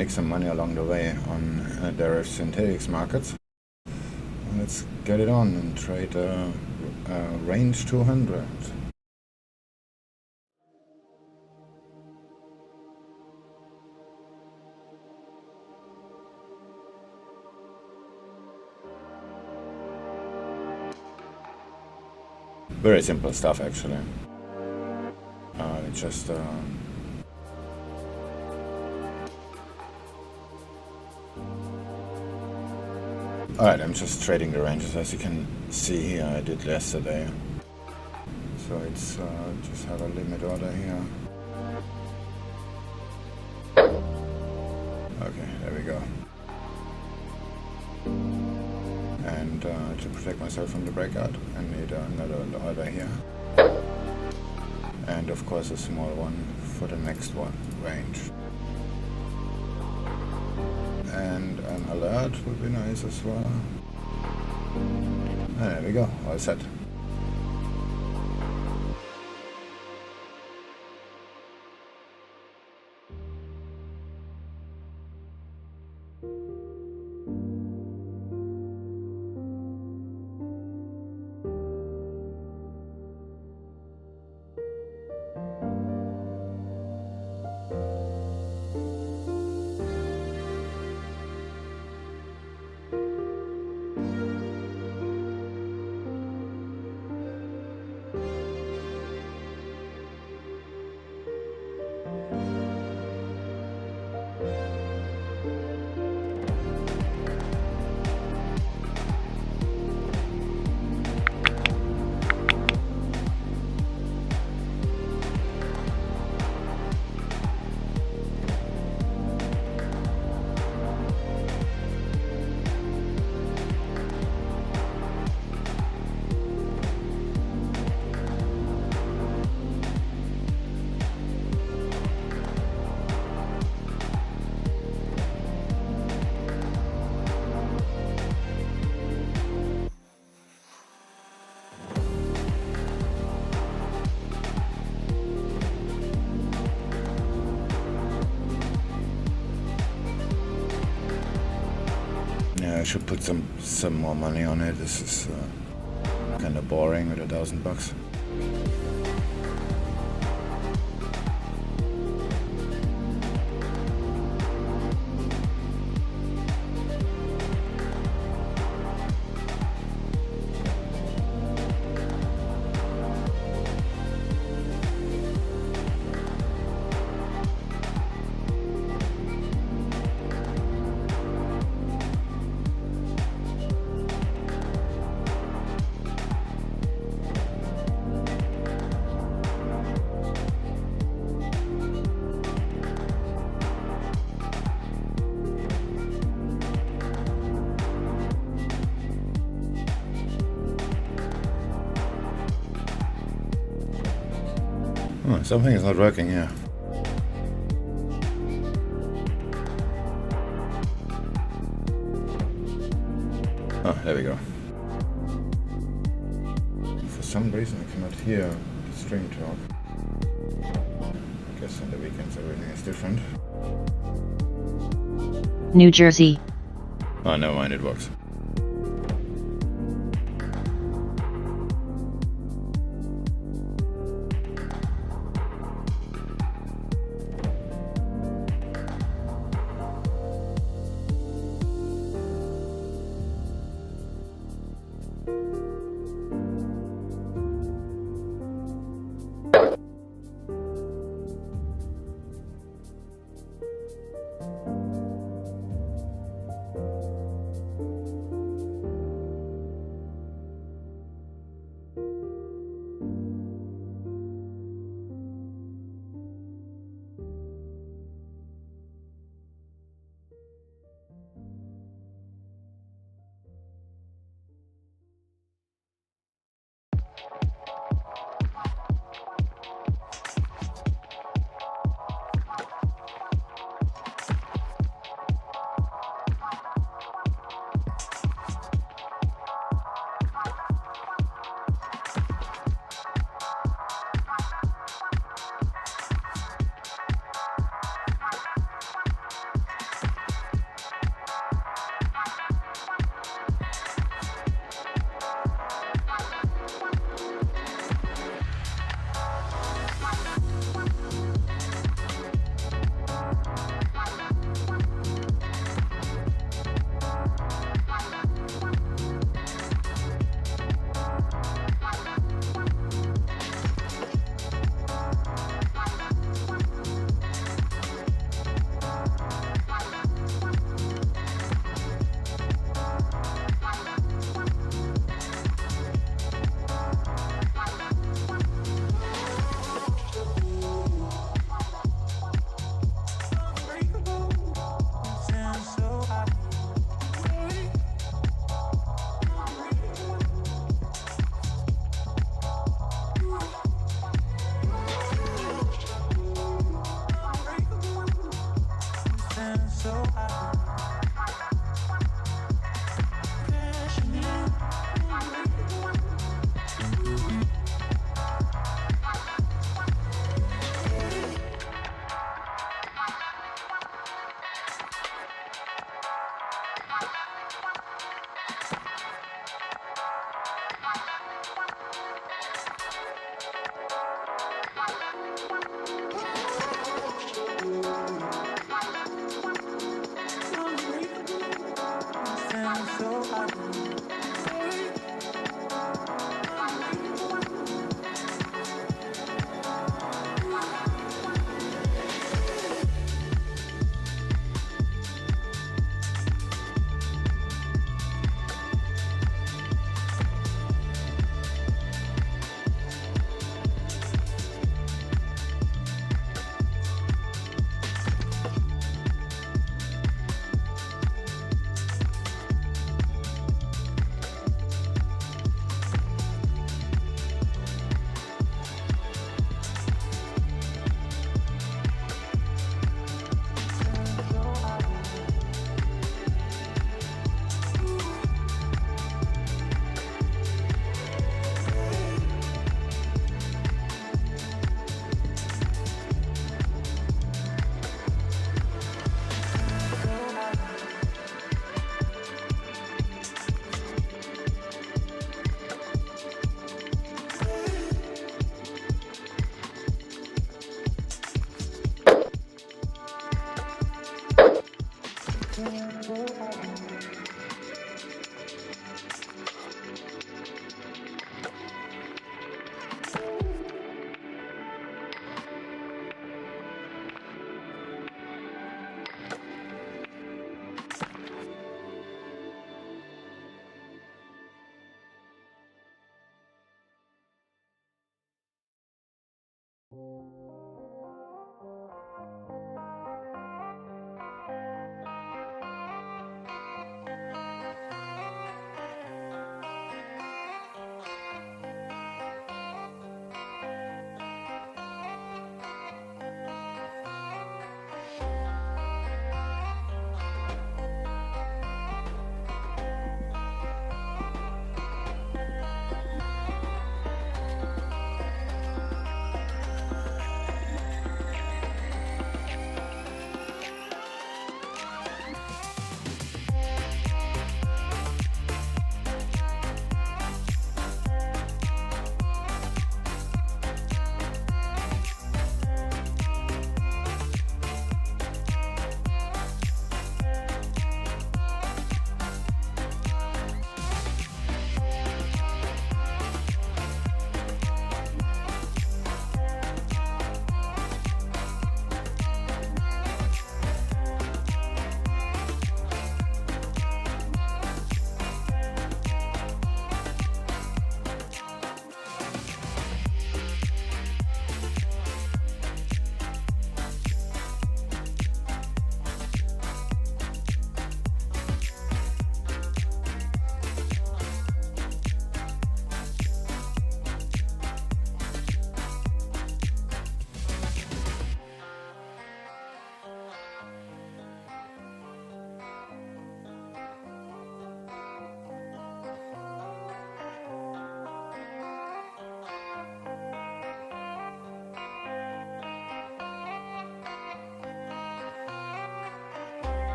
make some money along the way on their synthetics markets. Let's get it on and trade range 200. Very simple stuff actually. Just alright, I'm just trading the ranges as you can see here. I did yesterday. So it's just have a limit order here. Okay, there we go. And to protect myself from the breakout, I need another order here. And of course a small one for the next one, range. And an alert would be nice as well. And there we go, all set. I should put some more money on it. This is kind of boring with $1,000. Oh, something is not working here. Oh, there we go. For some reason I cannot hear the stream talk. I guess on the weekends everything is different. New Jersey. Oh, never mind, it works.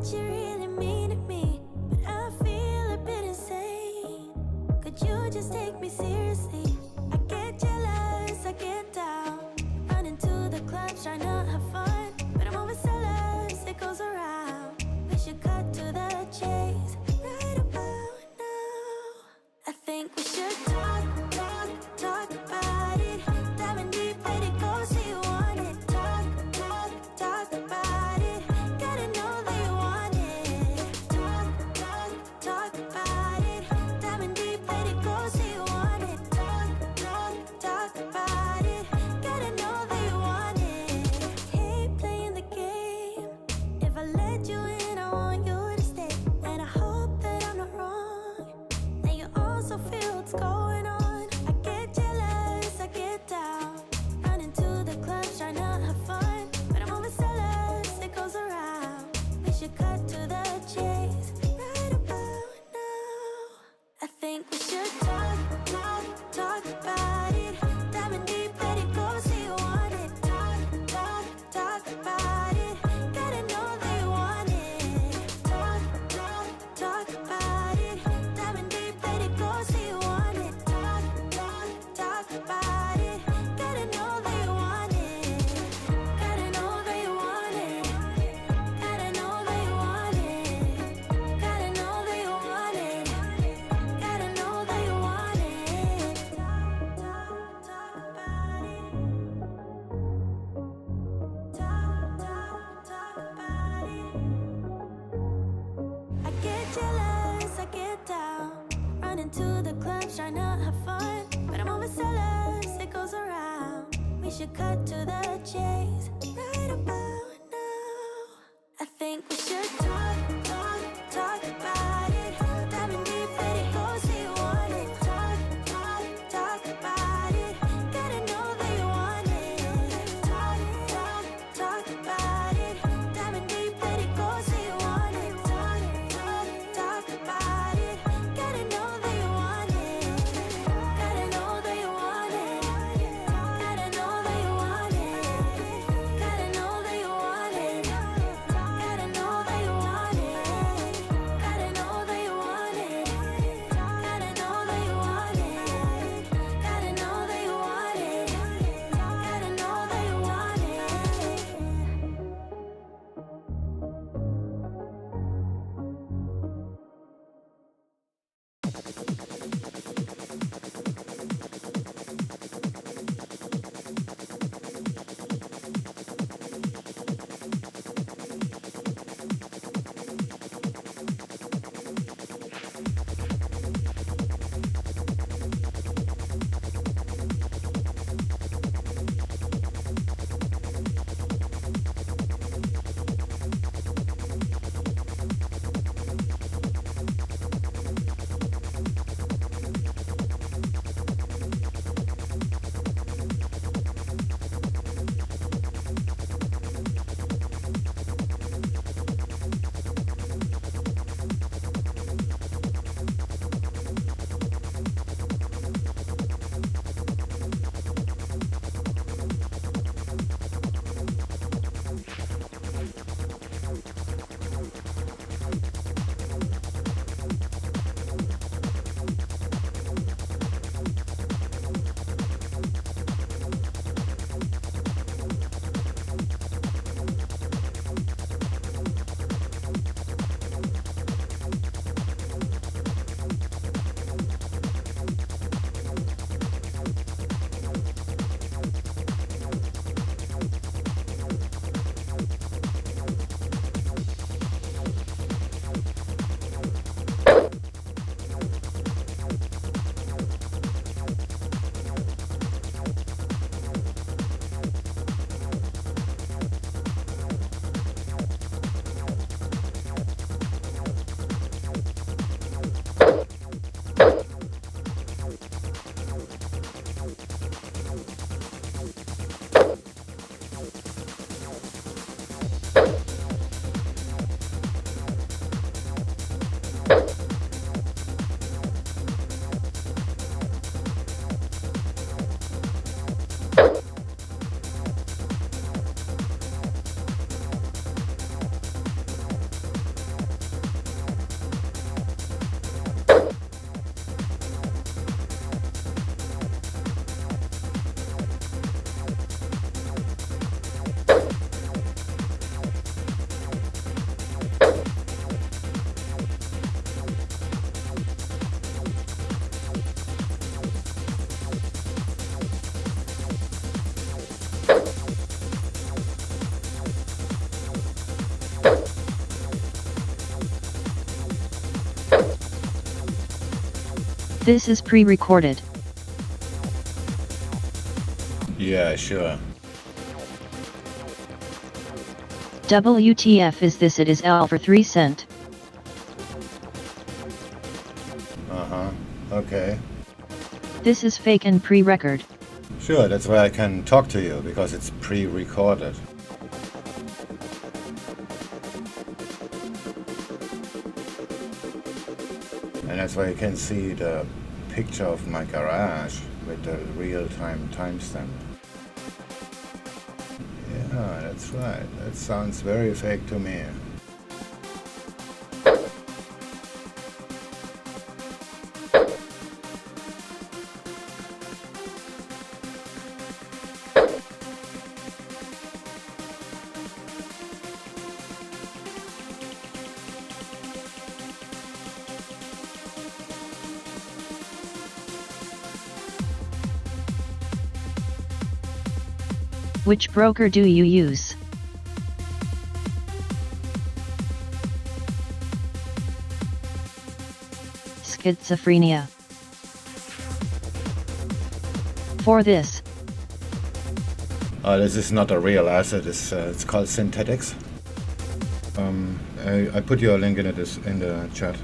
what you really mean to me, but I feel a bit insane. Could you just take me seriously? I get jealous, I get down, running to the clubs, trying to have fun, but I'm overzealous, it goes around. We should cut to the chase right about now. I think we should talk about it. Diving deep, let it go, see you want it. Talk about it. Gotta know that you want it. Talk about it. Diving deep, let it go, see you want it. Talk about it. Gotta know that you want it. Hate playing the game. If I let you in, I want you to stay, and I hope that I'm not wrong. Then you also feel what's going on. I get jealous, I get down, running to the clubs, trying to have fun, but I'm overzealous, it goes around. We should cut to the chase right about now. I think we should talk about it. Diving deep, let it go, see you want it. Talk about it. Gotta know that you want it. Talk about it. Diving deep, let it go, see you want it. Talk about it. Gotta know that you want it. Gotta know that you want it. Gotta know that you want it. Gotta know that you want it. Gotta know that you want it. Talk about it. Talk about it. I get jealous, I get down, running to the clubs, trying to have fun, but I'm overzealous, it goes around. We should cut to the chase right about now. I think we should talk about it. Diving deep, let it go, see you want it. Talk about it. Gotta know that you want it. Talk about it. Diving deep, let it go, see you want it. Talk about it. Gotta know that you want it. Gotta know that you want it. Gotta know that you want it. Gotta know that you want it. Gotta know that you want it. Gotta know that you want it. Gotta know that you want it. Gotta know that you want it. Gotta know that you want it. This is pre-recorded. Yeah, sure. WTF is this? It is L for 3 cent. Uh-huh. Okay. This is fake and pre-record. Sure, that's why I can talk to you, because it's pre-recorded. And that's why you can see the picture of my garage with the real-time timestamp. Yeah, that's right. That sounds very fake to me. Which broker do you use? Schizophrenia. For this. This is not a real asset. It's called synthetics. I put your link in the chat.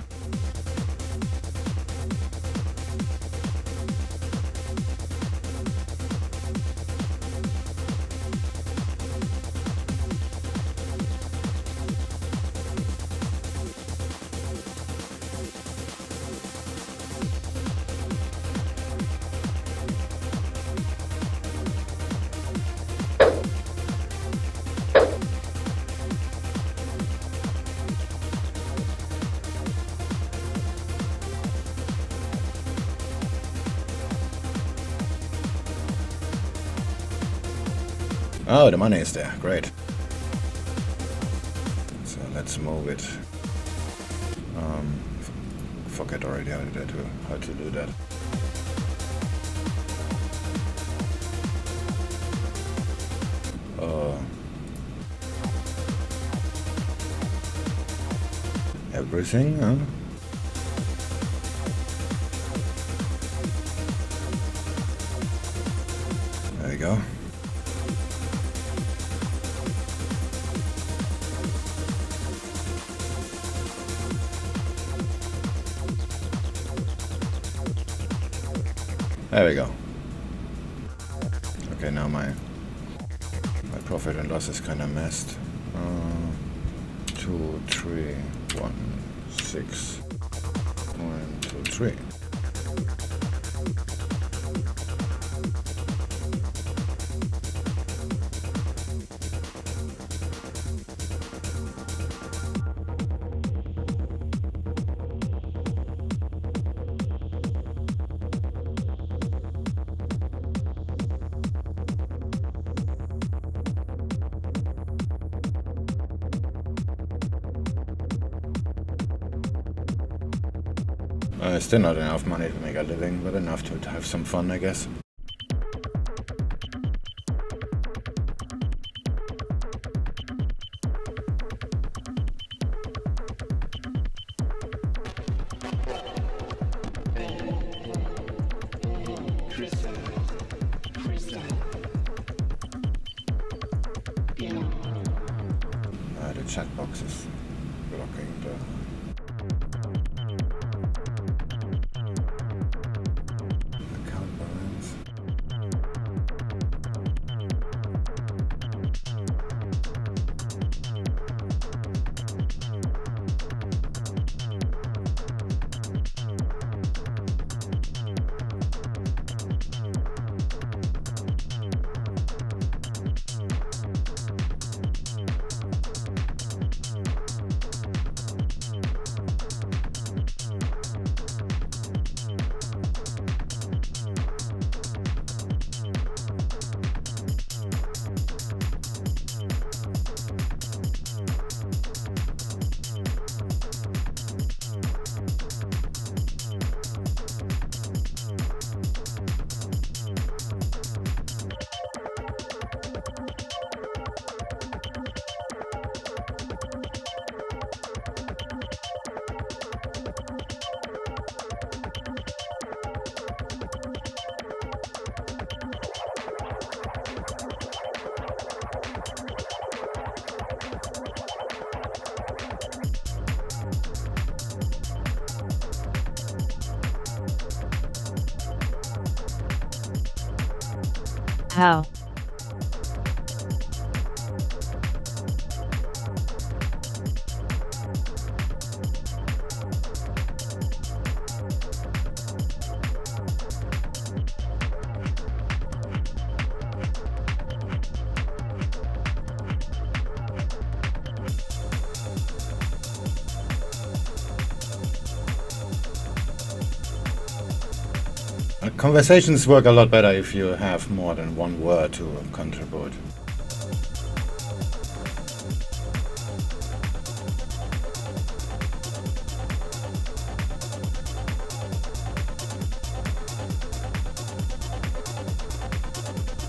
Oh, the money is there. Great. So let's move it. Forget already how to do that. Everything, huh? There you go. There we go. Okay, now my profit and loss is kind of messed. 2, 3, 1, 6, 1, 2, 3. Still not enough money to make a living, but enough to have some fun, I guess. The chat box is blocking the... How? Conversations work a lot better if you have more than one word to contribute.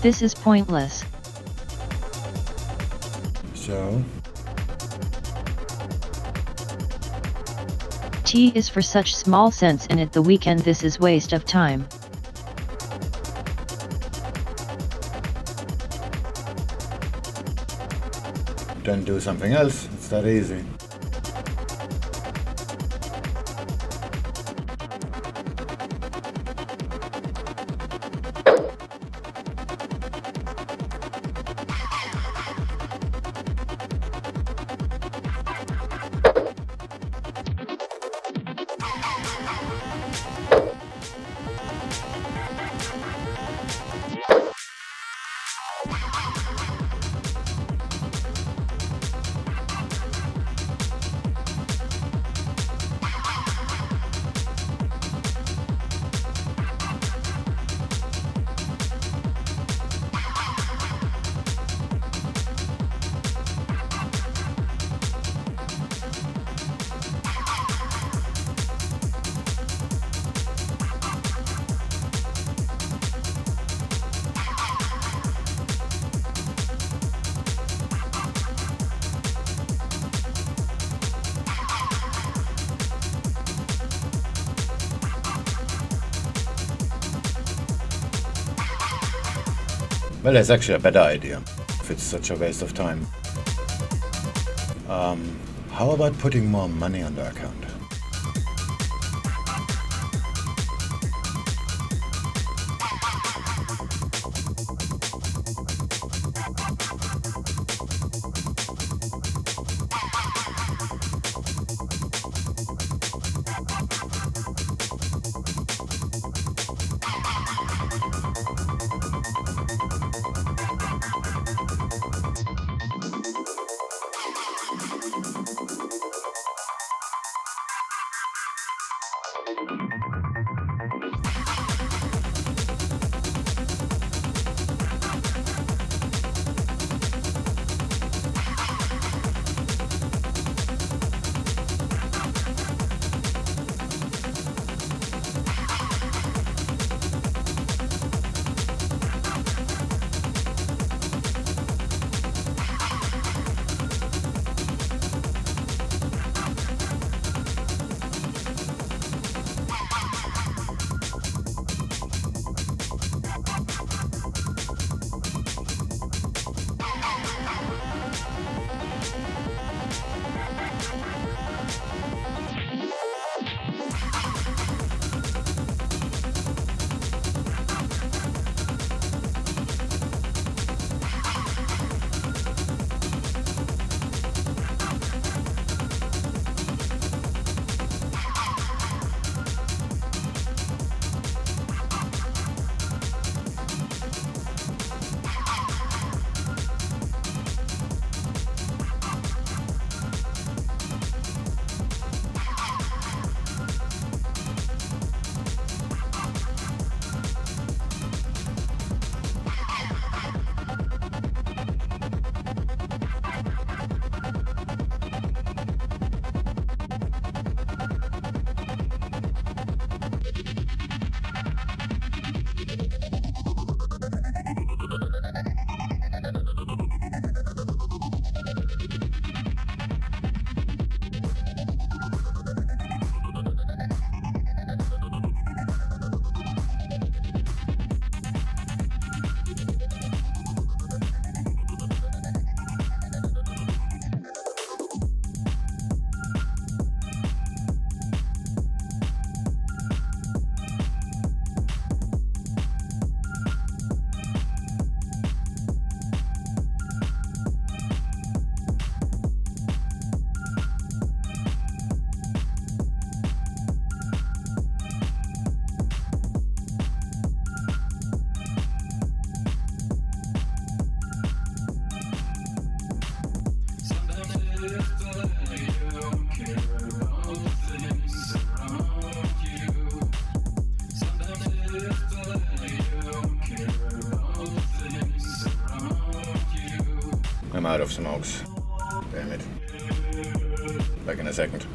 This is pointless. So, T is for such small sense in it the weekend, this is waste of time. then do something else. It's that easy. Well, that's actually a better idea, if it's such a waste of time. How about putting more money on the account? of smokes. Damn it. Back in a second.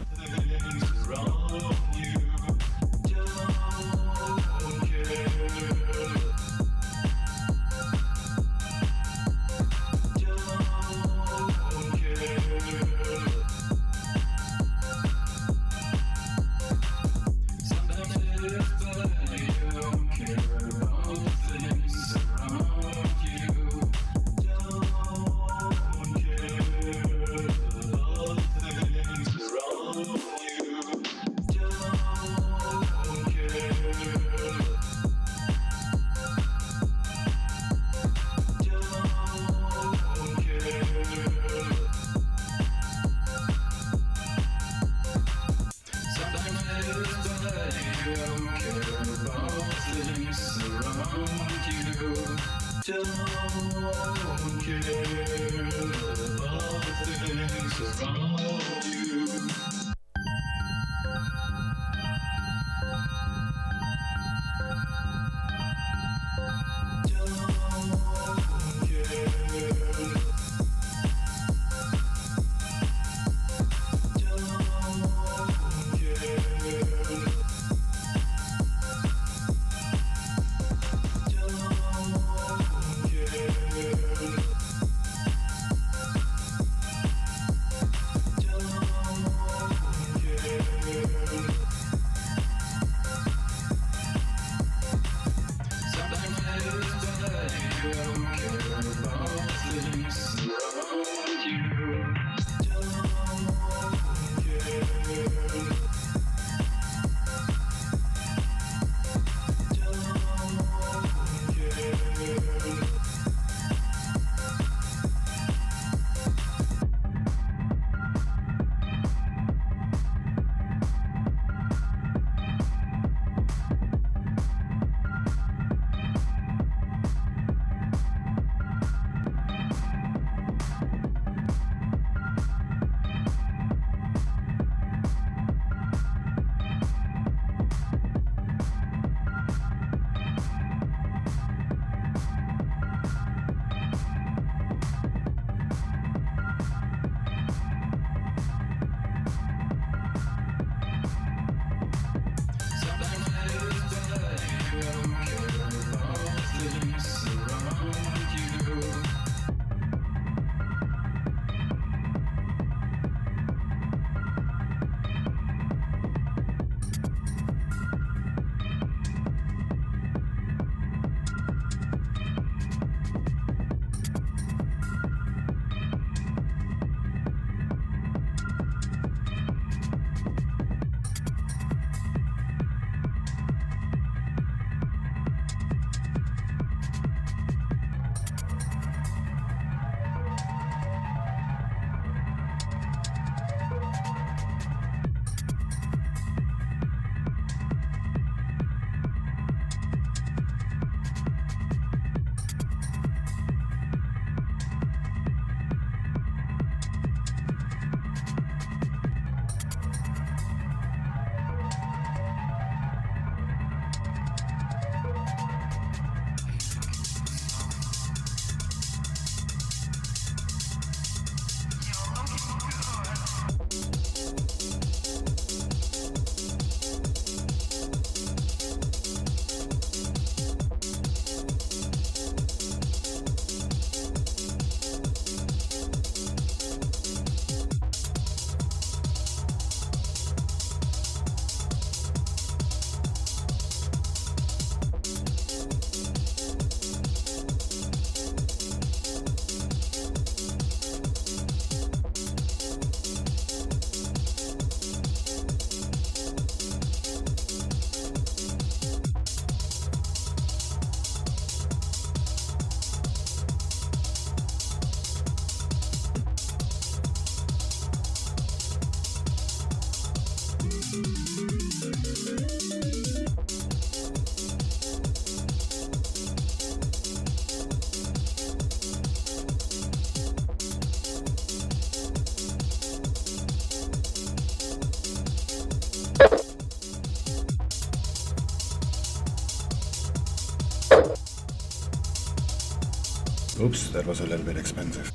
Oops, that was a little bit expensive.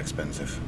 expensive.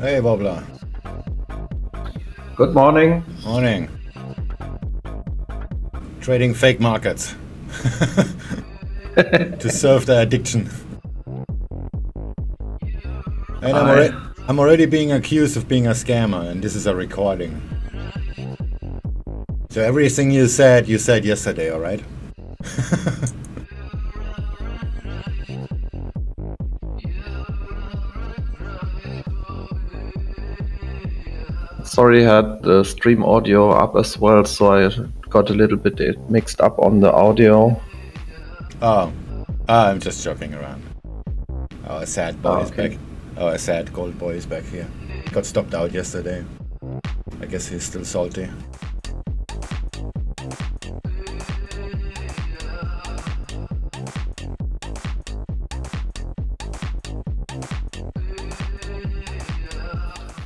Hey, Wobbler. Good morning. Morning. Trading fake markets to serve their addiction. And I'm already being accused of being a scammer, and this is a recording. So everything you said yesterday, alright? Sorry, I had the stream audio up as well, so I got a little bit mixed up on the audio. Oh, I'm just joking around. Our sad boy is okay. back. Our sad gold boy is back here. Got stopped out yesterday. I guess he's still salty.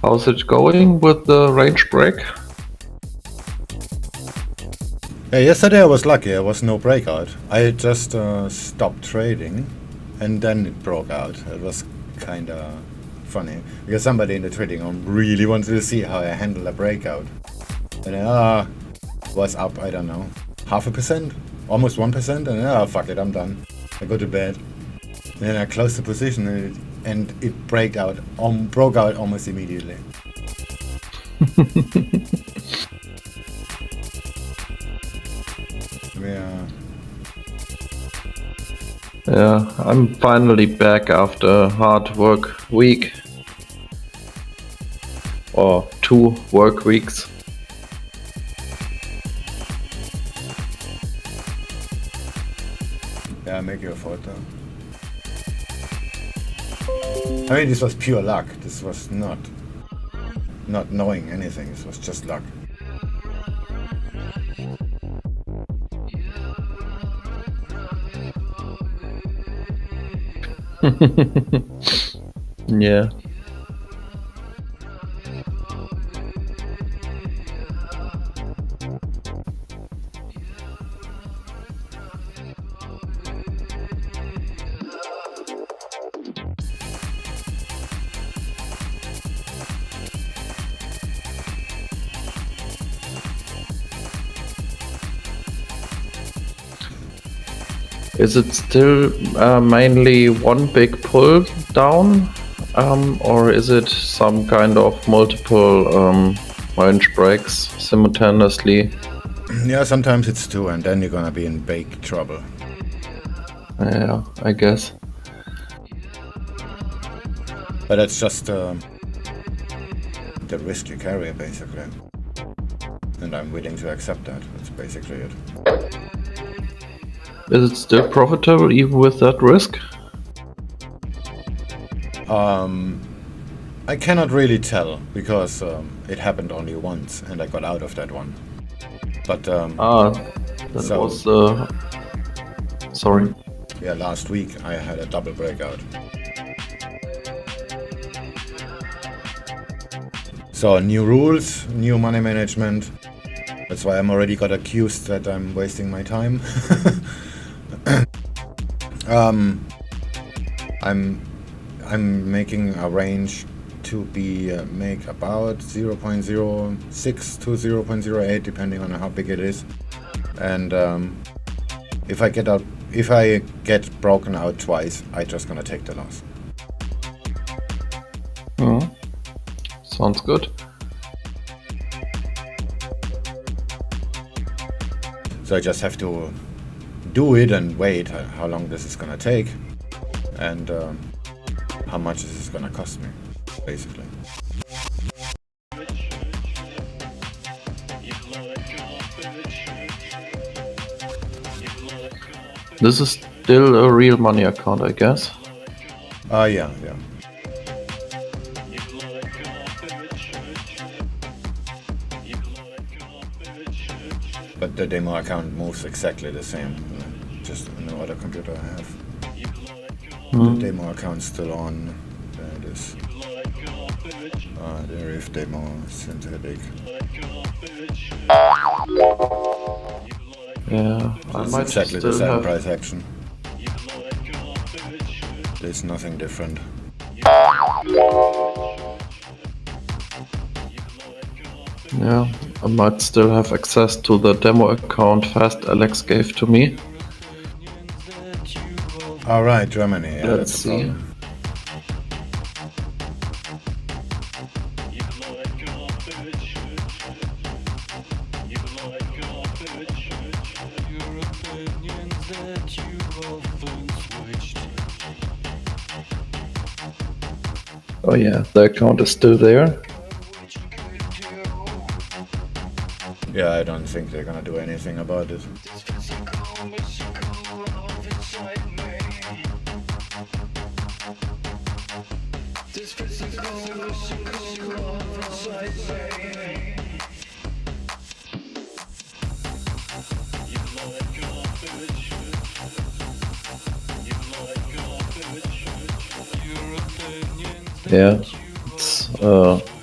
How's it going with the range break? Yeah, yesterday I was lucky. There was no breakout. I just stopped trading, and then it broke out. It was kind of funny because somebody in the trading room really wanted to see how I handle a breakout. And was up, I don't know, 0.5%, almost 1%, and fuck it, I'm done. I go to bed. And then I closed the position, and it broke out almost immediately. Yeah, I'm finally back after a hard work week. Or 2 work weeks. Yeah, make your photo. I mean, this was pure luck. This was not knowing anything. This was just luck. Yeah. Is it still mainly one big pull down, or is it some kind of multiple range breaks simultaneously? Yeah, sometimes it's 2, and then you're gonna be in big trouble. Yeah, I guess. But that's just the risk you carry, basically. And I'm willing to accept that. That's basically it. Is it still profitable even with that risk? I cannot really tell because it happened only once, and I got out of that one. But sorry. Yeah, last week I had a double breakout. So new rules, new money management. That's why I'm already got accused that I'm wasting my time. I'm making a range to be make about 0.06 to 0.08 depending on how big it is, and if I get broken out twice, I just gonna take the loss. Sounds good. So I just have to do it and wait how long this is gonna take, and how much this is gonna cost me, basically. This is still a real money account, I guess. Yeah. But the demo account moves exactly the same, just no other computer I have. The demo account's still on. There it is. There is demo synthetic. Yeah, I It's might exactly the still same have. price action. There's nothing different. Yeah, I might still have access to the demo account Fast Alex gave to me. All right, Germany. Yeah, Let's that's a see. problem. Oh yeah, the account is still there. Yeah, I don't think they're gonna do anything about it. Yeah, it's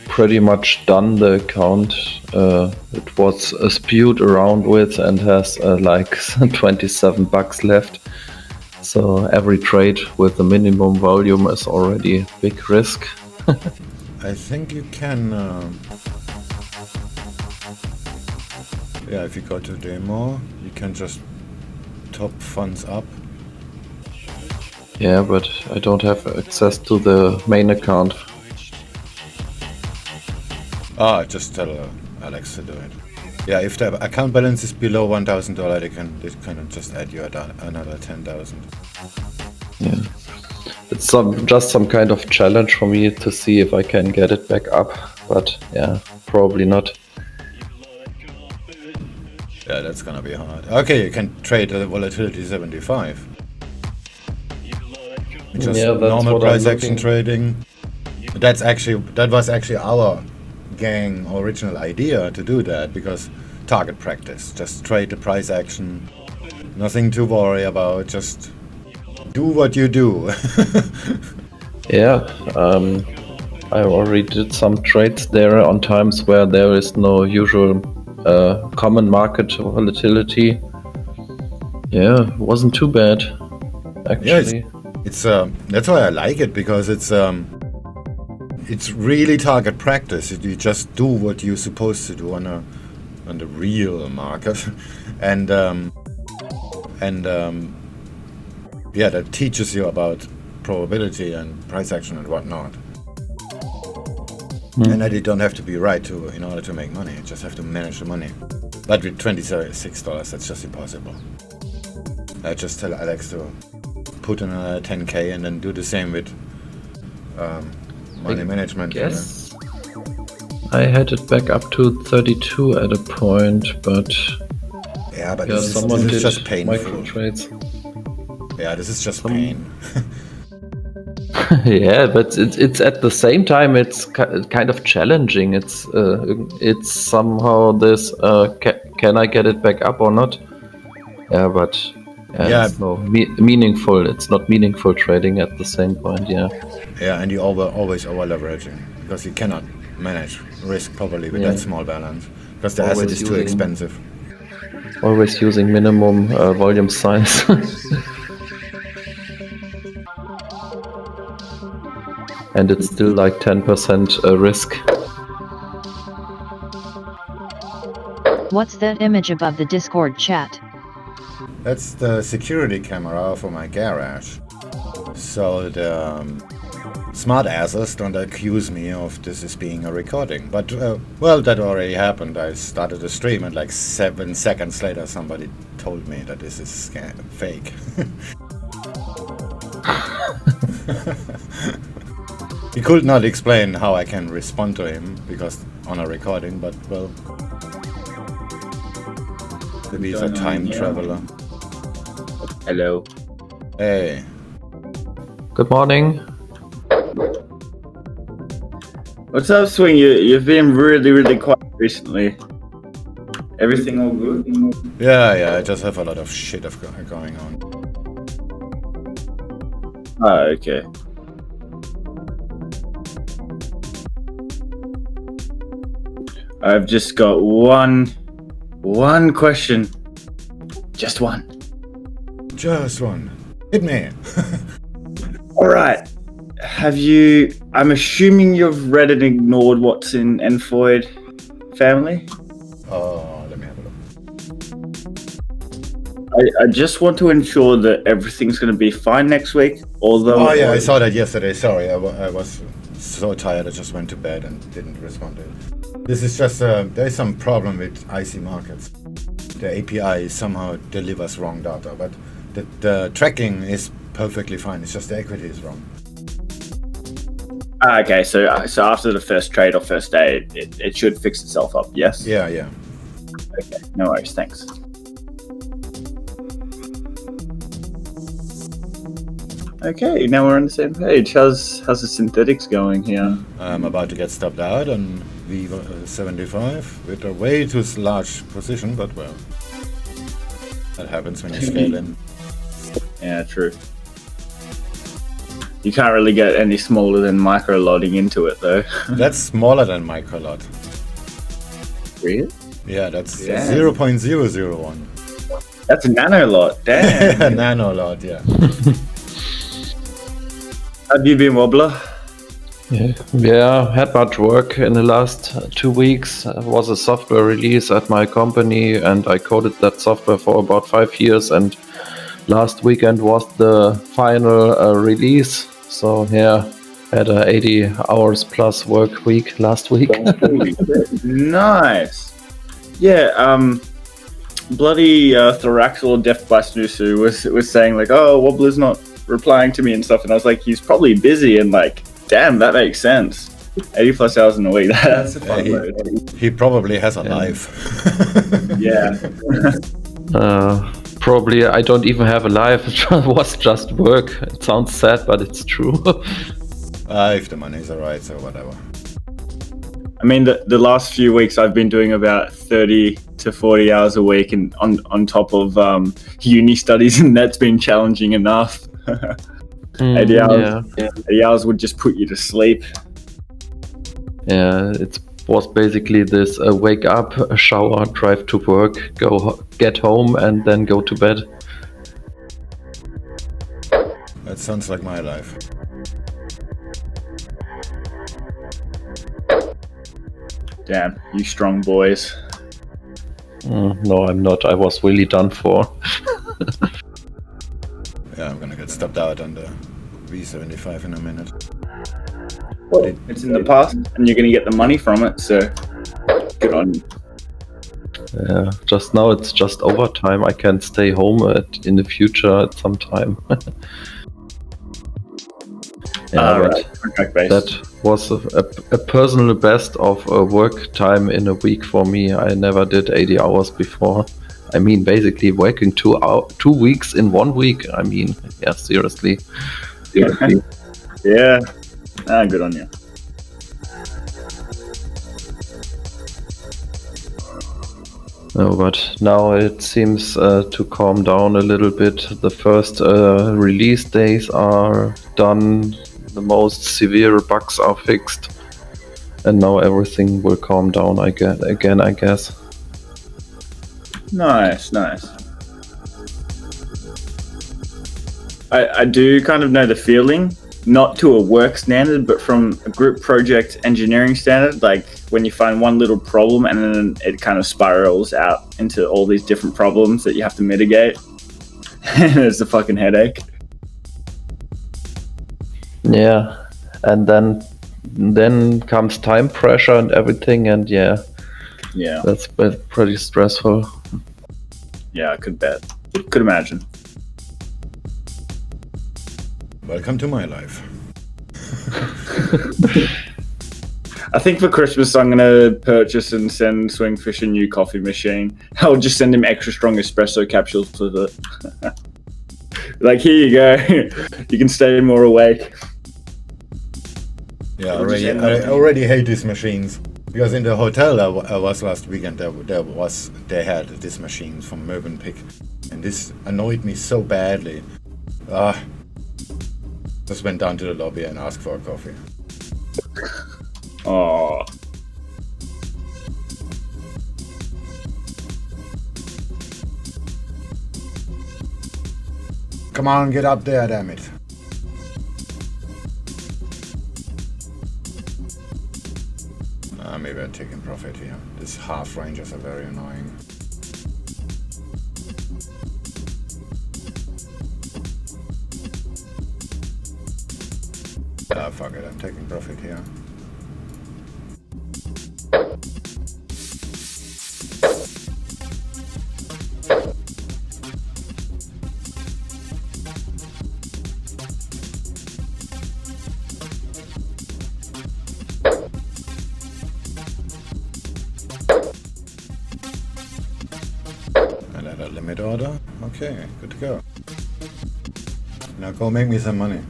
pretty much done. The account it was spewed around with and has like 27 bucks left. So every trade with the minimum volume is already a big risk. I think you can. Yeah, if you go to demo, you can just top funds up. Yeah, but I don't have access to the main account. Just tell Alex to do it. Yeah, if the account balance is below $1,000, they can just add you another 10,000. Yeah, it's just some kind of challenge for me to see if I can get it back up. But yeah, probably not. Yeah, that's gonna be hard. Okay, you can trade the volatility 75. Just Yeah, that's normal what price I'm action looking. trading. That was actually our gang original idea to do that, because target practice. Just trade the price action. Nothing to worry about. Just do what you do. Yeah, I already did some trades there on times where there is no usual common market volatility. Yeah, it wasn't too bad, actually. It's that's why I like it, because it's really target practice. You just do what you're supposed to do on the real market, and yeah, that teaches you about probability and price action and whatnot. And that you don't have to be right in order to make money. You just have to manage the money. But with $26, that's just impossible. I just tell Alex to put in a 10K and then do the same with money management. Yes. I had it back up to 32 at a point, but Yeah, but yeah, this someone is did just painful. micro trades. Yeah, this is just pain. Yeah, but it's at the same time it's kind of challenging. It's somehow this can I get it back up or not? Yeah, but Yeah. it's no meaningful. It's not meaningful trading at the same point. Yeah. Yeah, and you always over leveraging, because you cannot manage risk properly with Yeah. that small balance, because the asset Always is too using- expensive. Always using minimum volume size. And it's still like 10% risk. What's that image above the Discord chat? That's the security camera for my garage. So the smart asses don't accuse me of this as being a recording. But, well, that already happened. I started a stream and like 7 seconds later somebody told me that this is fake. He could not explain how I can respond to him, because on a recording, but, well, maybe he's a time traveler. Hello. Hey. Good morning. What's up, Swing? You've been really quiet recently. Everything all good? Yeah, I just have a lot of shit going on. Ah, okay. I've just got one question. Just one. Just one. Hit me. All right. I'm assuming you've read and ignored what's in Envoid family? Oh, let me have a look. I just want to ensure that everything's going to be fine next week. Although, Oh yeah, I saw that yesterday. Sorry, I was so tired. I just went to bed and didn't respond to it. This is just there's some problem with IC markets. The API somehow delivers wrong data, but the tracking is perfectly fine. It's just the equity is wrong. Okay, so after the first trade or first day, it should fix itself up. Yes. Yeah. Okay. No worries. Thanks. Okay, now we're on the same page. How's the synthetics going here? I'm about to get stopped out on V75 with a way too large position, but well, that happens when you scale in. Yeah, true. You can't really get any smaller than micro loading into it, though. That's smaller than microlot. Really? Yeah, that's Yeah. 0.001. That's a nano lot. Damn. Nanolot, yeah. Have you been, Wobbler? Yeah, had much work in the last 2 weeks. It was a software release at my company, and I coded that software for about 5 years. And last weekend was the final release. So yeah, had a 80 hours plus work week last week. Nice. Yeah. Bloody Thoraxal Death by Snoosu was saying like, oh, Wobbler's not replying to me and stuff, and I was like, he's probably busy, and like, damn, that makes sense. 80 plus hours in a week. That's a fun load. He probably has a life. Yeah. Probably I don't even have a life. It was just work. It sounds sad, but it's true. If the money's alright, so whatever. I mean, the last few weeks I've been doing about 30 to 40 hours a week, and on top of uni studies, and that's been challenging enough. 80 hours. Yeah. 80 hours would just put you to sleep. Yeah, it was basically this wake up, shower, drive to work, get home, and then go to bed. That sounds like my life. Damn, you strong boys. No, I'm not. I was really done for. Yeah, I'm gonna get stopped out on the V75 in a minute. It's in the past, and you're going to get the money from it, so good on you. Yeah, just now it's just overtime. I can stay home in the future at some time. Yeah, but Right. Contract based. that was a personal best of work time in a week for me. I never did 80 hours before. I mean, basically working 2 weeks in 1 week. I mean, yeah, seriously. Yeah. Good on you. No, but now it seems to calm down a little bit. The first release days are done. The most severe bugs are fixed. And now everything will calm down I guess. Nice. I do kind of know the feeling, not to a work standard, but from a group project engineering standard, like when you find one little problem and then it kind of spirals out into all these different problems that you have to mitigate. And it's a fucking headache. Yeah, and then comes time pressure and everything, and yeah, that's pretty stressful. Yeah, I could bet. Could imagine. Welcome to my life. I think for Christmas I'm gonna purchase and send Swingfish a new coffee machine. I'll just send him extra strong espresso capsules with it. Like, here you go. You can stay more awake. Yeah, I already hate these machines. Because in the hotel I was last weekend, they had this machine from Mövenpick, and this annoyed me so badly. Just went down to the lobby and asked for a coffee. Oh. Come on, get up there, damn it. Maybe are taking profit here. These half ranges are very annoying. Ah, fuck it, I'm taking profit here. Another limit order. Okay, good to go. Now go make me some money.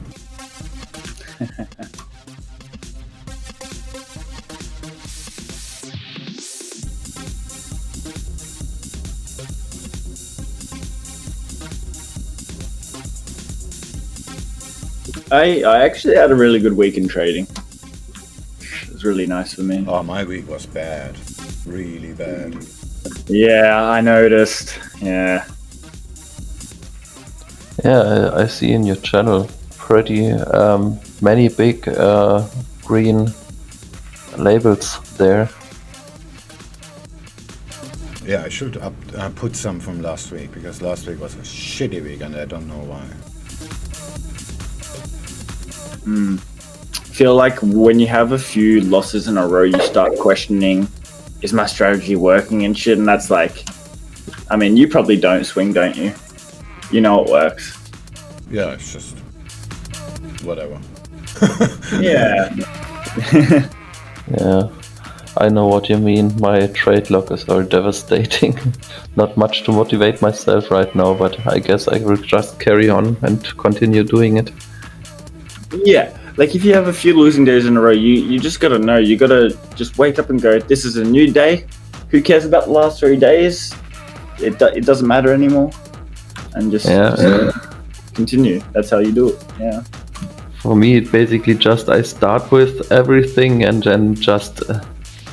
I actually had a really good week in trading. It was really nice for me. Oh, my week was bad. Really bad. Yeah, I noticed. Yeah. Yeah, I see in your channel pretty many big green labels there. Yeah, I should put some from last week, because last week was a shitty week and I don't know why. Feel like when you have a few losses in a row, you start questioning, is my strategy working and shit? And that's like, I mean, you probably don't swing, don't you? You know it works. Yeah, it's just whatever. Yeah. Yeah, I know what you mean. My trade losses are devastating. Not much to motivate myself right now, but I guess I will just carry on and continue doing it. Yeah. Like if you have a few losing days in a row, you just gotta know, you gotta just wake up and go, this is a new day. Who cares about the last 3 days? It doesn't matter anymore. And just continue. That's how you do it. Yeah. For me, it basically just I start with everything and then just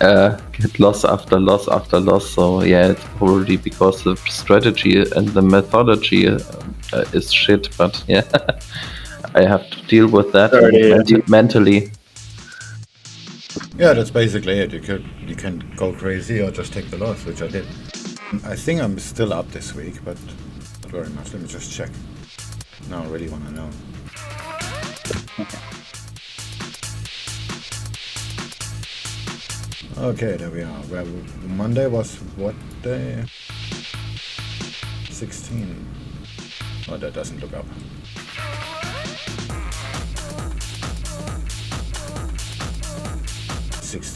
get loss after loss after loss. So yeah, it's probably because the strategy and the methodology is shit. But yeah, I have to deal with that mentally. Yeah, that's basically it. You can go crazy or just take the loss, which I did. I think I'm still up this week, but not very much. Let me just check. Now I really want to know. Okay, there we are. Well, Monday was what day? 16. Oh, that doesn't look up.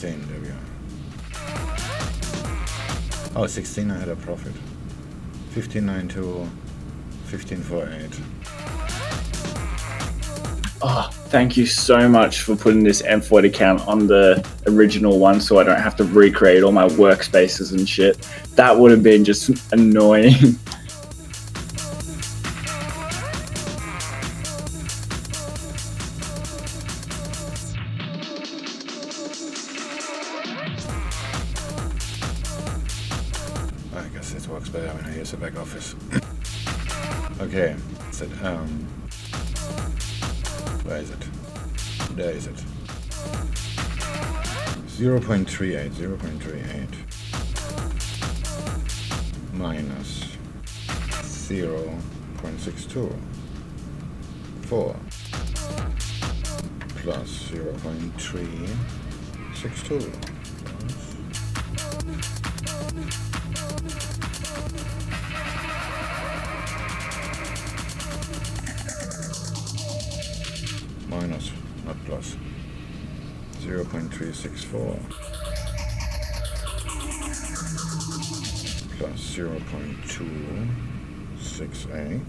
There we are. Oh, 16 I had a profit. 15.92, 15.48. Oh, thank you so much for putting this M40 account on the original one so I don't have to recreate all my workspaces and shit. That would have been just annoying. I guess it works better when I use the back office. Okay, so, where is it? There is it. 0.38, 0.38 minus 0.62, 4 plus 0.362. Minus, not plus, 0.364 plus 0.268.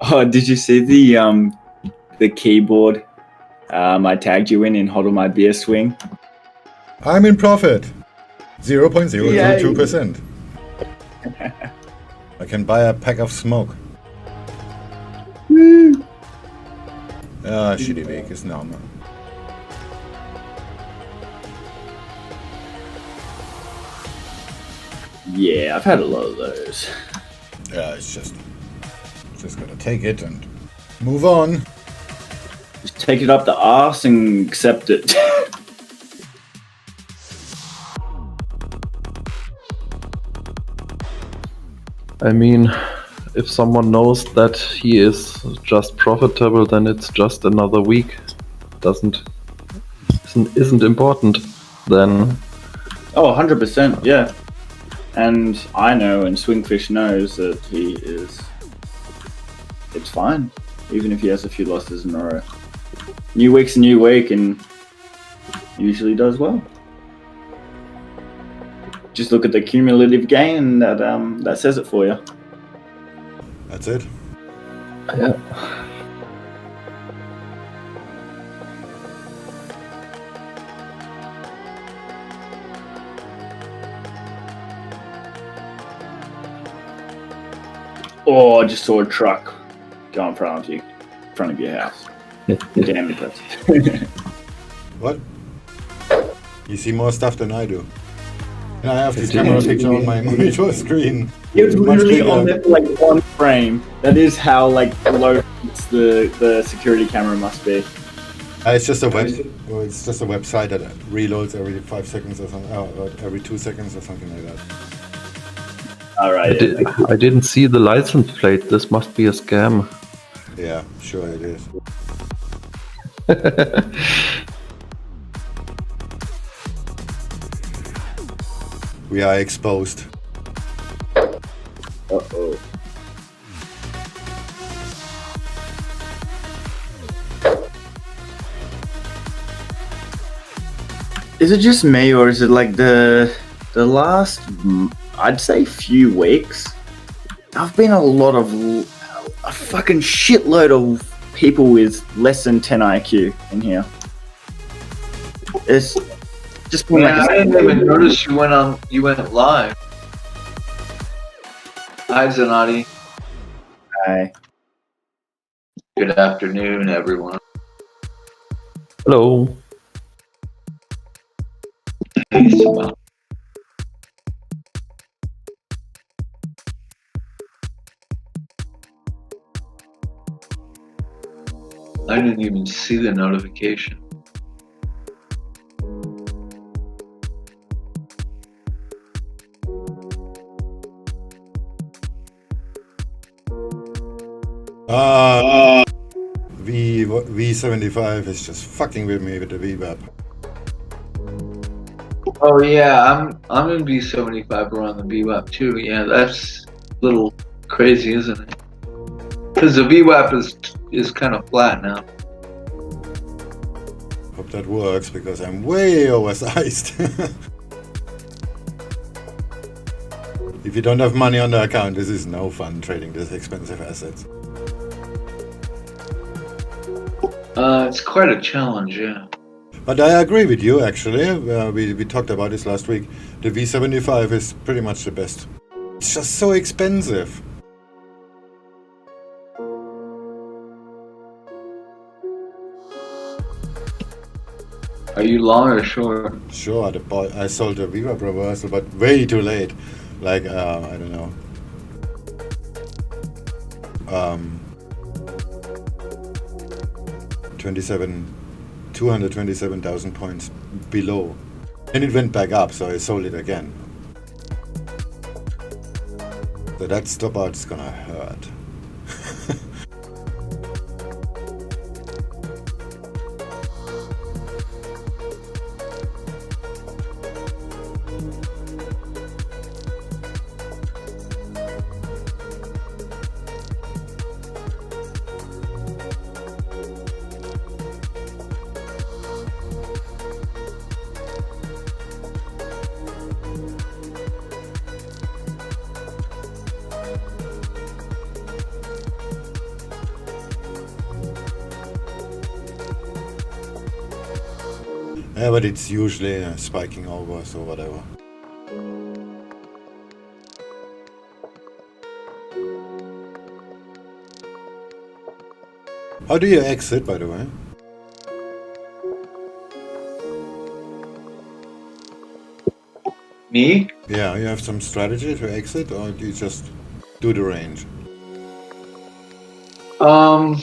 Oh, did you see the keyboard I tagged you in Hodl My Beer Swing? I'm in profit. 0.002%. I can buy a pack of smoke. Ah, shitty week is normal. Yeah, I've had a lot of those. Yeah, it's just Just gotta take it and move on. Just take it up the arse and accept it. I mean, if someone knows that he is just profitable, then it's just another week. Isn't important then. Oh, 100%, yeah. And I know, and Swingfish knows that he is. It's fine, even if he has a few losses in a row. New week's a new week, and usually does well. Just look at the cumulative gain, and that says it for you. That's it. Yeah. Oh, I just saw a truck go in front of you, in front of your house. Damn it, that's... What? You see more stuff than I do. And I have this camera picture on my monitor screen. It's Much literally bigger. on there for like one frame. That is how like low the security camera must be. It's just a website that reloads every 5 seconds or something, every 2 seconds or something like that. All right. I didn't see the license plate. This must be a scam. Yeah, sure it is. We are exposed. Uh-oh. Is it just me, or is it like the last, I'd say, few weeks? I've been a fucking shitload of people with less than 10 IQ in here. It's just been Yeah, like I didn't even notice you went live. Hi, Zanati. Hi. Good afternoon, everyone. Hello. Hey, Simone. I didn't even see the notification. V75 is just fucking with me with the VWAP. Oh yeah, I'm in B75 around the VWAP too. Yeah, that's a little crazy, isn't it? Because the VWAP is kind of flat now. Hope that works because I'm way oversized. If you don't have money on the account, this is no fun trading this expensive assets. It's quite a challenge, yeah. But I agree with you, actually. We talked about this last week. The V75 is pretty much the best. It's just so expensive. Are you long or short? Sure, I sold the VWAP reversal, but way too late. Like, I don't know. 227,000 points below. And it went back up, so I sold it again. So that stop out is gonna hurt. Yeah, but it's usually spiking over, so whatever. How do you exit, by the way? Me? Yeah, you have some strategy to exit, or do you just do the range? I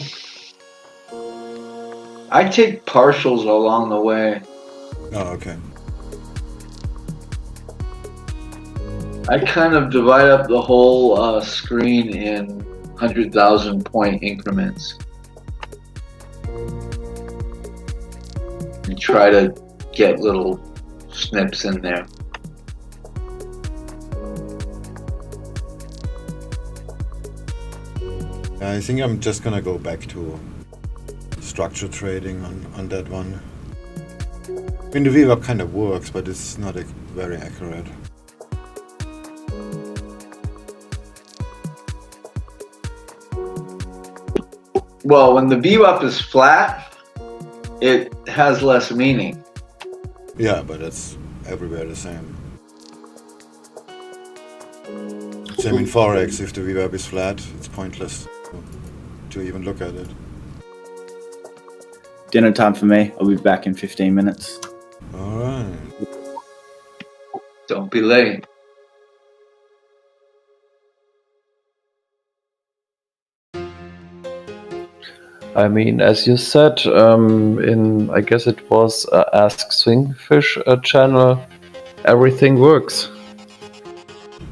take partials along the way. Oh, okay. I kind of divide up the whole screen in 100,000 point increments. And try to get little snips in there. I think I'm just gonna go back to structure trading on that one. I mean, the VWAP kind of works, but it's not very accurate. Well, when the VWAP is flat, it has less meaning. Yeah, but it's everywhere the same. Same in Forex, if the VWAP is flat, it's pointless to even look at it. Dinner time for me. I'll be back in 15 minutes. Alright. Don't be late. I mean, as you said, in I guess it was Ask Swingfish channel, everything works.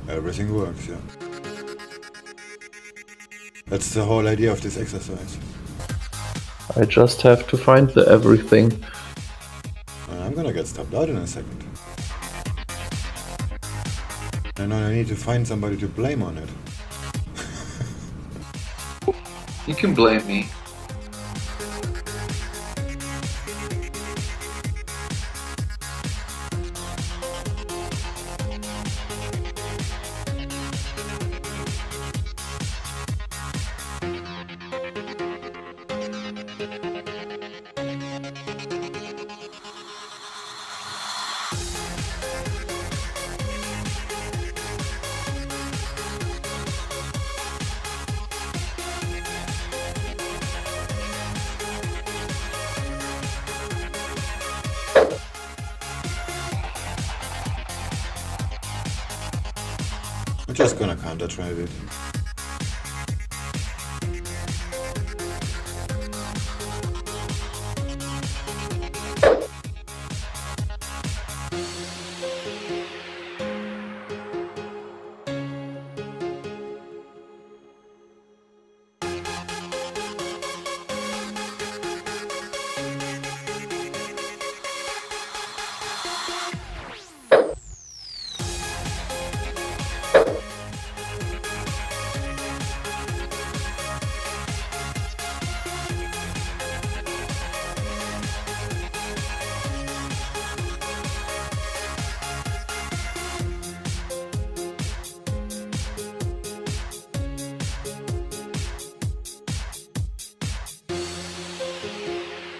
Everything works, yeah. That's the whole idea of this exercise. I just have to find the everything. I'm gonna get stopped out in a second. And I need to find somebody to blame on it. You can blame me. I'm just gonna counter trade it.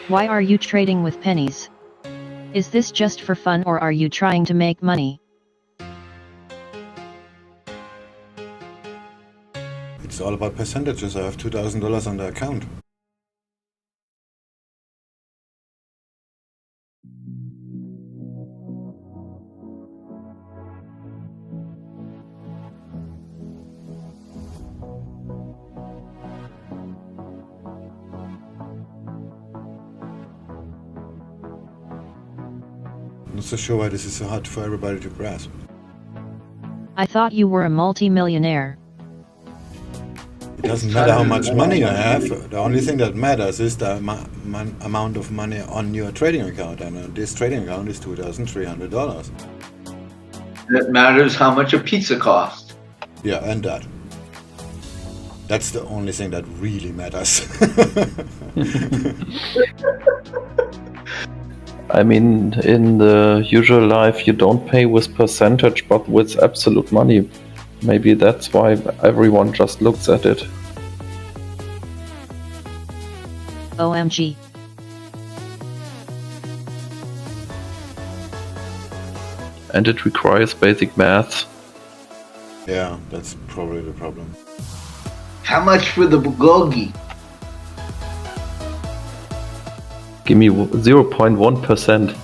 Why are you trading with pennies? Is this just for fun or are you trying to make money? It's all about percentages. I have $2,000 on the account. I'm not so sure why this is so hard for everybody to grasp. I thought you were a multi-millionaire. It doesn't matter how much money I have. The only thing that matters is the amount of money on your trading account. And this trading account is $2,300. It matters how much a pizza costs. Yeah, and that. That's the only thing that really matters. I mean, in the usual life, you don't pay with percentage, but with absolute money. Maybe that's why everyone just looks at it. OMG. And it requires basic math. Yeah, that's probably the problem. How much for the bulgogi? Give me 0.1%.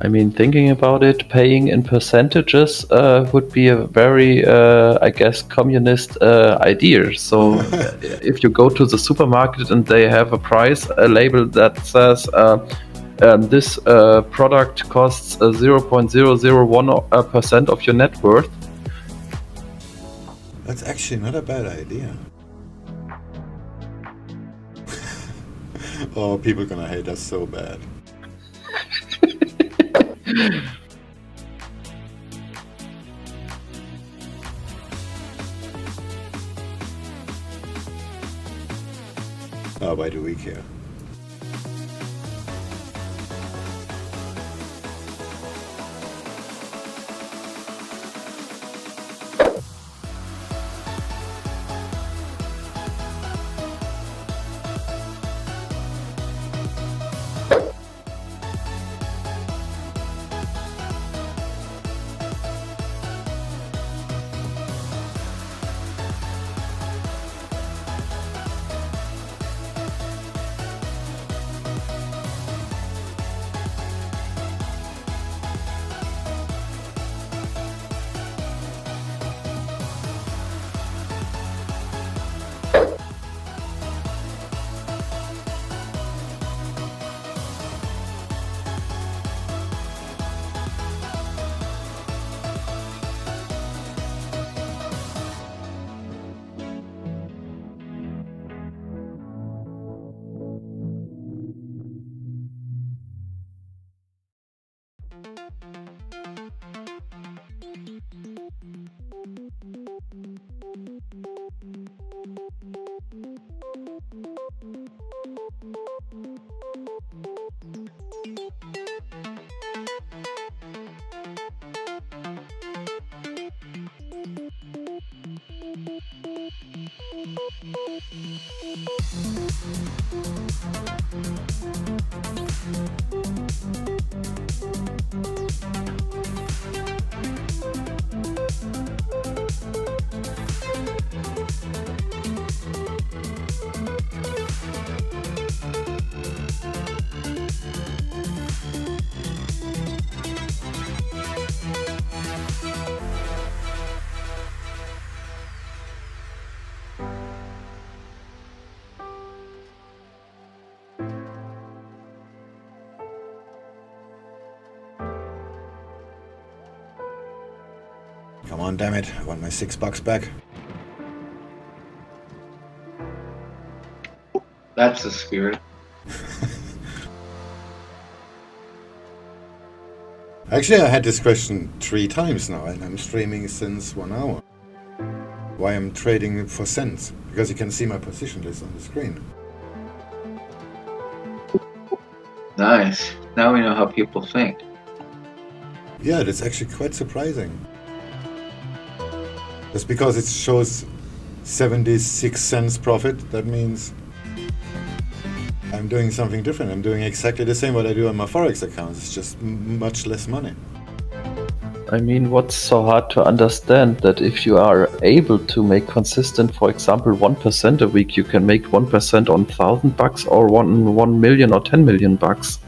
I mean, thinking about it, paying in percentages would be a very, I guess, communist idea. So if you go to the supermarket and they have a price, a label that says this product costs 0.001% of your net worth. That's actually not a bad idea. Oh, people are gonna hate us so bad. Oh, why do we care? Come on, damn it. I want my $6 back. That's the spirit. Actually, I had this question 3 times now, and I'm streaming since 1 hour. Why I'm trading for cents? Because you can see my position list on the screen. Nice. Now we know how people think. Yeah, that's actually quite surprising. Just because it shows 76 cents profit, that means I'm doing something different. I'm doing exactly the same what I do on my Forex accounts. It's just much less money. I mean, what's so hard to understand that if you are able to make consistent, for example, 1% a week, you can make 1% on $1,000 or 1 million or 10 million bucks.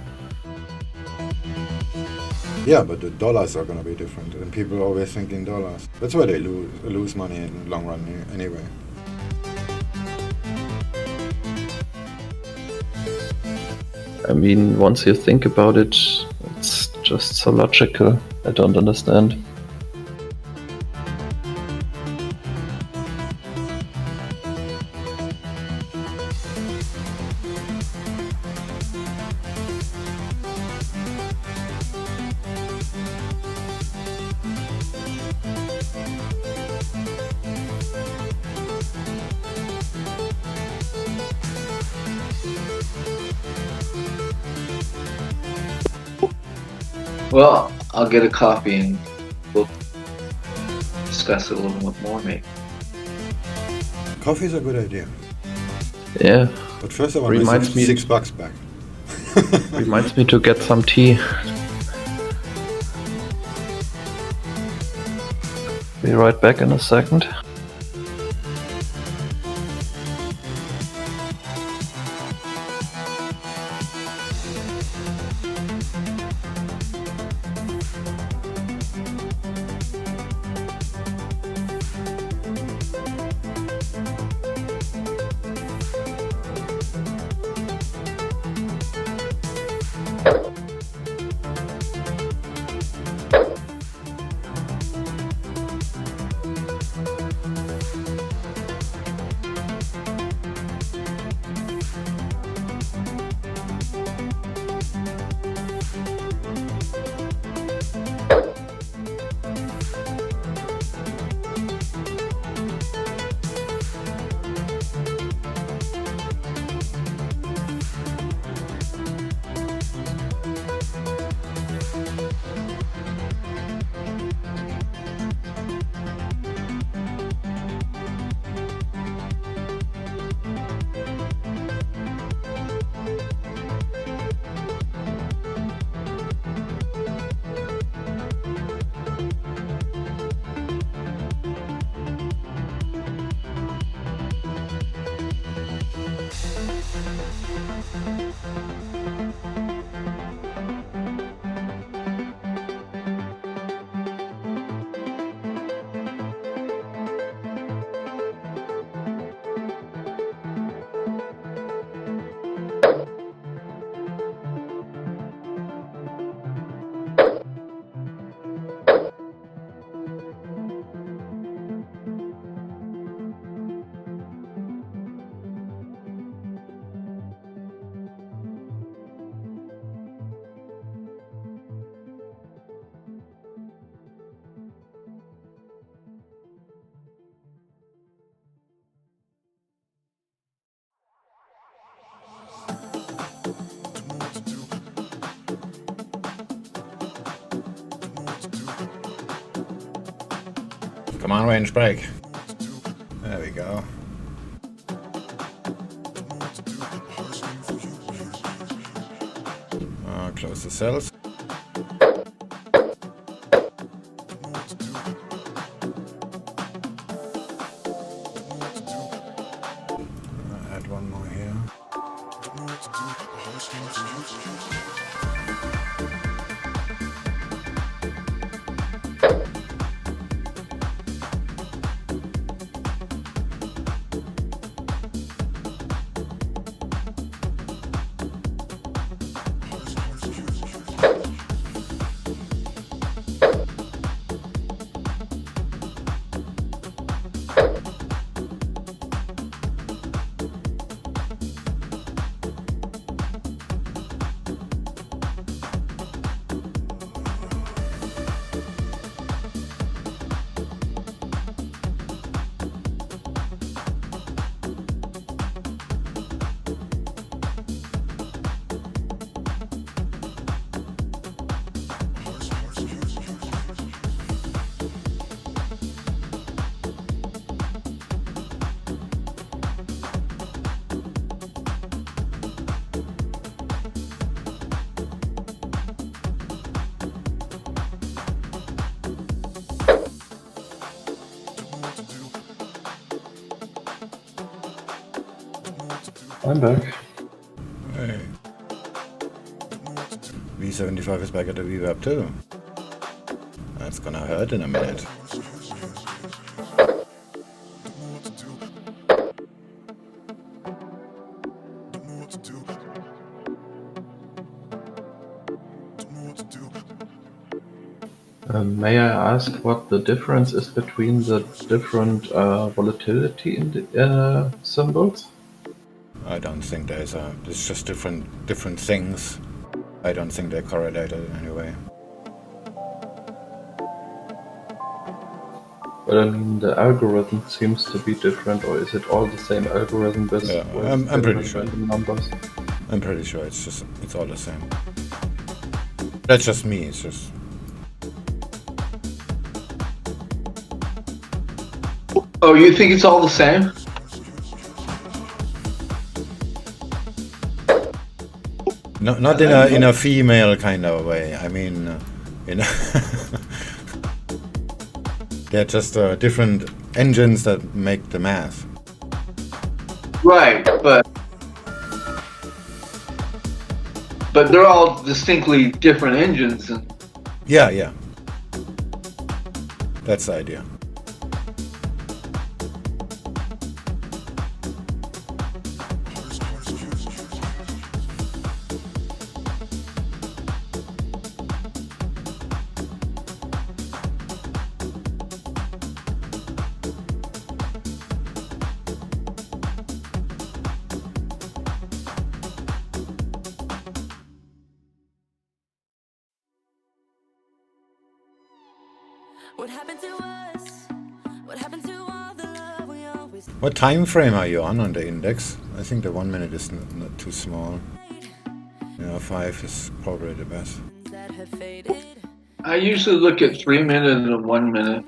Yeah, but the dollars are going to be different, and people always think in dollars. That's why they lose money in the long run anyway. I mean, once you think about it, it's just so logical. I don't understand. Well, I'll get a coffee and we'll discuss it a little bit more, maybe. Coffee's a good idea. Yeah. But first I want my $6 back. Reminds me to get some tea. Be right back in a second. Come on, range break. There we go. Close the cells. Add one more here. I'm back. Hey. V75 is back at the VWAP too. That's gonna hurt in a minute. May I ask what the difference is between the different volatility in the, symbols? I don't think there's just different things. I don't think they're correlated in any way. But I mean, the algorithm seems to be different, or is it all the same algorithm with, Yeah, with I'm pretty different sure. random numbers? I'm pretty sure it's all the same. That's just me. It's just Oh, you think it's all the same? not in a female kind of way. I mean, you know, they're just different engines that make the math. Right, but they're all distinctly different engines. And Yeah. That's the idea. What happened to us? What happened to all the love we always What time frame are you on the index? I think the 1 minute is not too small. Yeah, 5 is probably the best. that have faded? I usually look at 3 minutes and 1 minute,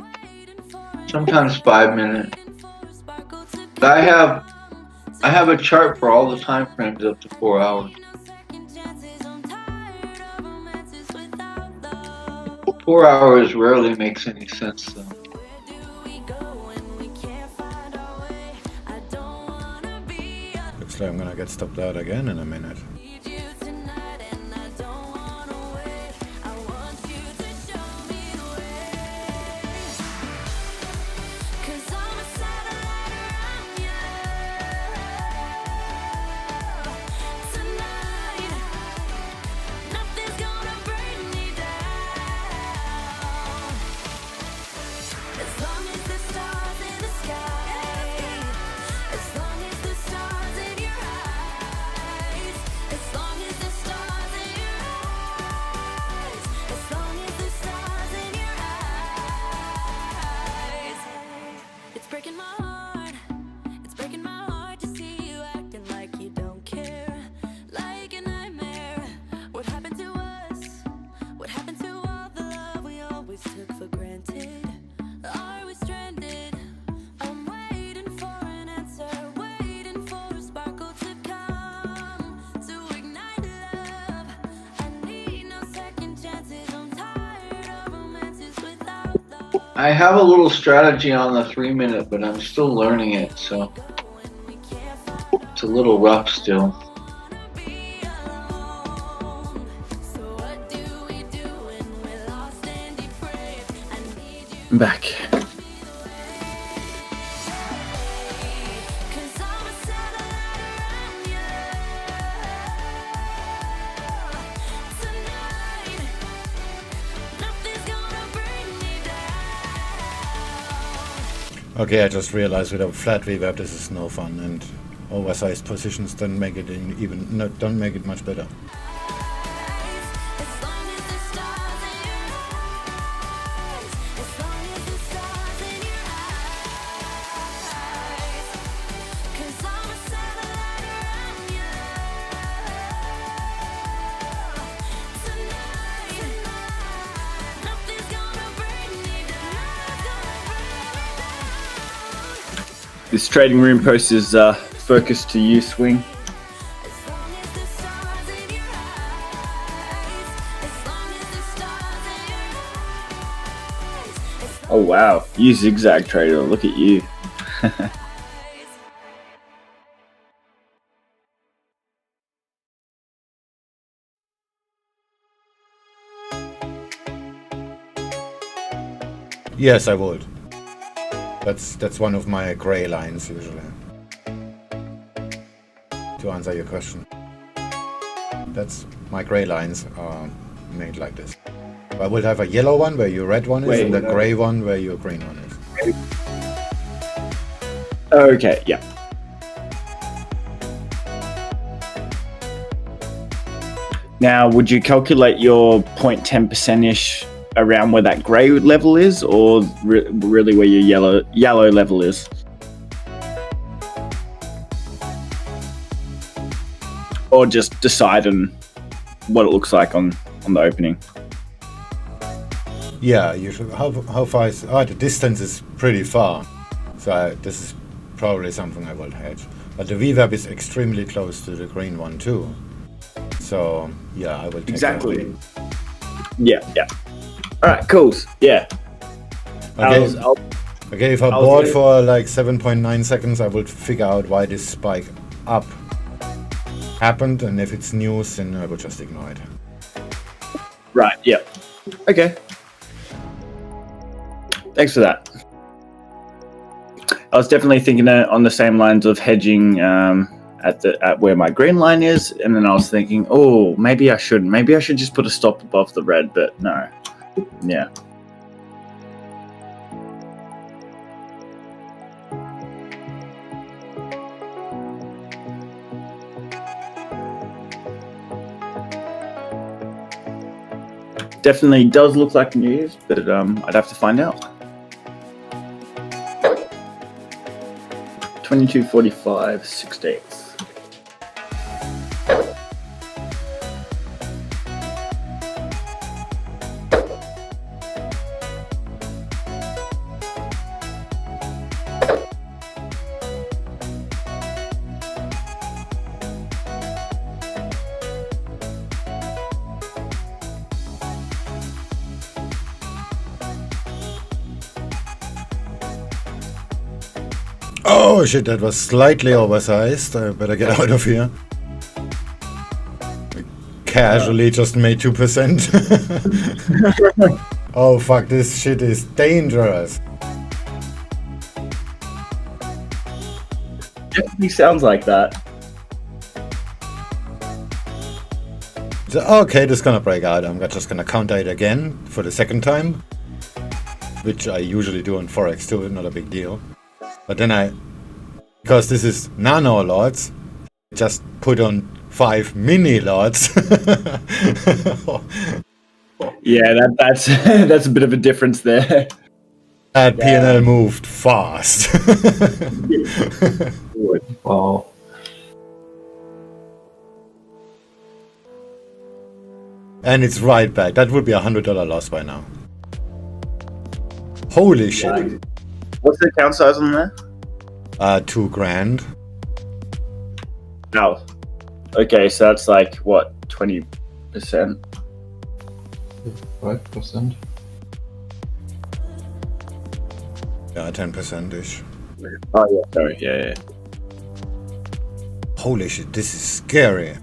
sometimes 5 minutes. I have a chart for all the time frames up to 4 hours. 4 hours rarely makes any sense though. Looks Looks like I'm gonna get stopped out again in a minute. Need you tonight and I don't wanna wait. I want you to show me the way. 'Cause I'm a satellite around you. Tonight, nothing's gonna bring me down. As long as the stars in the sky, as long as the stars in your eyes, as long as the stars in your eyes, as long as the stars in your eyes. It's breaking my heart, it's breaking my heart to see you acting like you don't care, like a nightmare. What happened to us? What happened to all the love we always took for granted? Are we stranded? I'm waiting for an answer, waiting for a sparkle to come to ignite love. I need no second chances. I'm tired of romances without love. I have a little strategy on the 3-minute, but I'm still learning it, so When we can't find it's a little rough still. be alone. So what do we do when we're lost and depraved? I need you. I'm back. 'Cause I'm a satellite around you. Tonight, nothing's gonna bring me down. Okay, I just realized with a flat reverb this is no fun, and oversized positions don't make it don't make it much better. As long as the stars in your eyes, as long as the stars in your eyes. 'Cause I'm a satellite around you. Tonight, nothing's gonna bring me down. This trading room post is focused to you, Swing. As long as the stars in your eyes, as long as the stars in your eyes, as Oh wow, you zigzag trader. Look at you. Yes, I would. That's one of my gray lines usually. To answer your question. That's my gray lines are made like this. I would have a yellow one where your red one is, Wait, and a no. gray one where your green one is. Okay, yeah. Now, would you calculate your 0.10%-ish around where that grey level is, or really where your yellow level is? Or just decide on what it looks like on the opening? Yeah, usually. How far is? Oh, the distance is pretty far. So this is probably something I will hedge. But the reverb is extremely close to the green one too. So yeah, I will take Exactly. that. Yeah. All right, cool. Yeah. Okay. Okay, if I I was board gonna- for like 7.9 seconds, I will figure out why this spike up happened, and if it's news, then I will just ignore it. Right. Yeah. Okay. Thanks for that. I was definitely thinking on the same lines of hedging at where my green line is, and then I was thinking, oh, maybe I shouldn't. Maybe I should just put a stop above the red, but no. Yeah. Definitely does look like news, but I'd have to find out. 22:45, 6 days. Oh shit, that was slightly oversized. I better get out of here. Casually just made 2%. Oh fuck, this shit is dangerous. Definitely sounds like that. So, okay, this is gonna break out. I'm just gonna counter it again for the second time. Which I usually do on Forex too, not a big deal. But then because this is nano lots, just put on 5 mini lots. Yeah, that's that's a bit of a difference there. That P&L moved fast. Wow. And it's right back. That would be $100 loss by now. Holy shit. What's the account size on there? $2,000. No. Okay, so that's like what, 20%? 5%. Yeah, 10%-ish. Oh yeah, sorry, yeah. Holy shit, this is scary.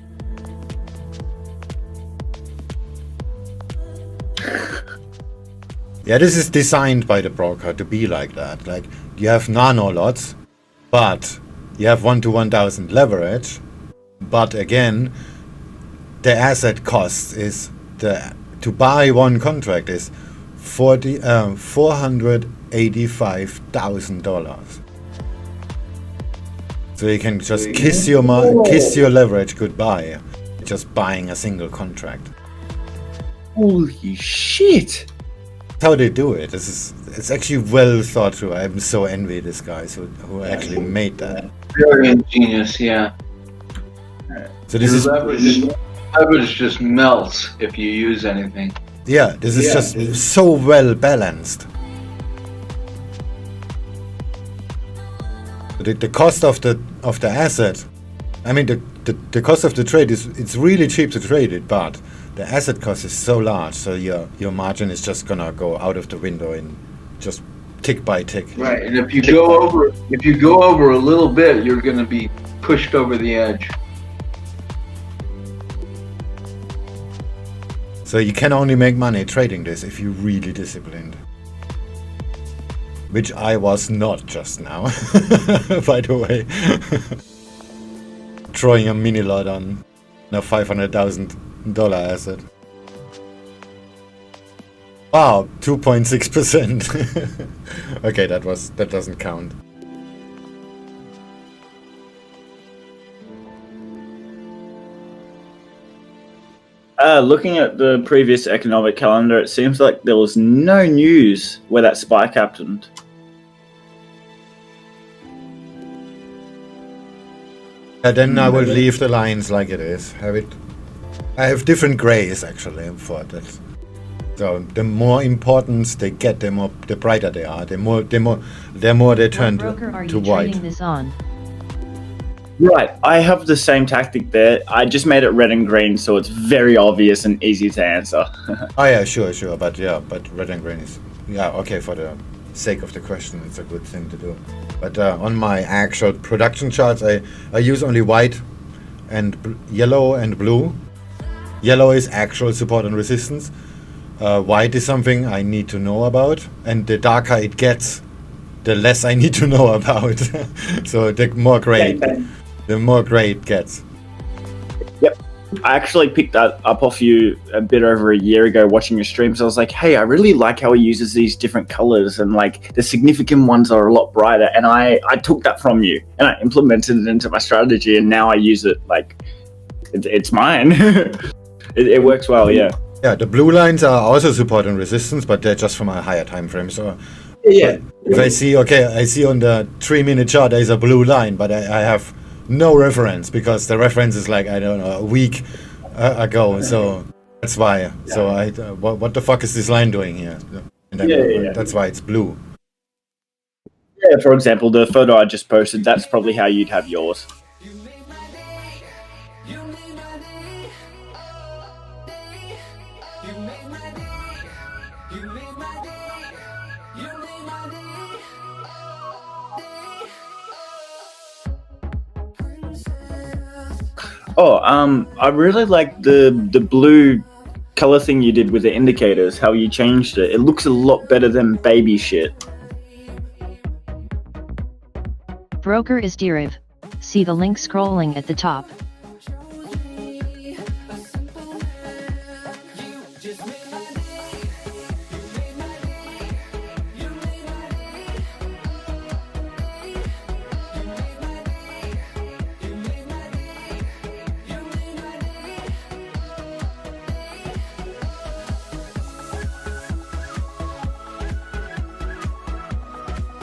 Yeah, this is designed by the broker to be like that. Like, you have nano lots, but you have 1 to 1,000 leverage. But again, the asset cost is to buy one contract is $485,000. So you can just kiss your leverage goodbye, just buying a single contract. Holy shit! That's how they do it. It's actually well thought through. I'm so envy these guys who actually made that. Very ingenious, yeah. So this is Leverage just melts if you use anything. this is just so well balanced. The cost of the asset, I mean the cost of the trade it's really cheap to trade it, but the asset cost is so large, so your margin is just gonna go out of the window in just tick by tick. Right, and if you go over a little bit, you're going to be pushed over the edge. So you can only make money trading this if you're really disciplined. Which I was not just now, by the way. Throwing a mini lot on a $500,000 asset. Wow, 2.6%. Okay, that doesn't count. Looking at the previous economic calendar, it seems like there was no news where that spike happened. Then I will leave the lines like it is. I have different grays actually for that. So the more importance they get, the brighter they are. The more they turn What broker are to you white. trading this on? Right, I have the same tactic there. I just made it red and green, so it's very obvious and easy to answer. Oh yeah, sure, but red and green is okay for the sake of the question. It's a good thing to do. But on my actual production charts, I use only white and yellow and blue. Yellow is actual support and resistance. White is something I need to know about, and the darker it gets, the less I need to know about. So the more gray it gets. Yep. I actually picked that up off you a bit over a year ago watching your streams. I was like, hey, I really like how he uses these different colors, and like the significant ones are a lot brighter. And I took that from you and I implemented it into my strategy, and now I use it like it's mine. it works well, yeah. Yeah, the blue lines are also support and resistance, but they're just from a higher time frame. So Yeah. if I see on the 3-minute chart there's a blue line, but I have no reference because the reference is like, I don't know, a week ago. So that's why. So what the fuck is this line doing here? And then that's why it's blue. Yeah, for example, the photo I just posted, that's probably how you'd have yours. Oh, I really like the blue color thing you did with the indicators. How you changed it. It looks a lot better than baby shit. Broker is Deriv. See the link scrolling at the top.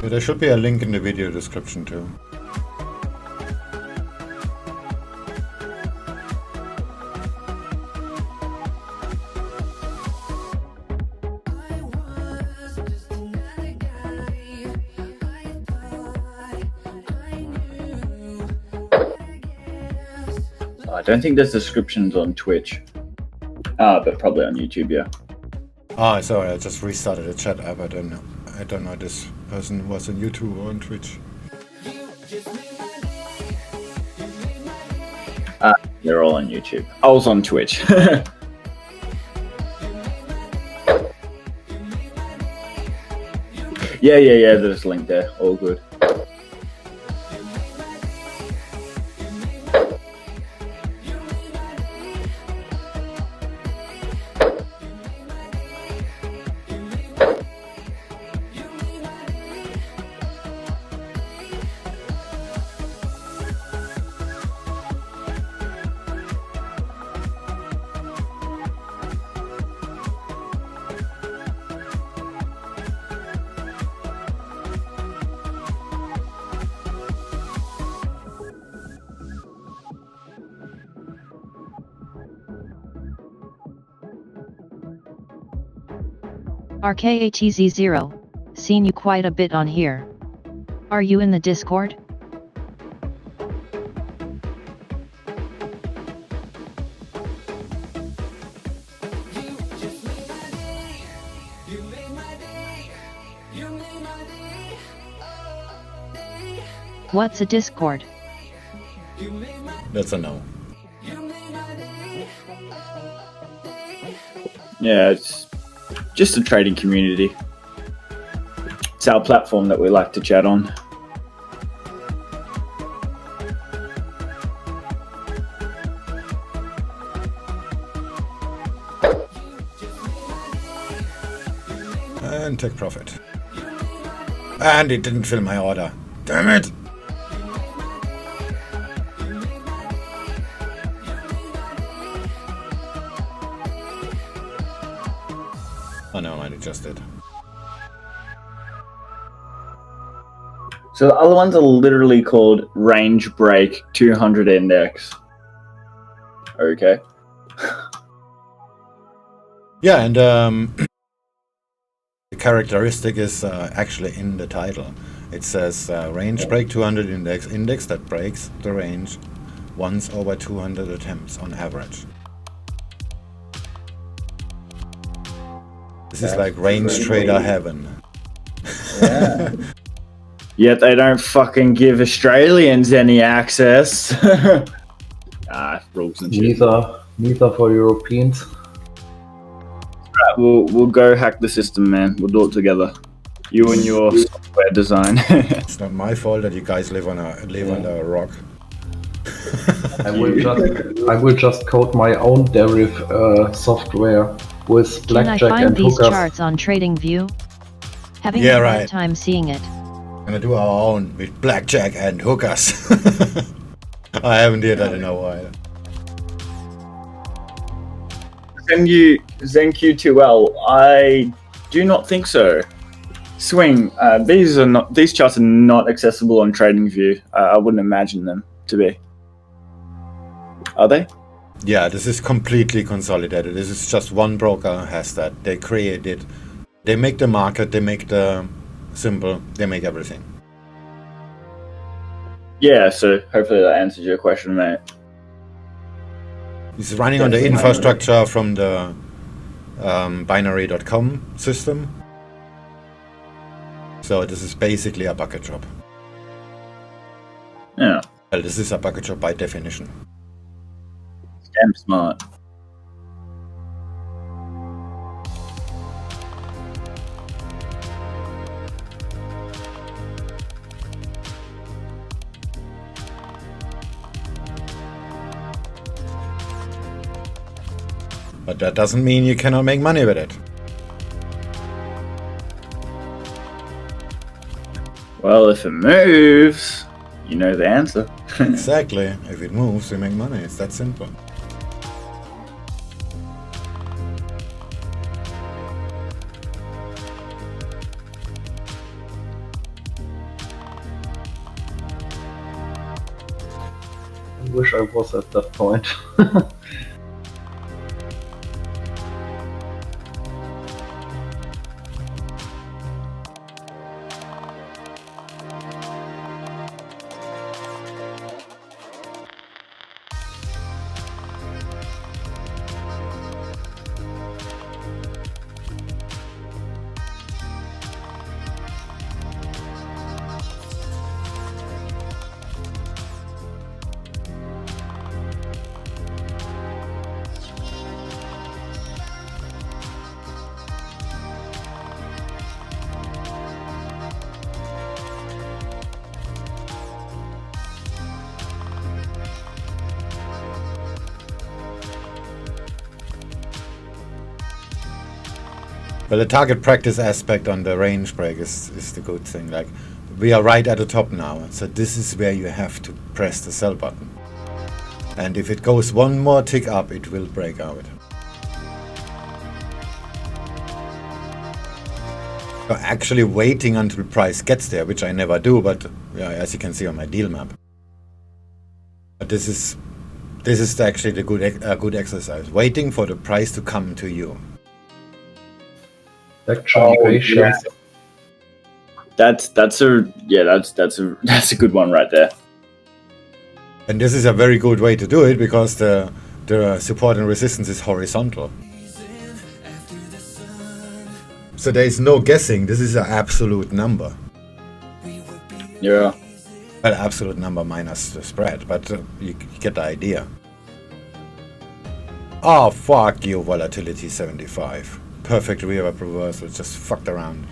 There should be a link in the video description too. I don't think there's descriptions on Twitch. But probably on YouTube, yeah. Ah, sorry, I just restarted the chat app. I don't know if this person was on YouTube or on Twitch. They're all on YouTube. I was on Twitch. Yeah, there's a link there. All good. RKATZ0, seen you quite a bit on here. Are you in the Discord? What's a Discord? That's a no. Yeah, it's just a trading community. It's our platform that we like to chat on. And take profit. And it didn't fill my order. Damn it! Oh no, I just did. So the other ones are literally called range break 200 index. Okay. Yeah, and the characteristic is actually in the title. It says range break 200 index that breaks the range once over 200 attempts on average. This is like range trader heaven. Yeah. Yet they don't fucking give Australians any access. Rules and shit. Neither for Europeans. Right, we'll go hack the system, man. We'll do it together. You and your software design. It's not my fault that you guys live under a rock. I will just code my own deriv software with Can I blackjack find and these hookers. charts on TradingView? Having Yeah, a hard right. time seeing it. Gonna do our own with blackjack and hookers. I haven't did that in a while. ZenQ2L, I do not think so. Swing, these charts are not accessible on TradingView. I wouldn't imagine them to be. Are they? Yeah, this is completely consolidated. This is just one broker has that. They create it. They make the market, they make the symbol, they make everything. Yeah, so hopefully that answers your question, mate. It's running on the infrastructure from the binary.com system. So this is basically a bucket shop. Yeah. Well, this is a bucket shop by definition. damn smart. But that doesn't mean you cannot make money with it. Well, if it moves, you know the answer. Exactly. If it moves, you make money. It's that simple. I wish I was at that point. Well, the target practice aspect on the range break is the good thing. Like, we are right at the top now, so this is where you have to press the sell button. And if it goes one more tick up, it will break out. So actually waiting until price gets there, which I never do, but yeah, as you can see on my deal map. But this is actually the good exercise. Waiting for the price to come to you. Action patience. That's a good one right there. And this is a very good way to do it because the support and resistance is horizontal. So there is no guessing. This is an absolute number. Yeah. Well, absolute number minus the spread, but you get the idea. Oh, fuck you, volatility 75. Perfect reverb reversal, just fucked around.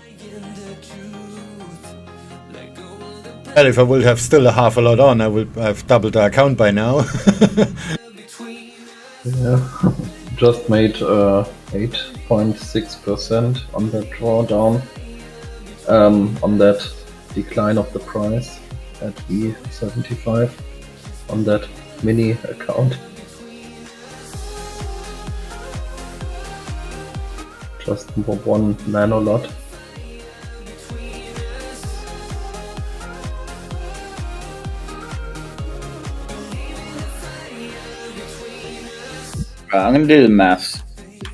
Well, if I would have still a half a lot on, I would have doubled the account by now. Yeah, just made 8.6% on that drawdown, on that decline of the price at V75 on that mini account. Just one nano lot. I'm gonna do the maths.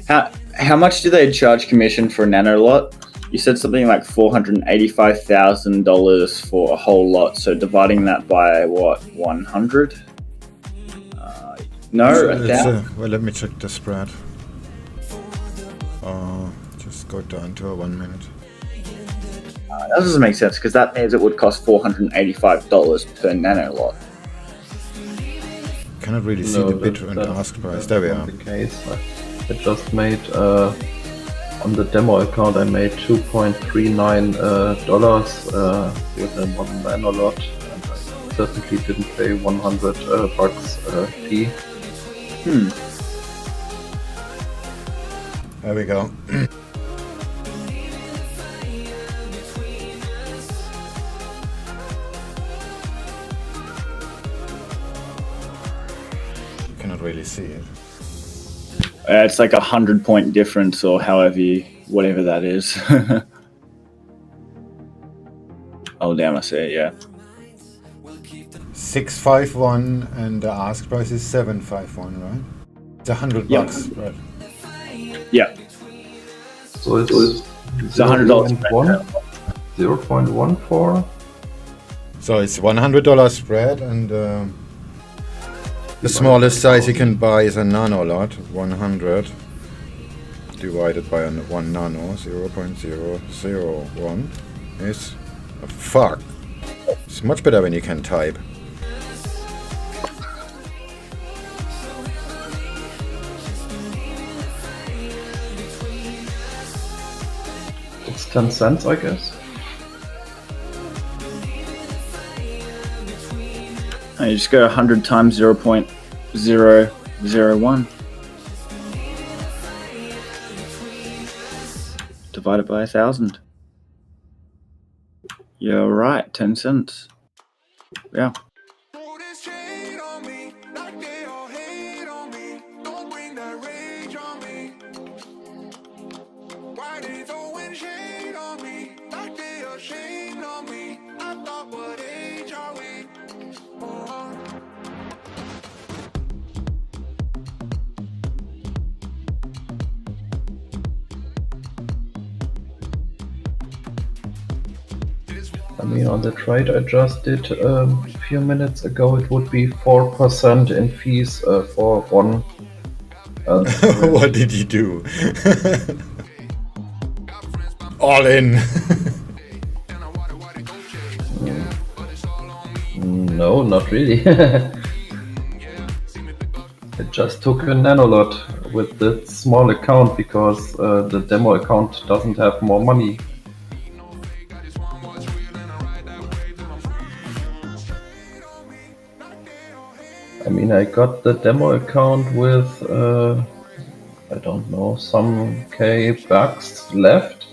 How much do they charge commission for a nano lot? You said something like $485,000 for a whole lot. So dividing that by what, 100? No, well, let me check the spread. Just go down to 1 minute. That doesn't make sense because that means it would cost $485 per nano lot. Cannot really see the bid and ask price. There we are. The case. I just made on the demo account. I made $2.39 with a one nano lot, and I certainly didn't pay 100 bucks fee. There we go. Cannot really see it. It's like 100-point difference, or whatever that is. Oh damn! I see it. Yeah. 651 and the ask price is 751, right? It's 100 Yep. bucks, right? Yeah. So it's $100. 0.14. So it's $100 spread, and the smallest size you can buy is a nano lot, 100 divided by 1 nano, 0.001 is a fuck. It's much better when you can type. 10 cents, I guess. And you just go 100 times 0.001. Divided by 1,000. You're right, 10 cents. Yeah. I mean, on the trade I just did a few minutes ago, it would be 4% in fees for one. What did you do? All in. No, not really. It just took a nanolot with the small account because the demo account doesn't have more money. I mean, I got the demo account with, I don't know, some K bucks left.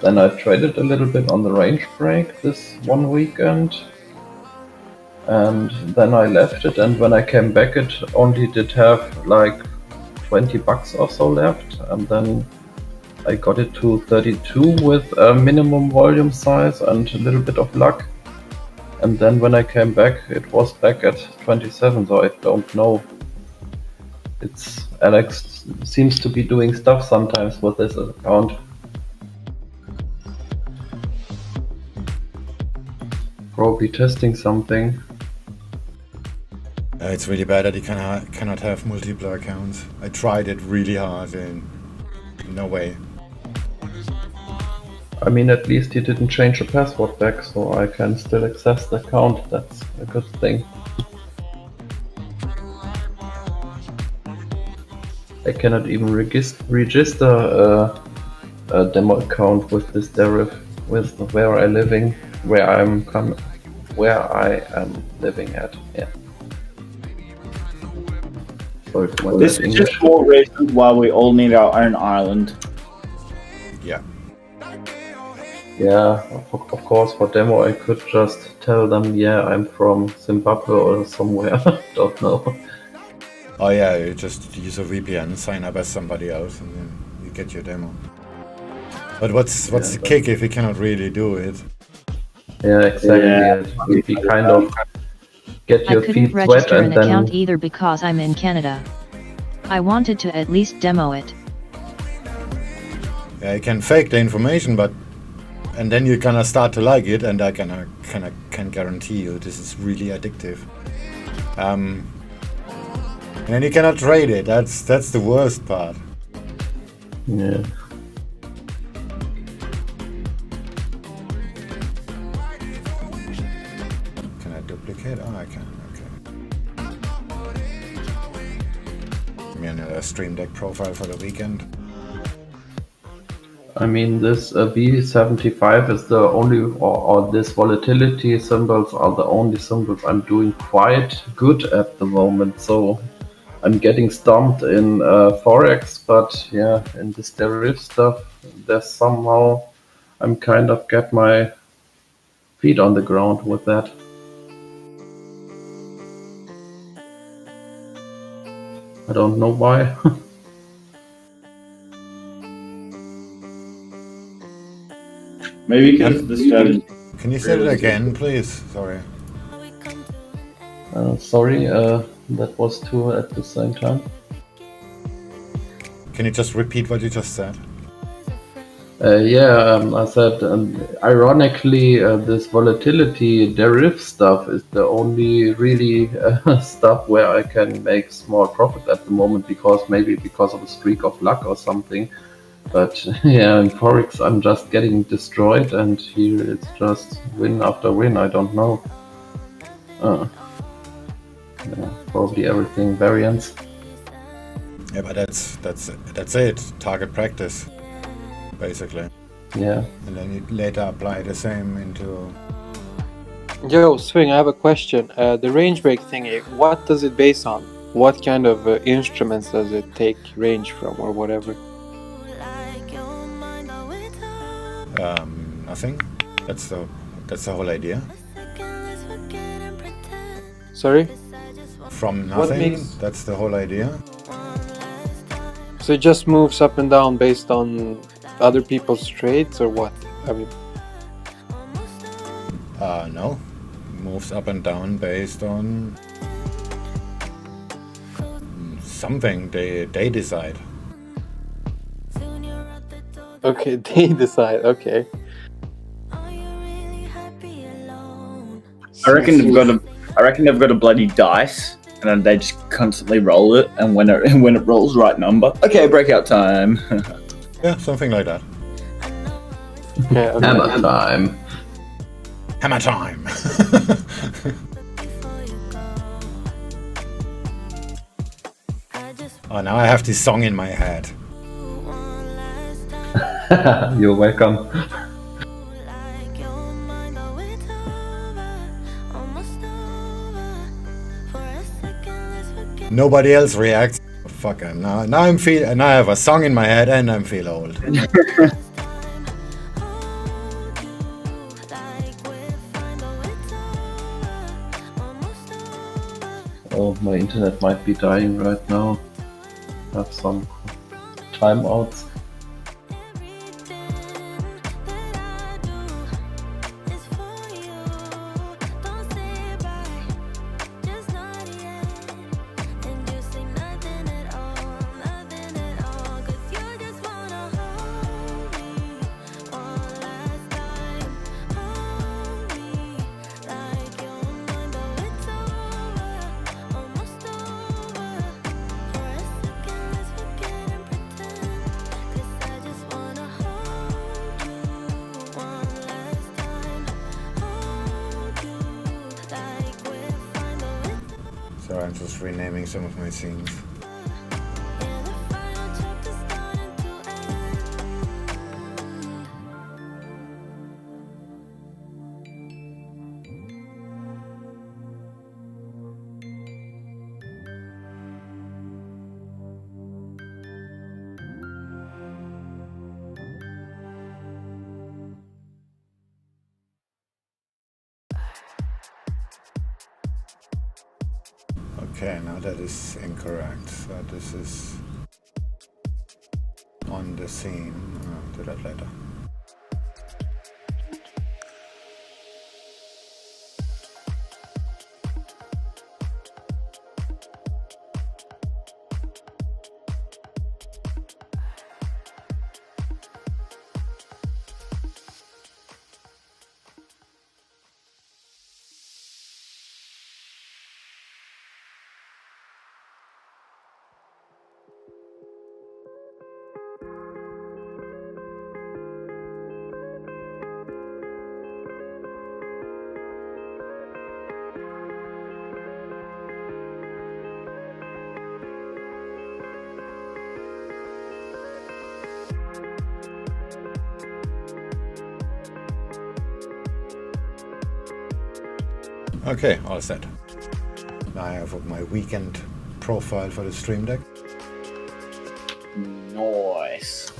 Then I traded a little bit on the range break this one weekend. And then I left it, and when I came back it only did have like 20 bucks or so left, and then I got it to 32 with a minimum volume size and a little bit of luck. And then when I came back it was back at 27, so I don't know. It's Alex seems to be doing stuff sometimes with this account. Probably testing something. It's really bad that you cannot have multiple accounts. I tried it really hard and no way. I mean, at least he didn't change the password back, so I can still access the account. That's a good thing. I cannot even register a demo account with this deriv with where I am living at. Yeah. Sorry for my This bad is English. just more reasons why we all need our own island. Yeah. Yeah, of course, for demo I could just tell them, yeah, I'm from Zimbabwe or somewhere. Don't know. Oh yeah, you just use a VPN, sign up as somebody else, and then you get your demo. But what's the kick if you cannot really do it? Yeah, exactly. Yeah. If you kind of get I your couldn't feet wet register an and then account either because I'm in Canada. I wanted to at least demo it. Yeah, you can fake the information, and then you're gonna start to like it, and I can guarantee you this is really addictive. And then you cannot trade it. That's the worst part. yeah. Can I duplicate? Oh, I can. Okay. Give me another Stream Deck profile for the weekend. I mean, this V75 is the only, or this volatility symbols are the only symbols I'm doing quite good at the moment. So I'm getting stumped in Forex, but yeah, in this derivative stuff, there's somehow I'm kind of get my feet on the ground with that. I don't know why. Maybe because the strategy. Can you say it again, please? Sorry. Sorry, that was two at the same time. Can you just repeat what you just said? I said, ironically, this volatility deriv stuff is the only really stuff where I can make small profit at the moment, because of a streak of luck or something. But yeah, in Forex I'm just getting destroyed, and here it's just win after win. I don't know. Yeah, probably everything variance. Yeah, but that's it. Target practice, basically. Yeah. and then you later apply the same into. Yo, Swing, I have a question. The range break thingy, what does it base on? What kind of instruments does it take range from, or whatever? Nothing. That's the whole idea. Sorry? From What nothing. makes- That's the whole idea. So it just moves up and down based on other people's traits, or what? I mean, No. Moves up and down based on something they decide. okay, they decide. Okay. I reckon they've got a bloody dice, and then they just constantly roll it, and when it rolls right number, okay, breakout time. Yeah, something like that. Yeah, okay. Hammer time. Hammer time. Oh, now I have this song in my head. You're welcome. Nobody else reacts. Fuck it. Now I'm feel. Now I have a song in my head and I feel old. Oh, my internet might be dying right now. Have some timeouts. So I'm just renaming some of my scenes. Okay, now that is incorrect. So this is on the scene. I'll do that later. Okay, all set. Now I have my weekend profile for the stream deck. Nice.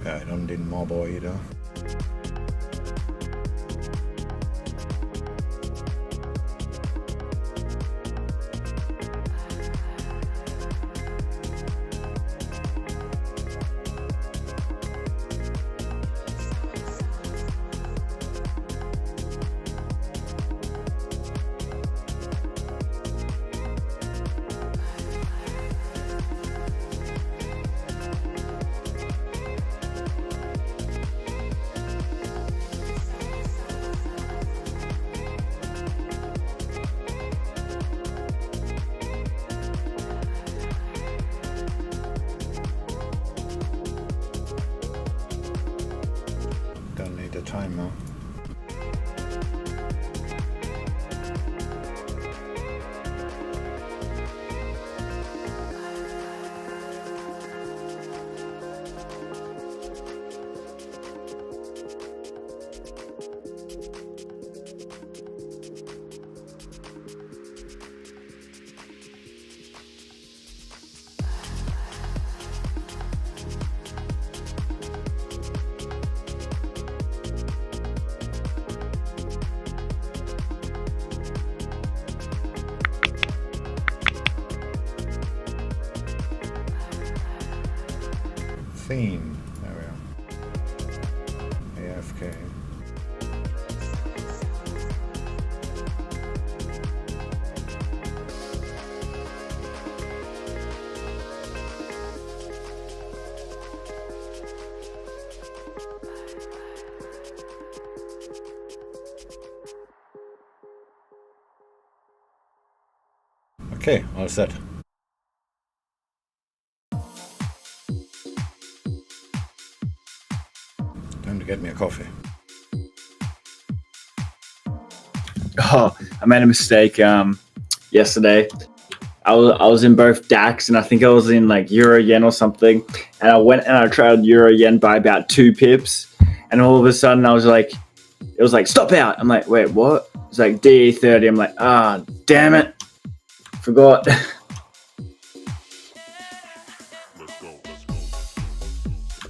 Yeah, I don't need more boy either. theme. There we are. AFK. Okay, all set. Time to get me a coffee. Oh, I made a mistake yesterday. I was in both DAX and I think I was in like Euro Yen or something. And I went and I tried Euro Yen by about 2 pips. And all of a sudden it was like, stop out. I'm like, wait, what? It's like DE30. I'm like, damn it. Forgot.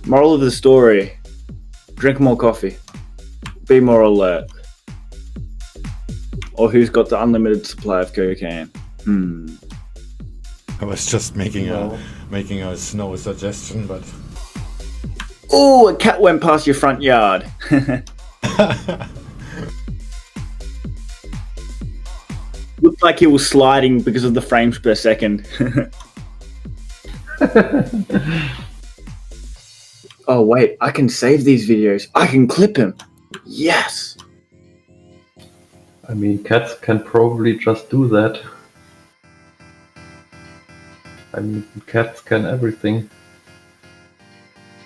Moral of the story: drink more coffee. Be more alert. Or who's got the unlimited supply of cocaine? I was just making a snow suggestion, but Oh, a cat went past your front yard. Looked like he was sliding because of the frames per second. Oh wait, I can save these videos. I can clip him. Yes. I mean, cats can probably just do that. I mean, cats can everything.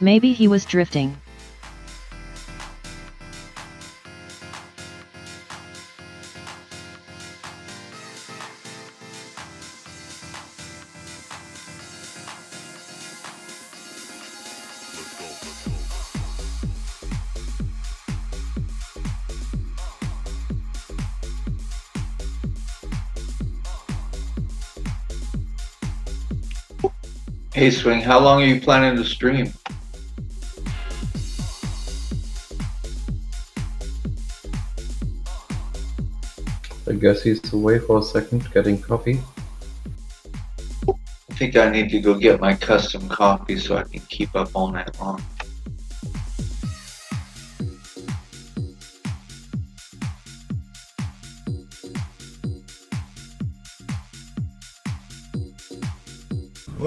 Maybe he was drifting. Hey, Swing, how long are you planning to stream? I guess he's away for a second getting coffee. I think I need to go get my custom coffee so I can keep up all night long.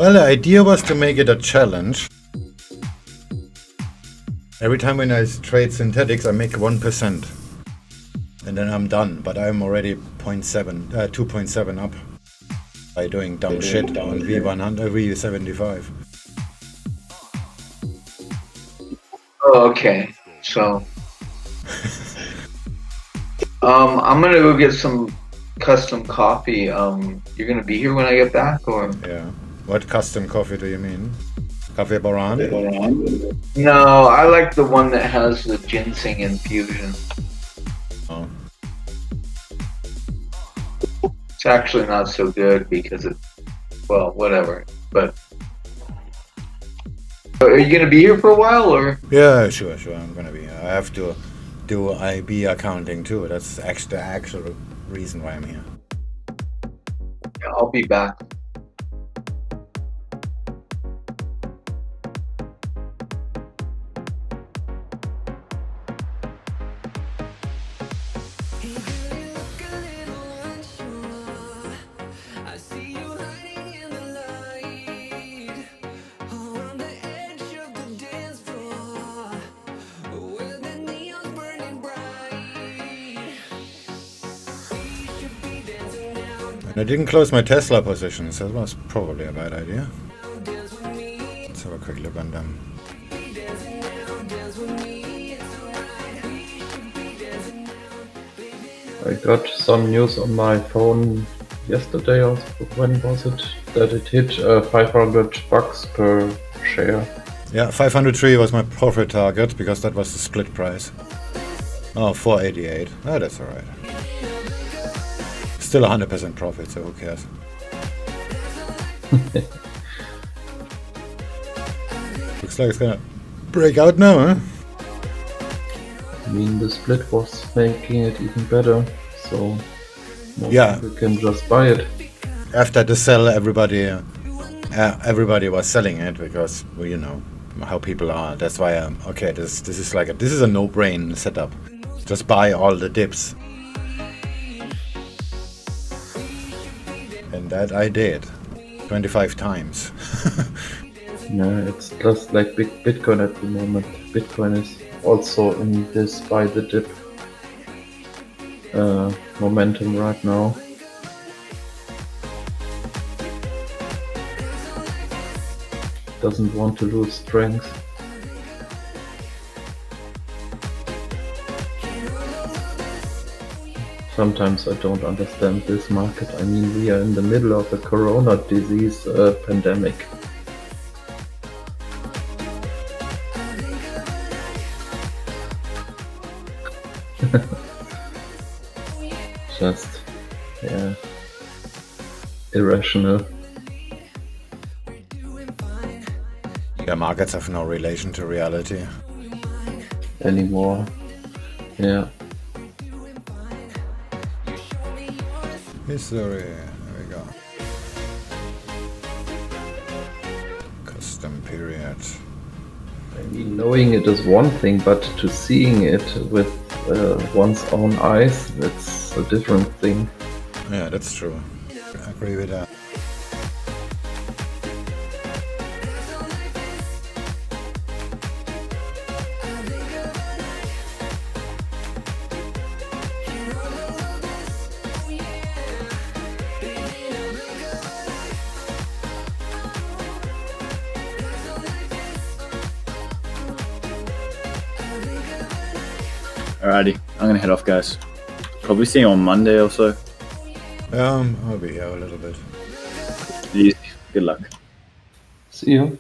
well, the idea was to make it a challenge. Every time when I trade synthetics, I make 1%. And then I'm done, but I'm already 2.7 up by doing dumb shit on V100, V75. Oh, okay. So, I'm gonna go get some custom coffee. You're gonna be here when I get back, or? Yeah. What custom coffee do you mean? Cafe Boran? No, I like the one that has the ginseng infusion. Oh. It's actually not so good because well, whatever. But are you gonna be here for a while, or? Yeah, sure. I'm gonna be. I have to do IB accounting too. That's the actual reason why I'm here. Yeah, I'll be back. And I didn't close my Tesla positions. That was probably a bad idea. Let's have a quick look on them. I got some news on my phone yesterday, or when was it? That it hit $500 per share. Yeah, 503 was my profit target because that was the split price. Oh, 488. Oh, that's alright. Still 100% profit, so who cares? Looks like it's gonna break out now, huh? I mean, the split was making it even better, so more people can just buy it. After the sell, everybody was selling it because, well, you know, how people are. That's why okay. This is like this is a no-brain setup. Just buy all the dips, and that I did 25 times. Yeah, it's just like Bitcoin at the moment. Bitcoin is also in this buy the dip momentum right now. Doesn't want to lose strength. Sometimes I don't understand this market. I mean, we are in the middle of a corona disease pandemic. Just, yeah, irrational. Yeah, markets have no relation to reality. Anymore. Yeah. History. There we go. Custom period. I mean, knowing it is one thing, but to seeing it with one's own eyes, that's a different thing. Yeah, that's true. I agree with that. Alrighty, I'm gonna head off, guys. Probably see you on Monday or so. I'll be here a little bit. Easy. Good luck. See you.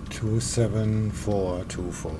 Two 7-4-2-4.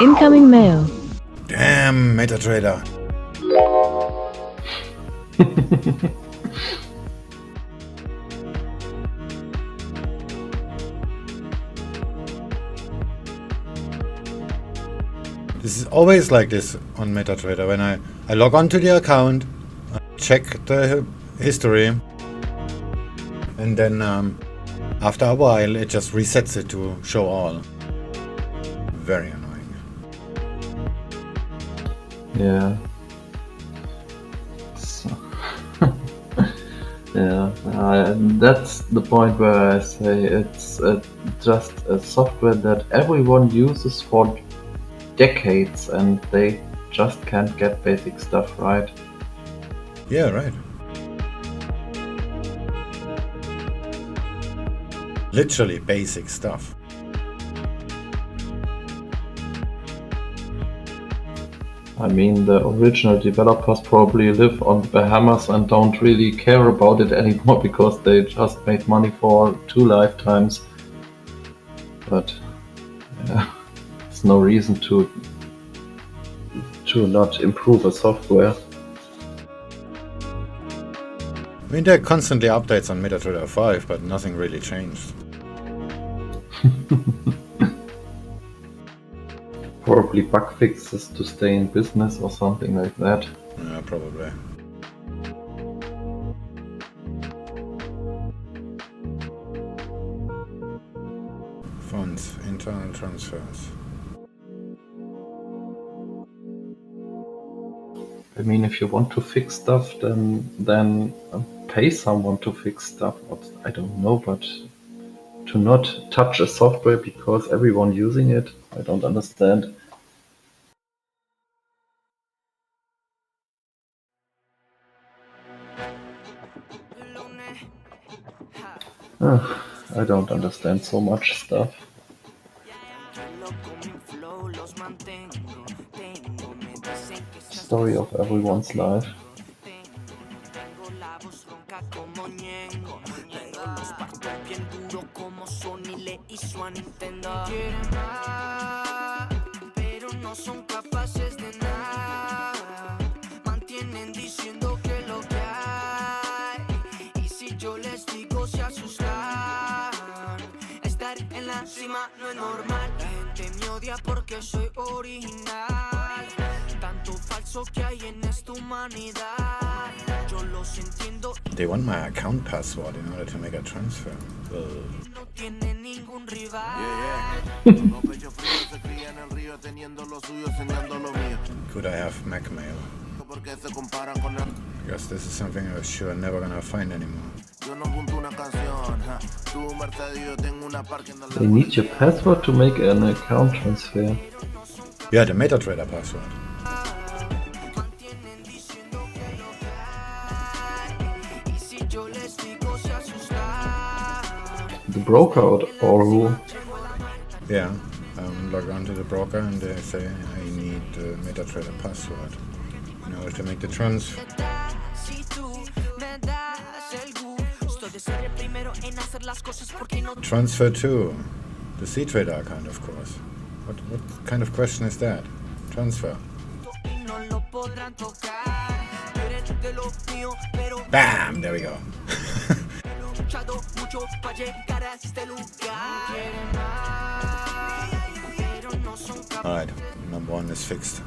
Incoming mail. Damn, MetaTrader. This is always like this on MetaTrader. When I log on to the account, I check the history, and then after a while it just resets it to show all. Very annoying. Yeah. So yeah, that's the point where I say it's just a software that everyone uses for decades and they just can't get basic stuff right. Yeah, right. Literally basic stuff. I mean, the original developers probably live on the Bahamas and don't really care about it anymore because they just made money for 2 lifetimes. But yeah, there's no reason to not improve a software. I mean, there are constantly updates on MetaTrader 5, but nothing really changed. Probably bug fixes to stay in business or something like that. Yeah, probably. Funds, internal transfers. I mean, if you want to fix stuff, then pay someone to fix stuff. I don't know, but to not touch a software because everyone using it, I don't understand. I don't understand so much stuff. Story of everyone's life. No es normal, la gente me odia porque soy original. Tanto falso que hay en esta humanidad. Yo los entiendo. They want my account password in order to make a transfer. No tiene ningún rival. Could I have Mac mail? Because this is something I'm sure never gonna find anymore. They need your password to make an account transfer. Yeah, the MetaTrader password. The broker or who? Yeah, log on to the broker and they say I need the MetaTrader password in order to make the transfer. Transfer to the C-Trader account, of course. What kind of question is that? Transfer. Bam! There we go. Alright, number 1 is fixed.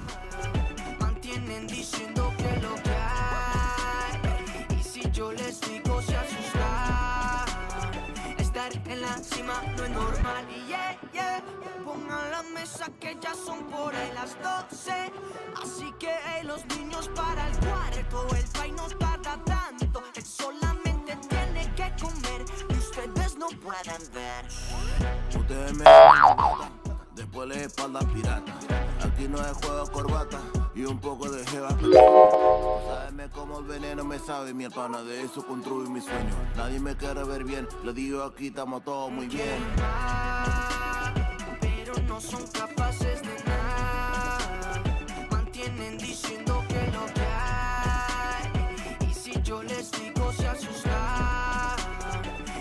mantienen diciendo que lo que hay. Y si yo les digo se asustan. Estar en la cima no es normal. Y pongan la mesa que ya son por ahí las 12. Así que los niños para el cuarto. El pay no tarda tanto. Él solamente tiene que comer. Y ustedes no pueden ver. Ustedes me dan después la espalda pirata. Aquí no hay juego corbata y un poco de jeva. Sábeme como el veneno me sabe mi hermana. De eso construyo mi sueño. Nadie me quiere ver bien. Le digo aquí estamos todos muy bien. Pero no son capaces de nada. Mantienen diciendo que lo que hay. Y si yo les digo se asustan.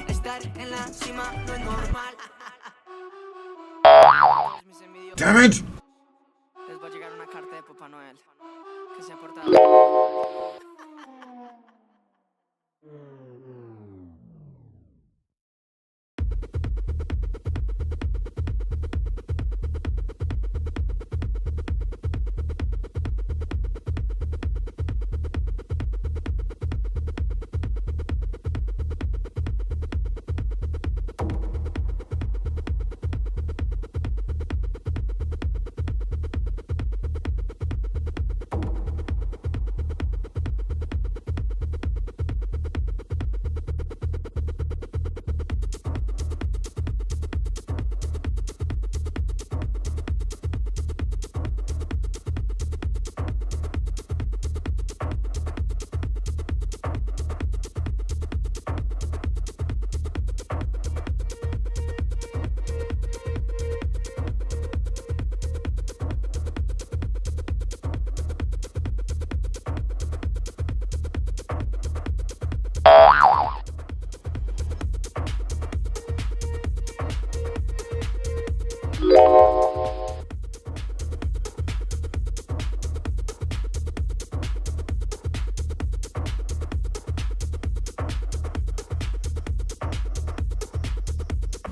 Estar en la cima no es normal. Damn it! Les va a llegar una carta de Papá Noel que se ha portado.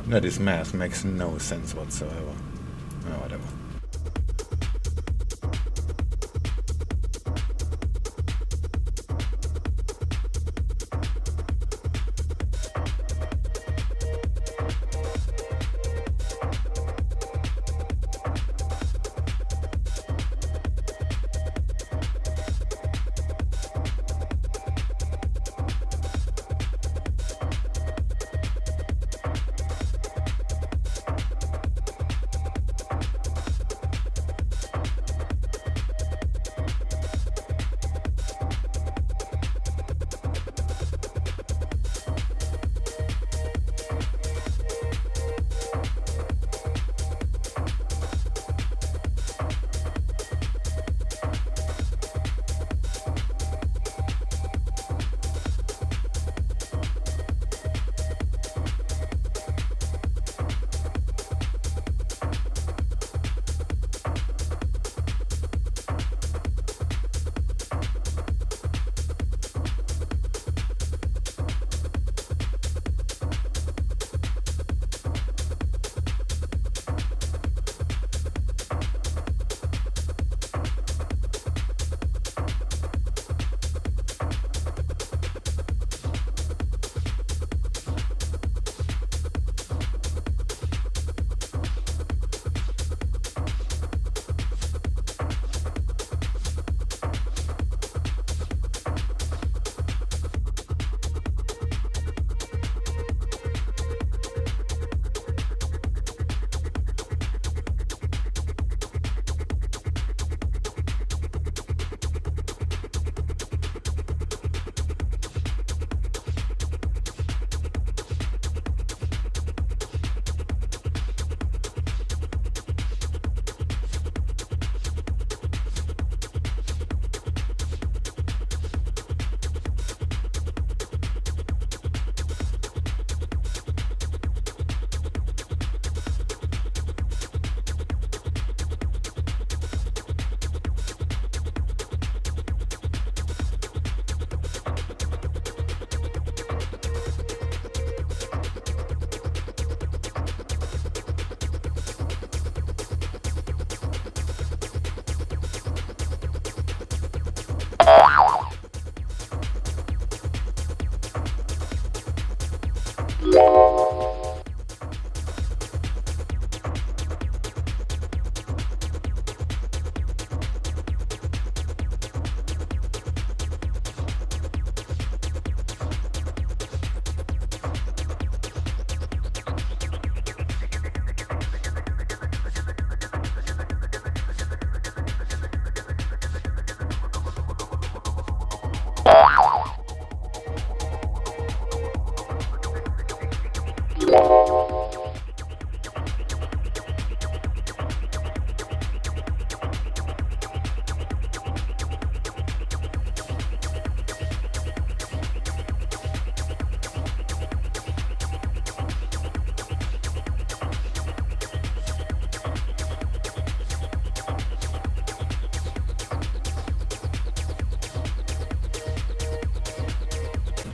No, this math makes no sense whatsoever. Oh, whatever.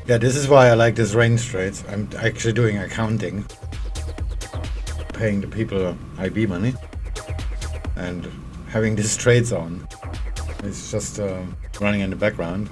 Yeah, this is why I like this range trades. I'm actually doing accounting, paying the people IB money, and having these trades on. It's just running in the background.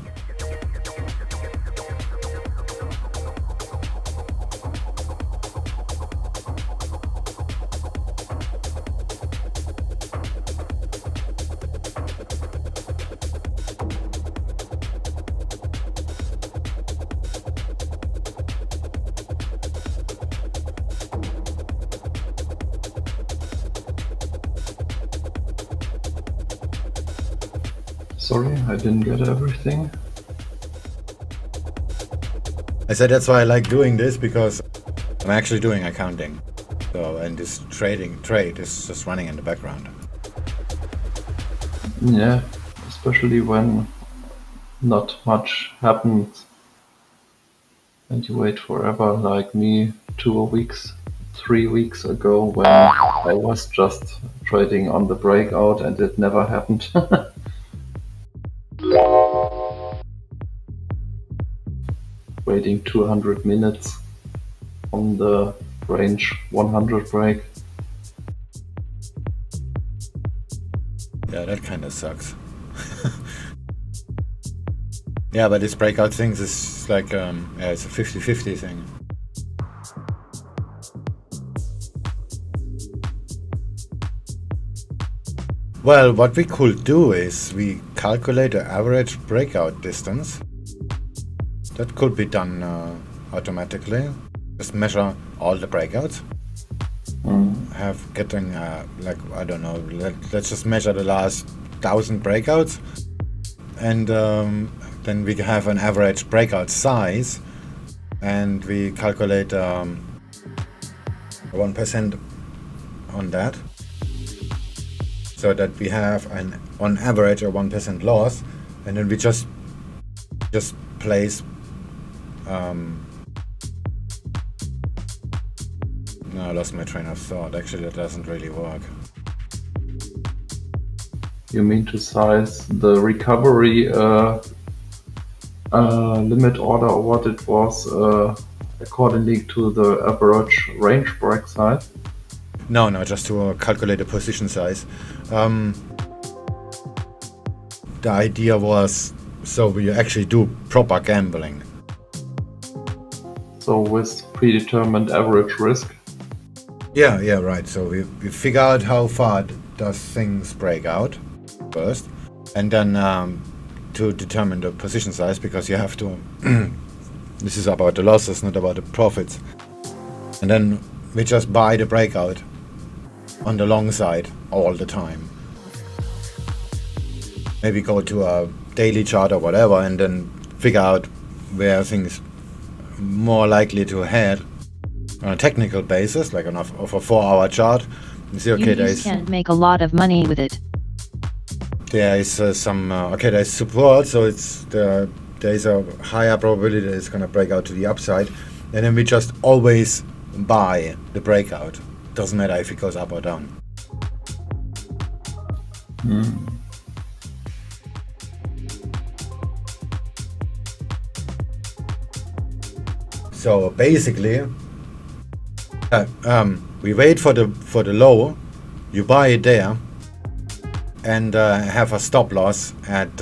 Sorry, I didn't get everything. I said that's why I like doing this, because I'm actually doing accounting. So, and this trade is just running in the background. Yeah, especially when not much happens and you wait forever, like me 2 weeks, 3 weeks ago, when I was just trading on the breakout and it never happened. Waiting 200 minutes on the range 100 break. Yeah, that kind of sucks. Yeah, but this breakout things is like, yeah, it's a 50-50 thing. Well, what we could do is we calculate the average breakout distance. That could be done automatically. Just measure all the breakouts. Getting like, I don't know, let's just measure the last 1,000 breakouts, and then we have an average breakout size, and we calculate 1% on that, so that we have on average a 1% loss, and then we just place no, I lost my train of thought. Actually, that doesn't really work. You mean to size the recovery limit order, or what it was, accordingly to the average range break size? No, just to calculate the position size. The idea was, so we actually do proper gambling. So with predetermined average risk? Yeah, right. So we figure out how far does things break out first, and then to determine the position size, because you have to this is about the losses, not about the profits. And then we just buy the breakout on the long side all the time. Maybe go to a daily chart or whatever, and then figure out where things more likely to head on a technical basis, like of a 4-hour chart. You see, okay, You just can't make a lot of money with it. there is some there is support, so there is a higher probability that it's going to break out to the upside, and then we just always buy the breakout. Doesn't matter if it goes up or down. So basically, we wait for the low, you buy it there, and have a stop loss at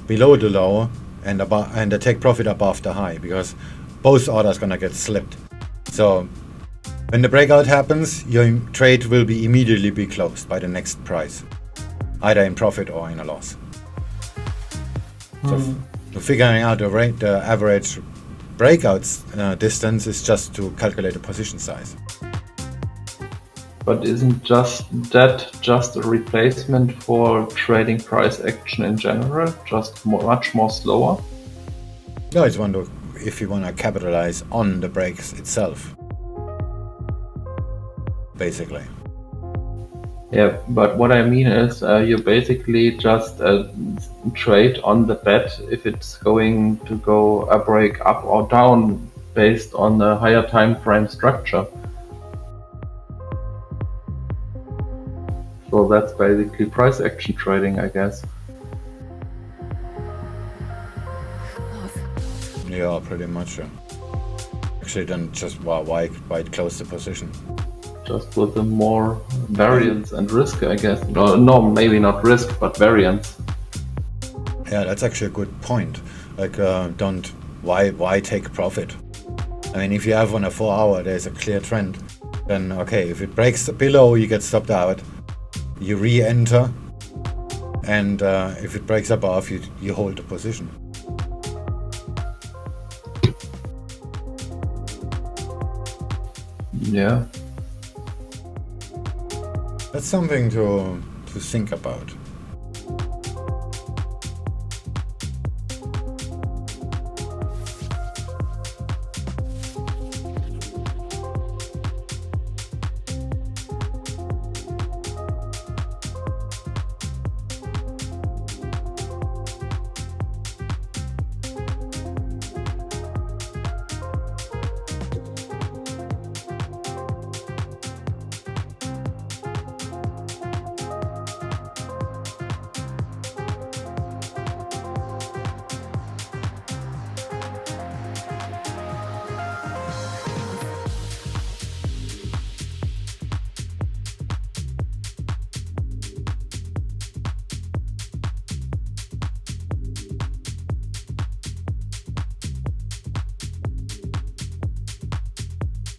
below the low, and the take profit above the high, because both orders gonna get slipped. So when the breakout happens, your trade will immediately be closed by the next price, either in profit or in a loss. So figuring out the average breakouts distance is just to calculate the position size. But isn't just a replacement for trading price action in general, just much more slower? No, it's if you want to capitalize on the breaks itself, basically. Yeah, but what I mean is you basically just trade on the bet if it's going to go a break up or down based on a higher time frame structure. So that's basically price action trading, I guess. Yeah, pretty much. Yeah. Actually, then just why close the position? Just with the more variance and risk, I guess. No, maybe not risk, but variance. Yeah, that's actually a good point. Like, why take profit? I mean, if you have on a 4 hour, there's a clear trend. Then okay, if it breaks below, you get stopped out. You re-enter, and if it breaks above, you hold the position. Yeah. That's something to think about.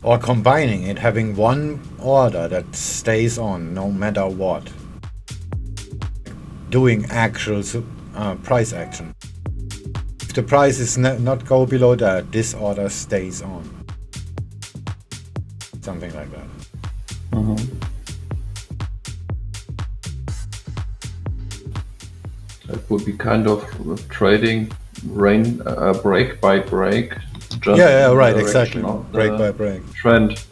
Or combining it, having one order that stays on no matter what. Doing actual price action. If the price is not go below that, this order stays on. Something like that. That would be kind of trading break by break. Just Yeah, right, in the exactly. direction of Break the by break. Trend.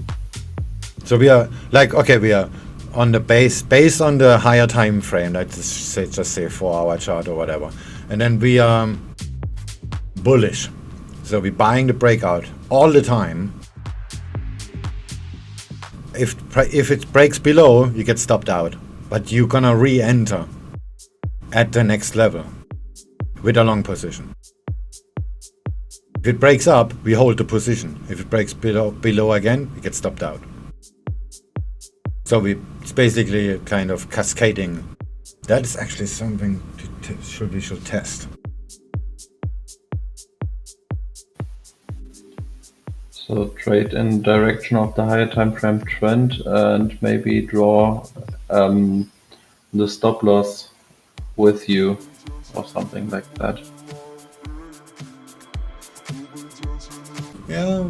So we are like, okay, we are on the based on the higher time frame, like just say 4 hour chart or whatever, and then we are bullish. So we're buying the breakout all the time. If it breaks below, you get stopped out, but you're gonna re-enter at the next level with a long position. If it breaks up, we hold the position. If it breaks below again, we get stopped out. So it's basically kind of cascading. That is actually something we should test. So trade in direction of the higher time frame trend and maybe draw the stop loss with you or something like that. Yeah,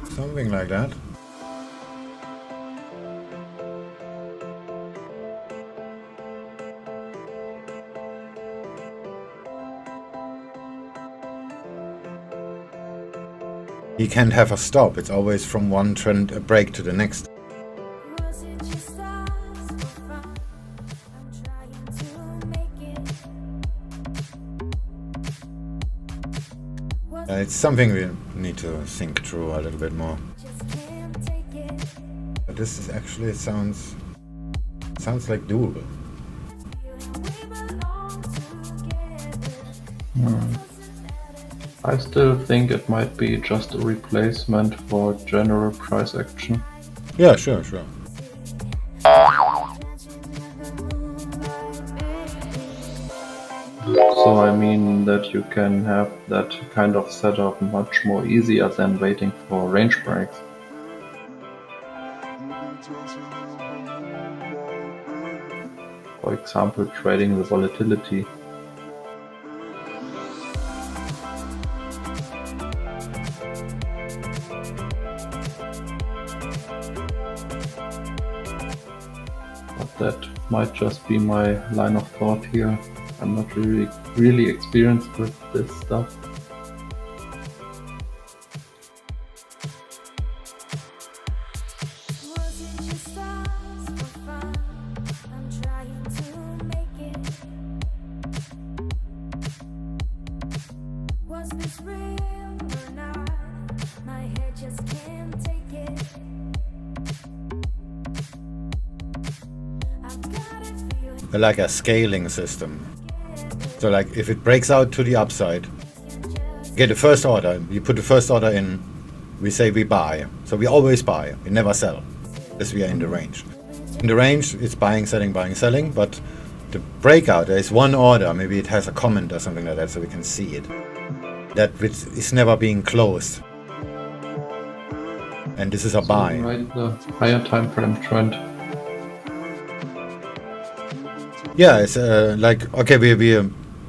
something like that. You can't have a stop. It's always from one trend a break to the next. Was it just us for fun? I'm trying to make it. Was It's something we need to think through a little bit more. just can't take it. But this is actually sounds like doable. We belong together. I still think it might be just a replacement for general price action. Yeah, sure. So I mean that you can have that kind of setup much more easier than waiting for range breaks. For example, trading the volatility. But that might just be my line of thought here. I'm not really experienced with this stuff. Was it just us for fun? I'm trying to make it. Was this real or not? My head just can't take it. I've got a feeling Like a scaling system. So like if it breaks out to the upside, get the first order. You put the first order in. We say we buy. So we always buy. We never sell. As we are in the range. In the range, it's buying, selling. But the breakout, there is one order. Maybe it has a comment or something like that, so we can see it. That which is never being closed. And this is a buy. Right, the higher time frame trend. Yeah, it's like okay,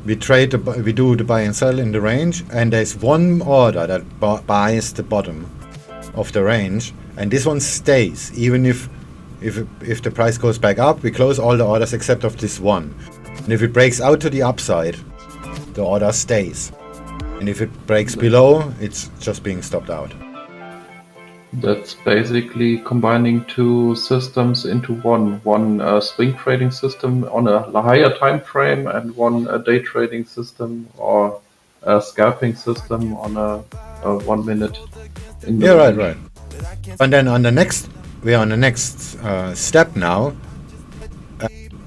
we trade, we do the buy and sell in the range, and there's one order that buys the bottom of the range, and this one stays even if the price goes back up. We close all the orders except of this one, and if it breaks out to the upside, the order stays, and if it breaks below, it's just being stopped out. That's basically combining two systems into one. One swing trading system on a higher time frame and one day trading system or a scalping system on a 1 minute. Yeah, right. And then on the next, we are on the next step now.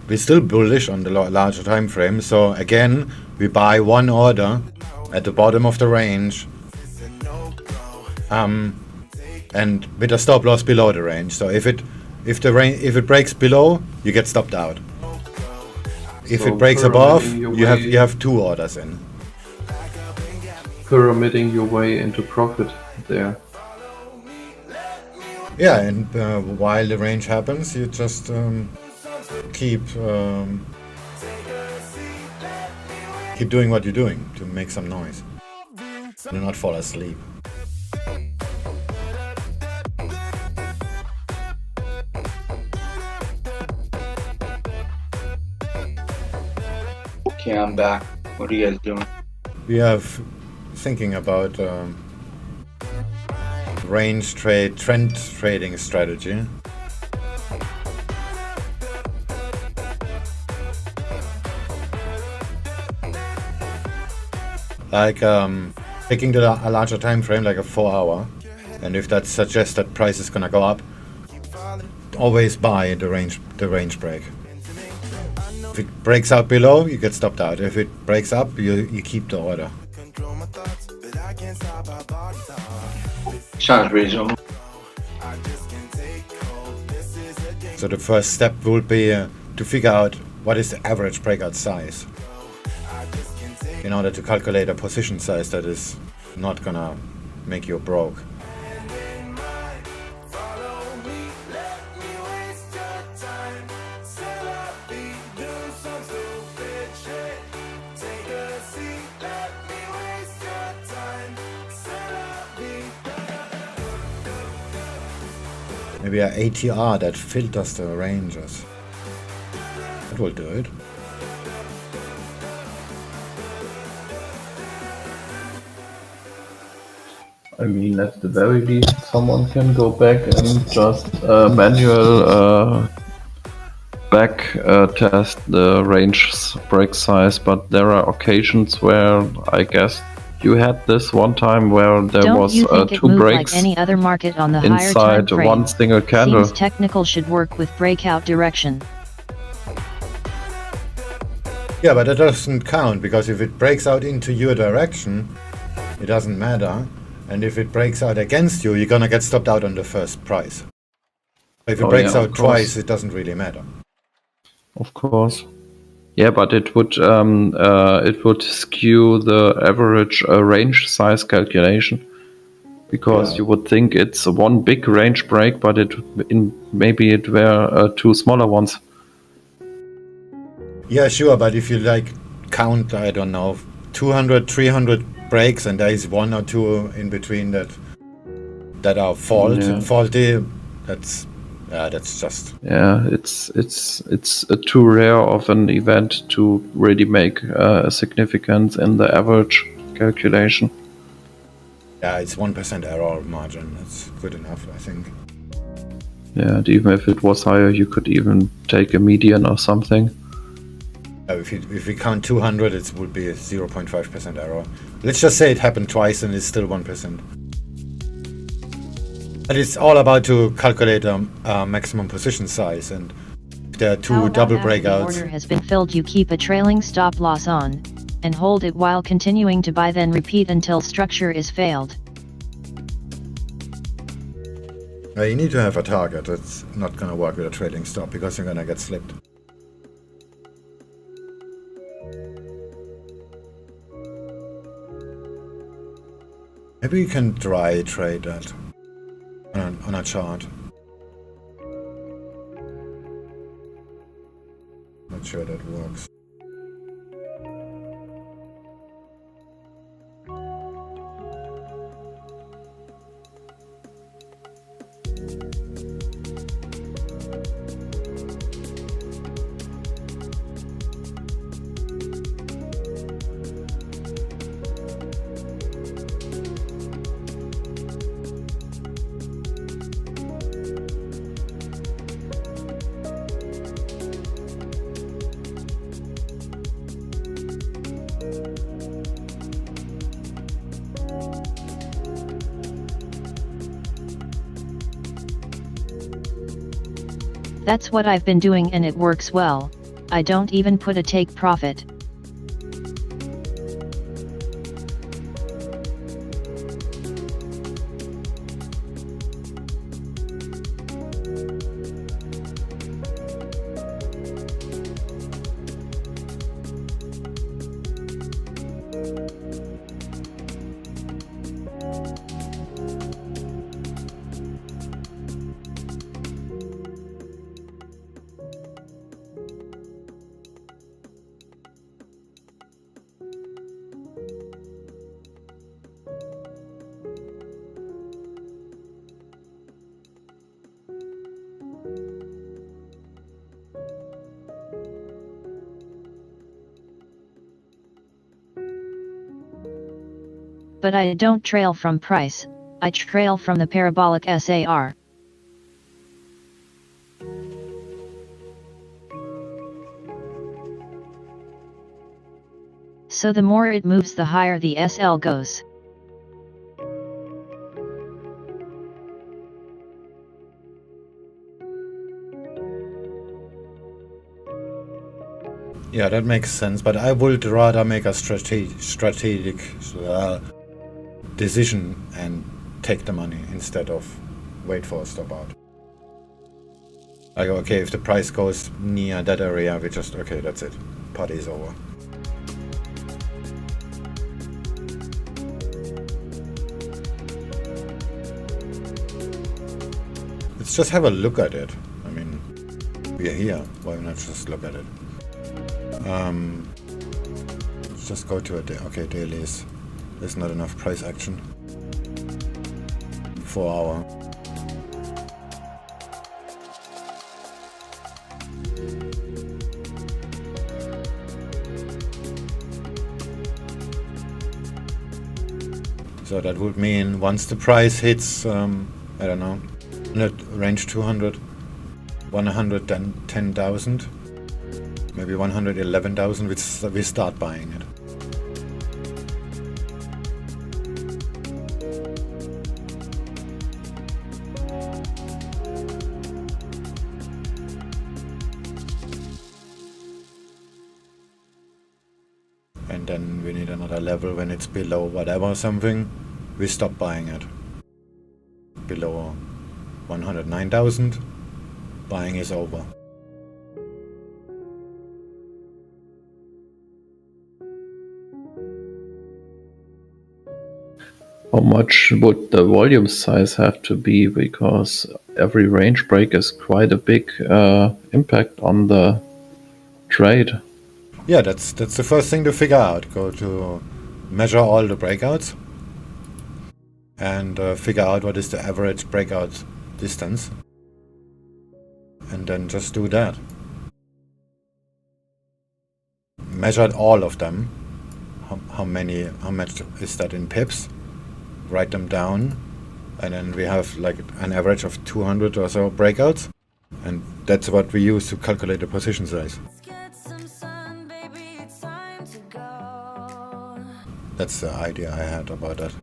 We're still bullish on the larger time frame. So again, we buy one order at the bottom of the range. And with a stop loss below the range. So if it breaks below, you get stopped out. If So it breaks above, pyramiding you your have way- 2 orders in. Pyramiding your way into profit there. Yeah, and while the range happens, you just keep doing what you're doing to make some noise. Do not fall asleep. Okay, I'm back. What are you guys doing? We have thinking about range trade, trend trading strategy. Like taking a larger time frame, like a 4 hour, and if that suggests that price is gonna go up, always buy the range break. If it breaks out below, you get stopped out. If it breaks up, you keep the order. Sounds reasonable. So the first step will be to figure out what is the average breakout size in order to calculate a position size that is not gonna make you broke. Maybe an ATR that filters the ranges. That will do it. I mean, at the very least, someone can go back and just manual back test the range break size, but there are occasions where I guess you had this one time where there Don't was you think it 2 moved breaks like any other market on the higher time inside frame? one single candle. Seems technical should work with breakout direction. Yeah, but that doesn't count, because if it breaks out into your direction, it doesn't matter. And if it breaks out against you, you're gonna get stopped out on the first price. If it Oh, breaks yeah, out of course. twice, it doesn't really matter. Of course. Yeah, but it would skew the average range size calculation, because you would think it's one big range break, but maybe it were 2 smaller ones. Yeah, sure, but if you like count, I don't know, 200, 300 breaks, and there is 1 or 2 in between that are faulty, that's just Yeah, it's too rare of an event to really make a significance in the average calculation. yeah, it's 1% error margin. That's good enough, I think. Yeah, and even if it was higher, you could even take a median or something. If we count 200, it would be a 0.5% error. Let's just say it happened twice and it's still 1%. But it's all about to calculate a maximum position size, and if there are How 2 about double after the breakouts. order has been filled, you keep a trailing stop loss on. and hold it while continuing to buy, then repeat until structure is failed. You need to have a target. It's not gonna work with a trading stop because you're gonna get slipped. Maybe you can dry trade that on a chart. Not sure that works. That's what I've been doing and it works well. I don't even put a take profit. But I don't trail from price, I trail from the parabolic SAR. So the more it moves, the higher the SL goes. Yeah, that makes sense, but I would rather make a strategic decision and take the money instead of wait for a stop out. Like, okay, if the price goes near that area, we just, okay, that's it. Party's over. Let's just have a look at it. I mean, we are here. Why not just look at it? Let's just go to a day. Okay, dailies. There's not enough price action. 4 hour. So that would mean once the price hits, I don't know, range 200, 110,000, maybe 111,000, we start buying it. And then we need another level when it's below whatever something, we stop buying it. Below 109,000, buying is over. How much would the volume size have to be? Because every range break is quite a big impact on the trade. Yeah, that's the first thing to figure out. Go to measure all the breakouts and figure out what is the average breakout distance, and then just do that. Measure all of them. How much is that in pips? Write them down, and then we have like an average of 200 or so breakouts, and that's what we use to calculate the position size. That's the idea I had about that.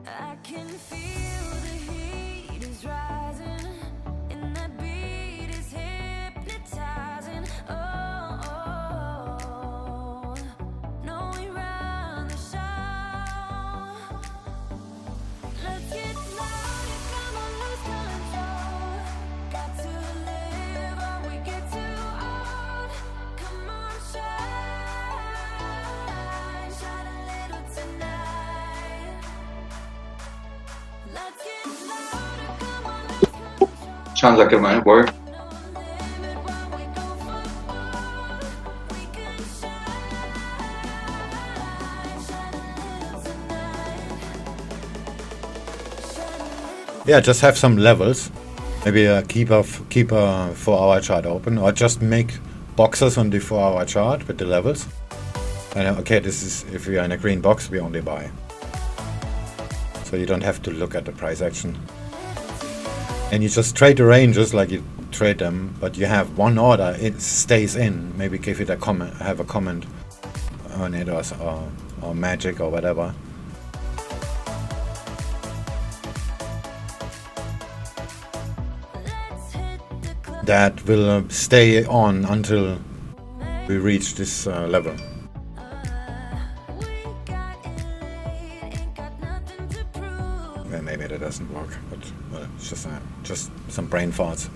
I can feel the heat is rising in that beat. Sounds like it might work. Yeah, just have some levels. Maybe keep a 4-hour chart open, or just make boxes on the 4-hour chart with the levels. And okay, this is if we are in a green box, we only buy. So you don't have to look at the price action. And you just trade the ranges like you trade them, but you have one order, it stays in. Maybe give it a comment, have a comment on it, or magic or whatever. That will stay on until we reach this level. Well, maybe that doesn't work, but it's just some brain farts.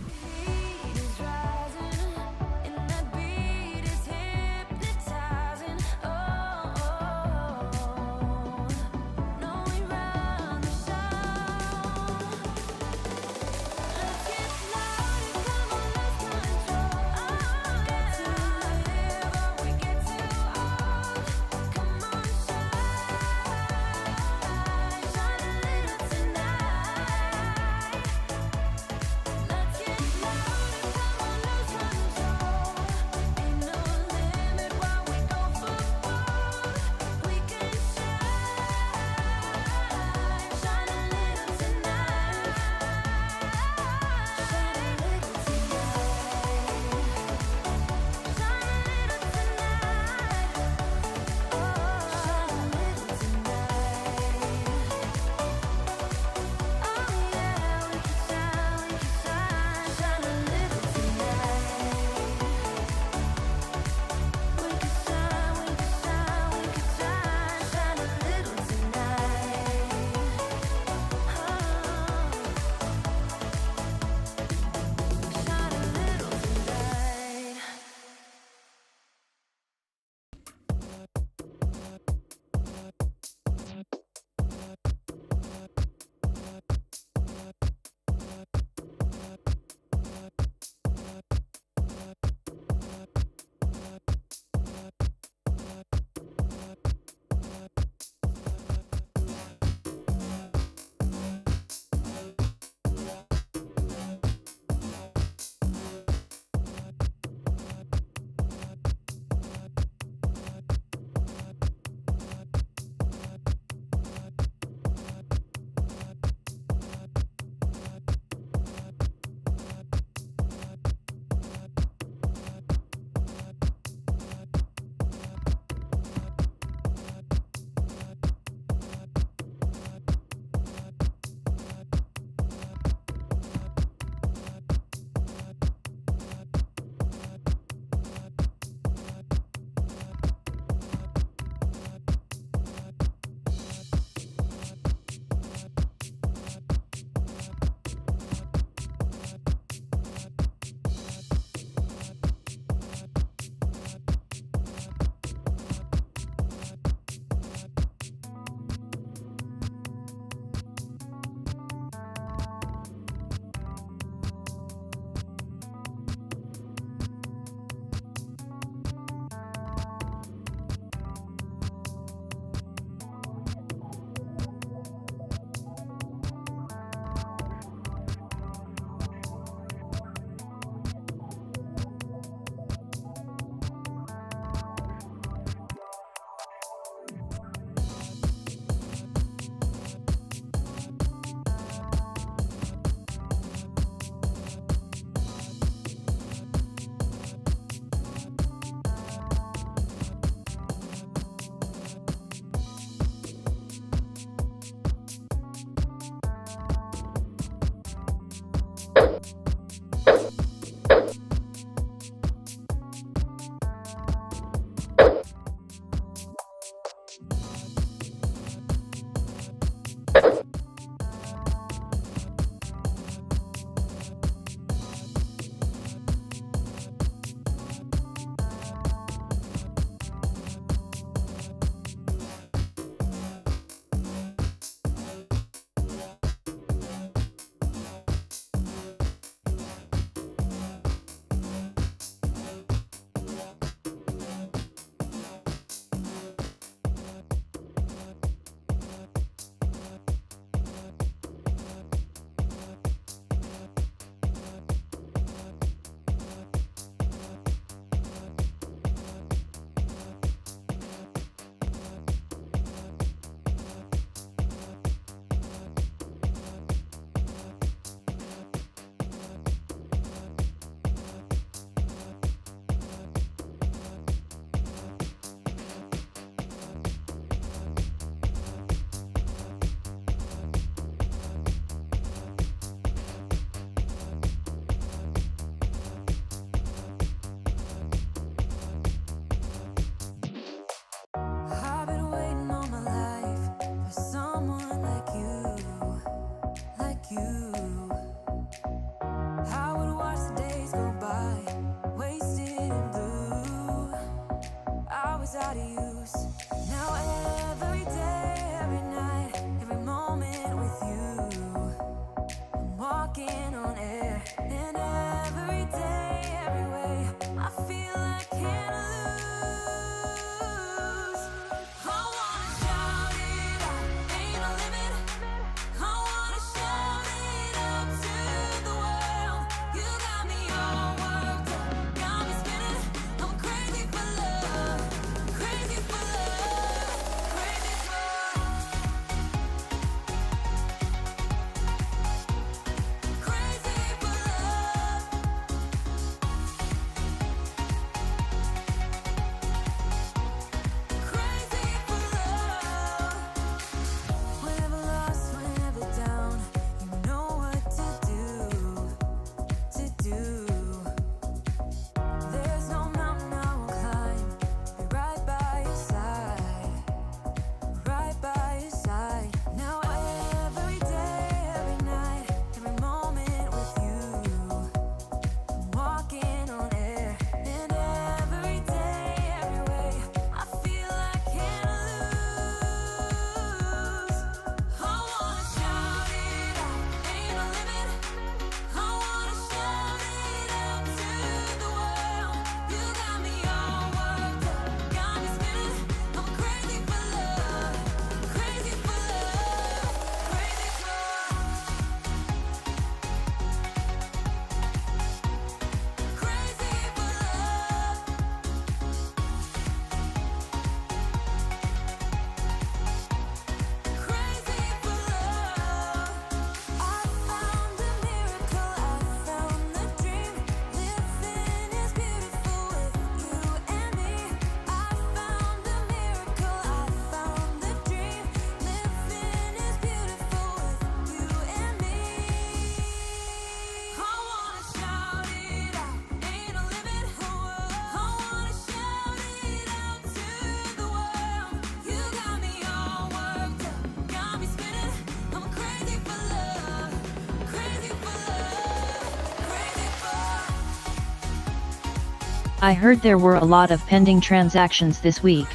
I heard there were a lot of pending transactions this week.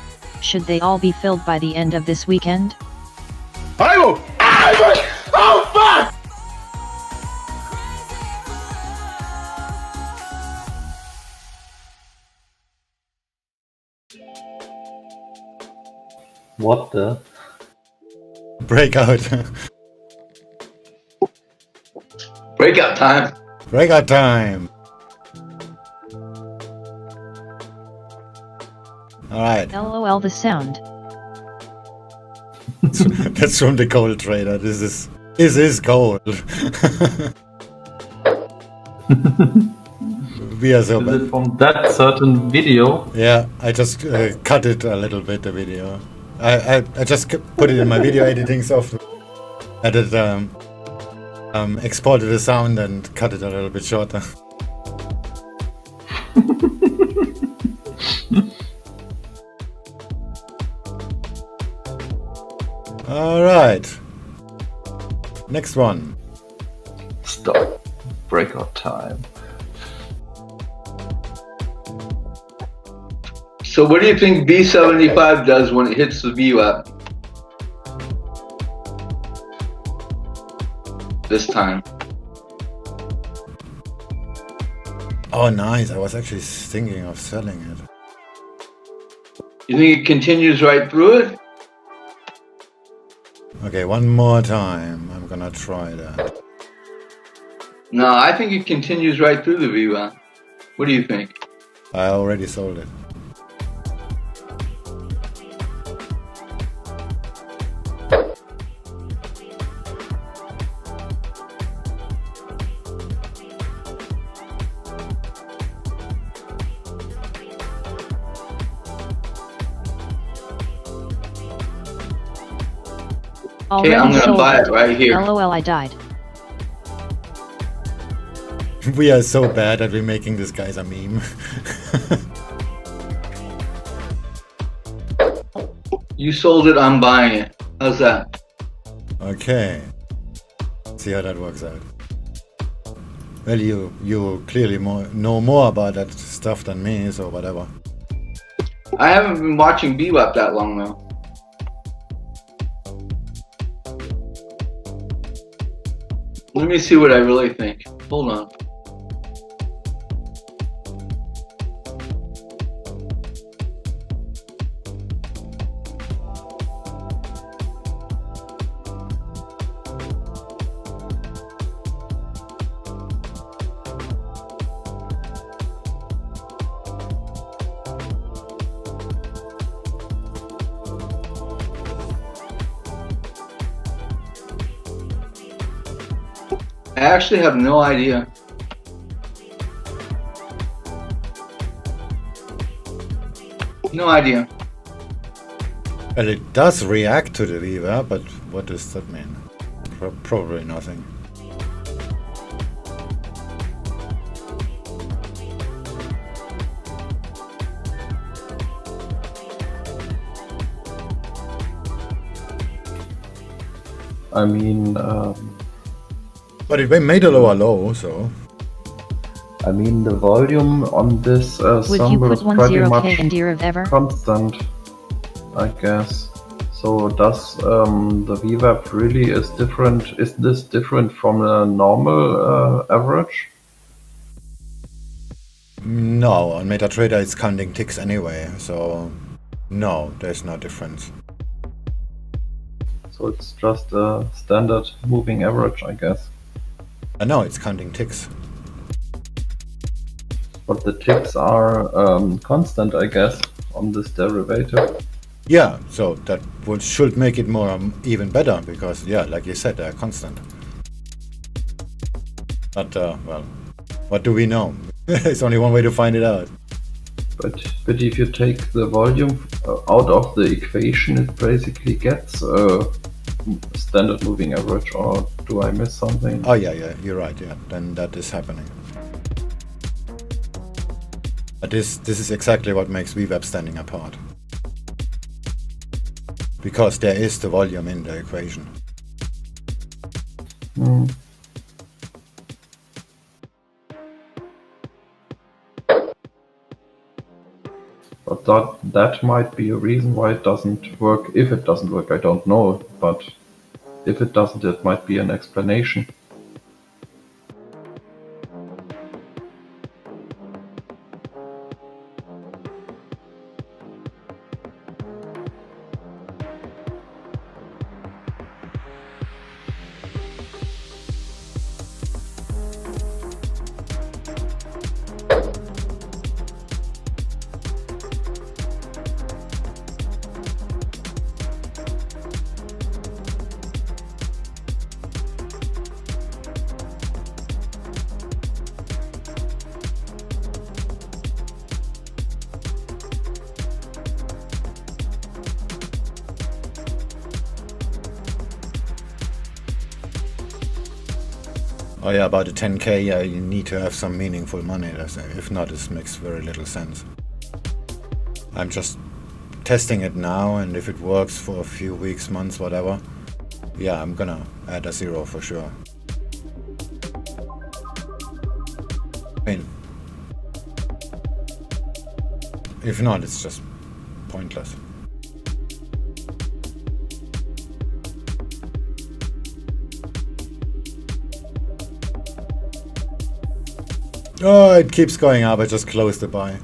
Should they all be filled by the end of this weekend? Oh fuck! What the? Breakout. Breakout time. Breakout time. Alright, LOL the sound. that's from the gold trader. This is gold. We are so Is bad. it from that certain video? Yeah, I just cut it a little bit, the video. I just put it in my video editing software. I did exported the sound and cut it a little bit shorter. Alright. Next one. Stop. Breakout time. So what do you think B75 does when it hits the VWAP? This time. Oh, nice. I was actually thinking of selling it. You think it continues right through it? Okay, one more time. I'm gonna try that. No, I think it continues right through the VWAP. What do you think? I already sold it. Okay, I'm gonna buy it right here. LOL I died. We are so bad at remaking this guy's a meme. You sold it, I'm buying it. How's that? Okay. See how that works out. Well, you clearly know more about that stuff than me, so whatever. I haven't been watching VWAP that long though. Let me see what I really think. Hold on. I actually have no idea. No idea. Well, it does react to the VWAP, but what does that mean? Probably nothing. I mean, But it made a lower low, so... the volume on this Would you symbol put is pretty 10k much in dear of ever? constant, I guess. So does the VWAP really is different? Is this different from a normal average? No, on MetaTrader it's counting ticks anyway, so... No, there's no difference. So it's just a standard moving average, I guess. No, it's counting ticks. But the ticks are constant, I guess, on this derivative. Yeah, so that should make it more even better, because, yeah, like you said, they're constant. But, well, what do we know? There's only one way to find it out. But if you take the volume out of the equation, it basically gets a standard moving average, or do I miss something? Oh, yeah, you're right, yeah, then that is happening. But this is exactly what makes VWAP standing apart. Because there is the volume in the equation. Hmm. But that might be a reason why it doesn't work. If it doesn't work, I don't know. But if it doesn't, it might be an explanation. Oh yeah, about the 10k, yeah, you need to have some meaningful money. If not, this makes very little sense. I'm just testing it now, and if it works for a few weeks, months, whatever, yeah, I'm gonna add a zero for sure. I mean, if not, it's just pointless. Oh, it keeps going up. I just closed the buy.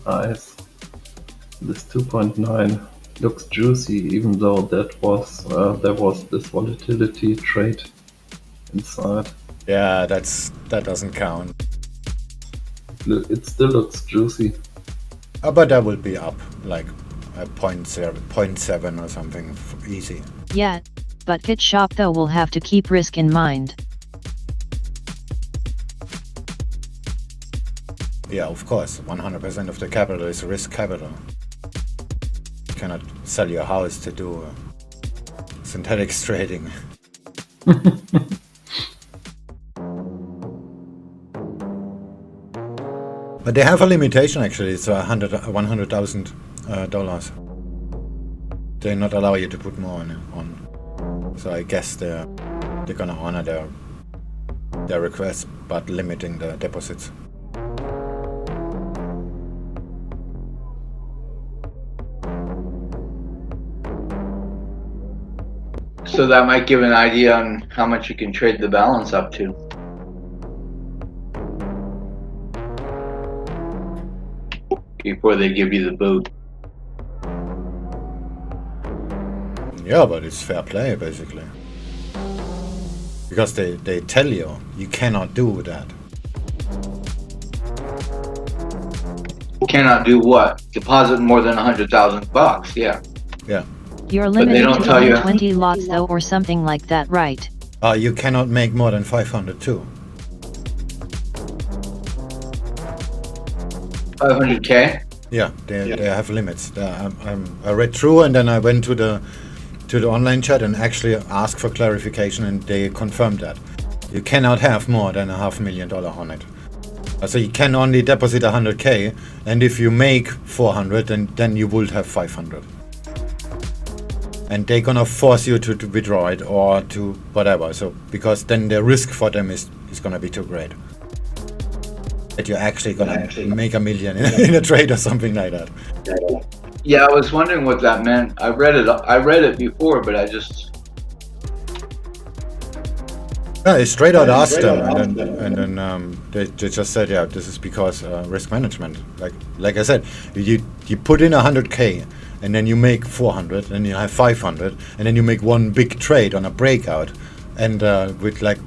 Nice. This 2.9 looks juicy, even though that was there was this volatility trade inside. Yeah, that doesn't count. It still looks juicy. But that will be up, like a 0.7 or something, easy. Yeah, but Kit Shop though will have to keep risk in mind. Yeah, of course. 100% of the capital is risk capital. You cannot sell your house to do synthetics trading. But they have a limitation actually. It's $100,000. They not allow you to put more on. So I guess they're gonna honor their request, but limiting the deposits. So that might give an idea on how much you can trade the balance up to. Before they give you the boot. Yeah, but it's fair play basically. Because they tell you cannot do that. Cannot do what? Deposit more than $100,000. Yeah. Yeah. You're But they limited don't to tell only you. 20 lots though or something like that, right? You cannot make more than 500 too. 500K? Yeah, they have limits. I read through and then I went to the online chat and actually asked for clarification, and they confirmed that you cannot have more than $500,000 on it. So you can only deposit 100K, and if you make 400, then you would have 500. And they're gonna force you to withdraw it or to whatever. So because then the risk for them is gonna be too great. That you're actually gonna make $1 million in a trade or something like that. Yeah, I was wondering what that meant. I read it before, but I just. Yeah, I straight out asked them, and then they just said, yeah, this is because risk management. Like I said, you put in 100K, and then you make 400, and you have 500, and then you make one big trade on a breakout, and with like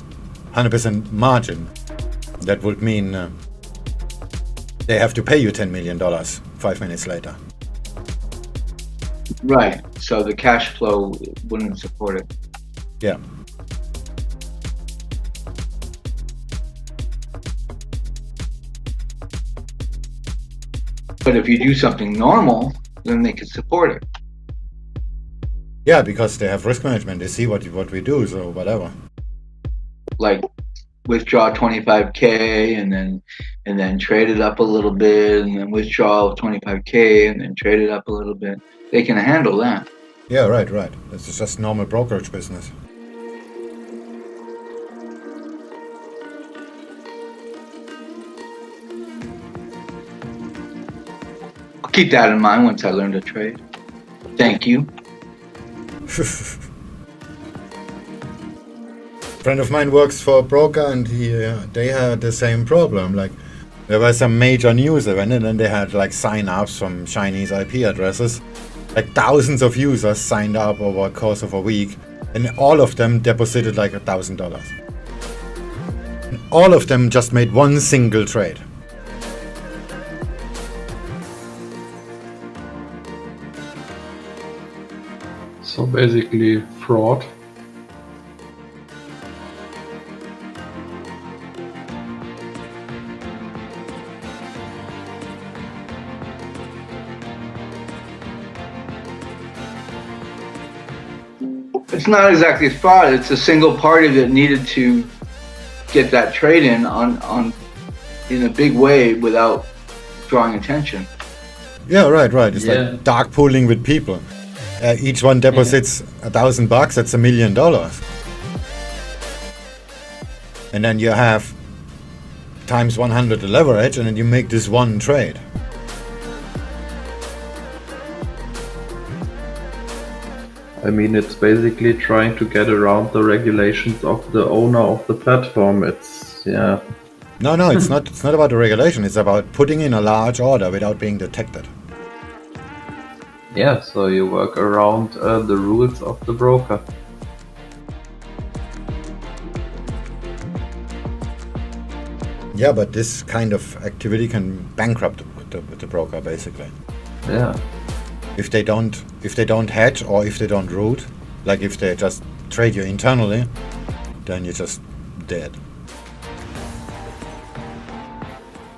100% margin, that would mean they have to pay you $10 million 5 minutes later. Right. So the cash flow wouldn't support it. Yeah. But if you do something normal, then they can support it. Yeah, because they have risk management. They see what we do, so whatever. Like withdraw 25K and then trade it up a little bit, and then withdraw 25K and then trade it up a little bit. They can handle that. Yeah, right. This is just normal brokerage business. I'll keep that in mind once I learn to trade. Thank you. Friend of mine works for a broker, and they had the same problem. Like, there was some major news event, and then they had like sign-ups from Chinese IP addresses. Like thousands of users signed up over a course of a week, and all of them deposited like $1,000. And all of them just made one single trade. So basically fraud. It's not exactly fraud. It's a single party that needed to get that trade in in a big way without drawing attention. Yeah, right. It's like dark pooling with people. Each one deposits $1,000. That's $1 million. And then you have times 100 the leverage, and then you make this one trade. I mean, it's basically trying to get around the regulations of the owner of the platform. It's, yeah. No, it's not. It's not about the regulation. It's about putting in a large order without being detected. Yeah, so you work around the rules of the broker. Yeah, but this kind of activity can bankrupt the broker, basically. Yeah. If they don't hedge, or if they don't root, like if they just trade you internally, then you're just dead.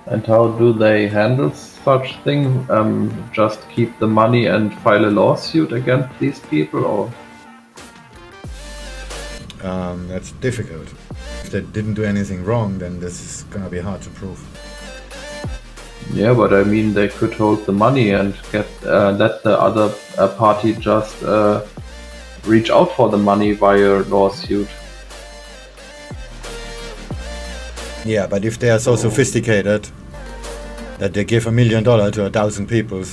And how do they handle such thing? Just keep the money and file a lawsuit against these people, or? That's difficult. If they didn't do anything wrong, then this is gonna be hard to prove. Yeah, but I mean, they could hold the money and get let the other party just reach out for the money via lawsuit. Yeah, but if they are so sophisticated that they give $1 million to 1,000 people,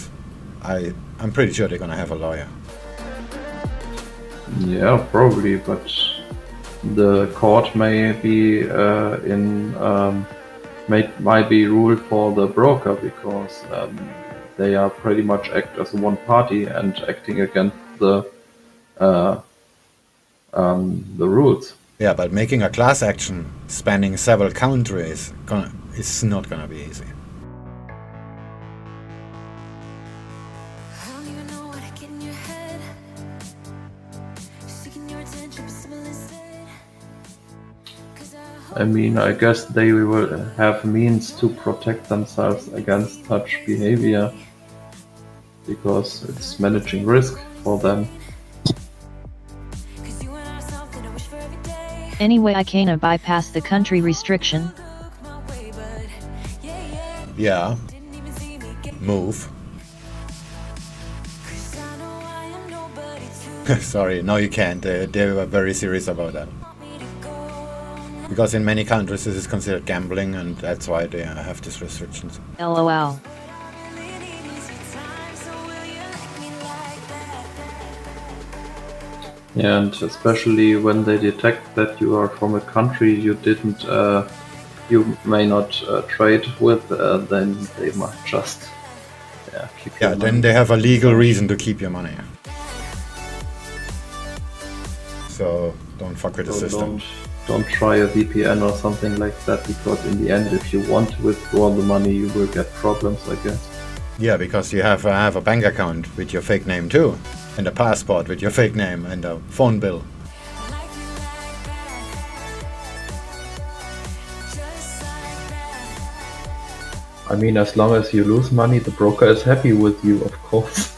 I'm pretty sure they're gonna have a lawyer. Yeah, probably, but the court may be might be ruled for the broker, because they are pretty much act as one party and acting against the rules. Yeah, but making a class action spanning several countries is not gonna be easy. I don't even know what I get in your head. Seeking your attention, but simple instead. 'Cause I I mean, I guess they will have means to protect themselves against such behavior, because it's managing risk for them. Cause you and I are something I wish for every day. Anyway, I can't bypass the country restriction. Look my way, but yeah, Yeah, didn't even see me get. move. 'Cause I know I am nobody to Sorry, no, you can't. They were very serious about that. want me to go. Because in many countries this is considered gambling, and that's why they have these restrictions. LOL. Really need easy time, so will you let me like that? Yeah, and especially when they detect that you are from a country you may not trade with, then they might just keep your Yeah, then money. they have a legal reason to keep your money. So don't fuck with the So system. don't try a VPN or something like that, because in the end, if you want to withdraw the money, you will get problems, I guess. Yeah, because you have a bank account with your fake name too, and a passport with your fake name, and a phone bill. Like you like that. Just like that. I mean, as long as you lose money, the broker is happy with you, of course.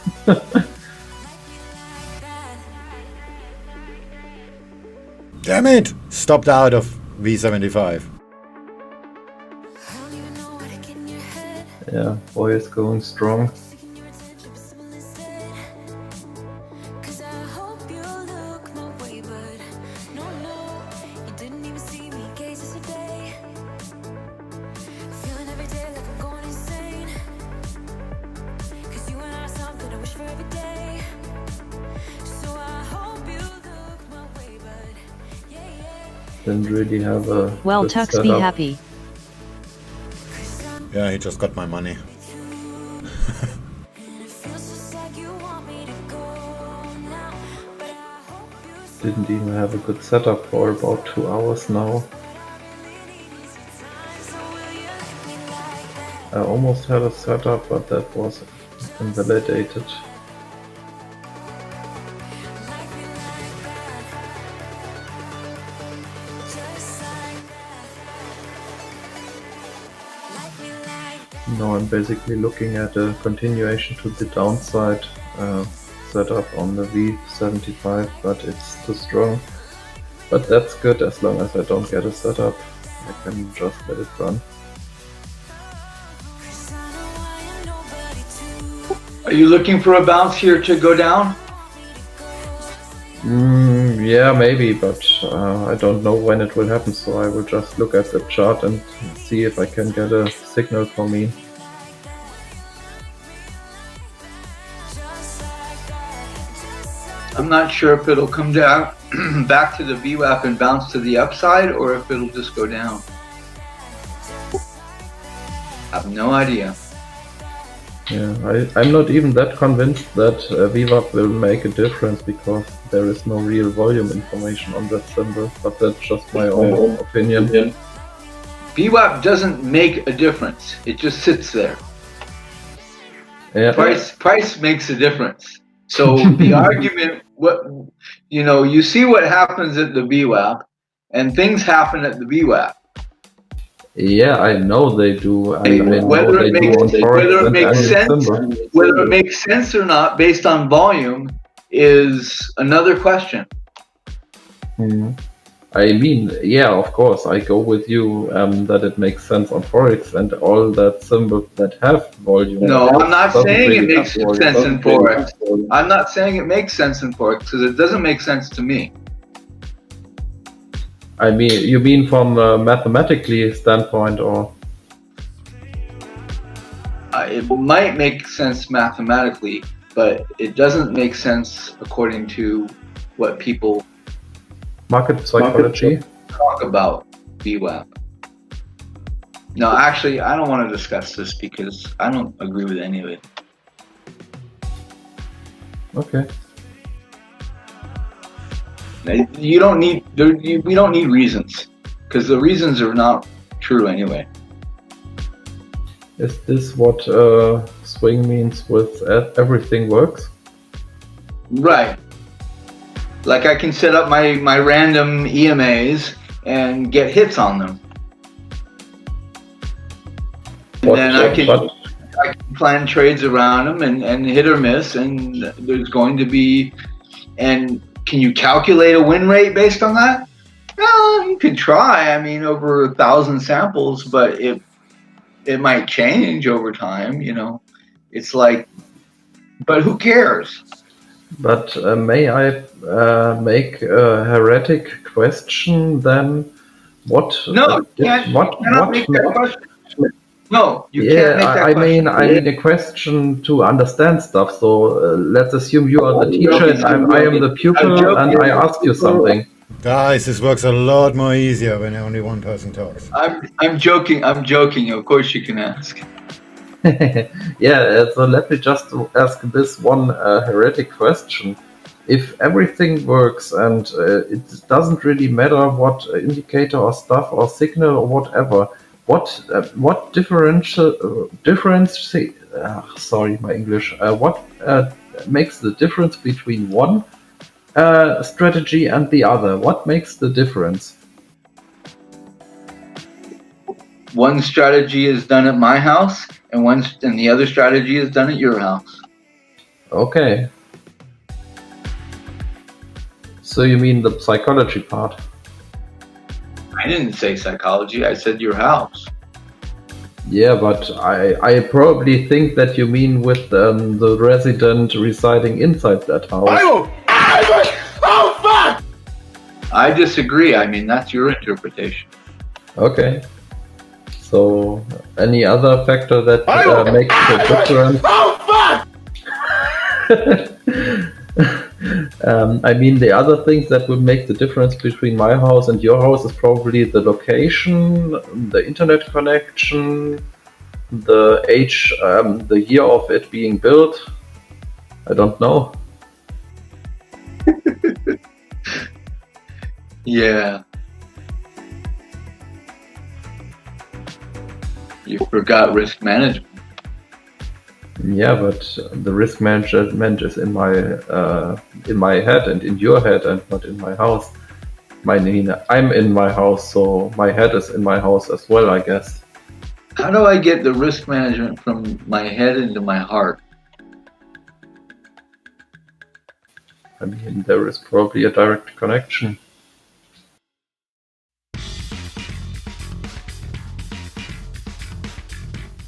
Damn it! Stopped out of V75. Yeah, boy is going strong. Cause I hope you look my way, but no, you didn't even see me gaze yesterday. Feeling every day like I'm going insane. Cause you and I are something I wish for every day. So I hope you look my way, but yeah. Didn't really have a Well, good Tux, be setup. happy. Yeah, he just got my money. And it feels just like you want me to go now. But I hope you Didn't even have a good setup for about 2 hours now. I almost had a setup, but that was invalidated. Now I'm basically looking at a continuation to the downside setup on the V75, but it's too strong. But that's good as long as I don't get a setup. I can just let it run. Are you looking for a bounce here to go down? Yeah, maybe, but I don't know when it will happen, so I will just look at the chart and see if I can get a signal for me. I'm not sure if it'll come down back to the VWAP and bounce to the upside, or if it'll just go down. I have no idea. Yeah, I'm not even that convinced that VWAP will make a difference because there is no real volume information on that symbol, but that's just my own opinion. VWAP doesn't make a difference. It just sits there. Yeah. Price makes a difference. So the argument, you see what happens at the VWAP, and things happen at the VWAP. Yeah, I know they do. Whether it makes sense or not based on volume is another question. I mean, yeah, of course, I go with you that it makes sense on Forex and all that symbols that have volume. No, I'm not saying it makes sense in Forex. I'm not saying it makes sense in Forex because it doesn't make sense to me. I mean, you mean from a mathematically standpoint, or? It might make sense mathematically, but it doesn't make sense according to what people Market psychology talk about VWAP. No, actually, I don't want to discuss this because I don't agree with any of it. Okay. We don't need reasons because the reasons are not true anyway. Is this what swing means with everything works? Right. Like I can set up my random EMAs and get hits on them. And then I can plan trades around them and hit or miss, and there's going to be, and can you calculate a win rate based on that? No, you can try. I mean, over 1,000 samples, but it might change over time, It's like, but who cares? But may I make a heretic question then? What? No, you cannot make that question. No, you can't make that question. I mean a question to understand stuff. So let's assume you are the teacher and I am the pupil, and I ask you something. Guys, this works a lot more easier when only one person talks. I'm joking. Of course you can ask. Yeah, so let me just ask this one heretic question. If everything works and it doesn't really matter what indicator or stuff or signal or whatever, what sorry, my English. What makes the difference between one strategy and the other? What makes the difference? one strategy is done at my house, and the other strategy is done at your house. Okay. So you mean the psychology part? I didn't say psychology. I said your house. Yeah, but I probably think that you mean with the resident residing inside that house. Oh fuck! I disagree. I mean, that's your interpretation. Okay. So, any other factor that makes a difference? Oh fuck! I mean, the other things that would make the difference between my house and your house is probably the location, the internet connection, the age, the year of it being built. I don't know. Yeah. You forgot risk management. Yeah, but the risk management is in my head and in your head and not in my house. I mean, I'm in my house, so my head is in my house as well, I guess. How do I get the risk management from my head into my heart? I mean, there is probably a direct connection.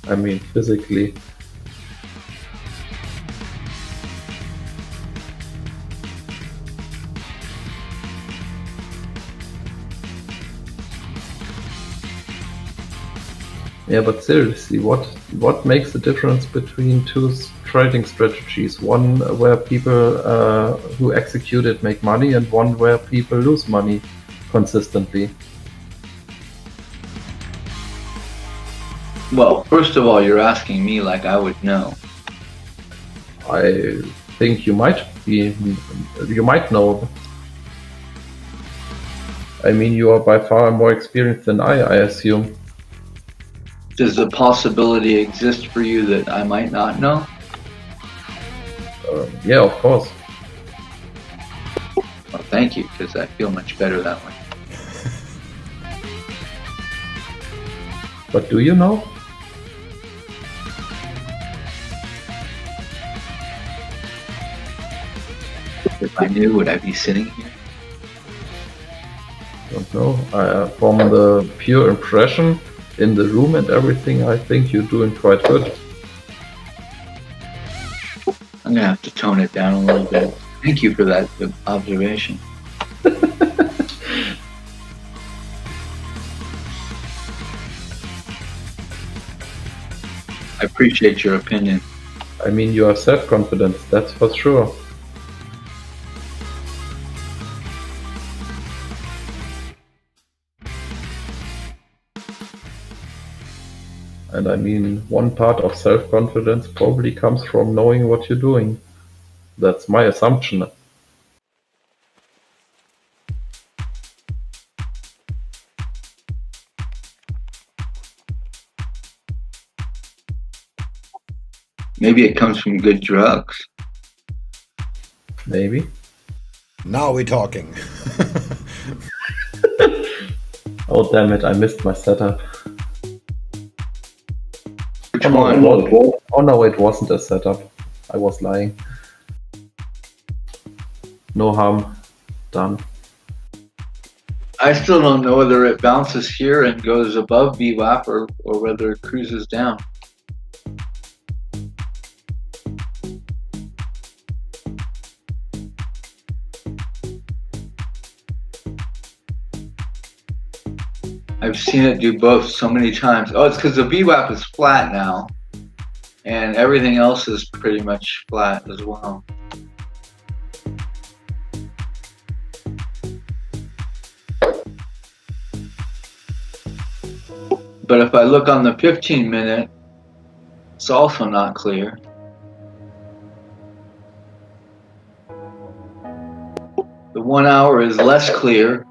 I mean, physically. Yeah, but seriously, what makes the difference between two trading strategies? One where people who execute it make money, and one where people lose money consistently. Well, first of all, you're asking me like I would know. I think you might know. I mean, you are by far more experienced than I assume. Does the possibility exist for you that I might not know? Yeah, of course. Well, thank you, because I feel much better that way. But do you know? If I knew, would I be sitting here? Don't know. From the pure impression in the room and everything, I think you're doing quite good. I'm gonna have to tone it down a little bit. Thank you for that observation. I appreciate your opinion. I mean, you have self-confidence, that's for sure. And I mean, one part of self-confidence probably comes from knowing what you're doing. That's my assumption. Maybe it comes from good drugs. Maybe. Now we're talking. Oh damn it, I missed my setup. Which one? Oh no, it wasn't a setup. I was lying. No harm done. I still don't know whether it bounces here and goes above VWAP or whether it cruises down. I've seen it do both so many times. Oh, it's because the VWAP is flat now, and everything else is pretty much flat as well. But if I look on the 15-minute, it's also not clear. The 1 hour is less clear.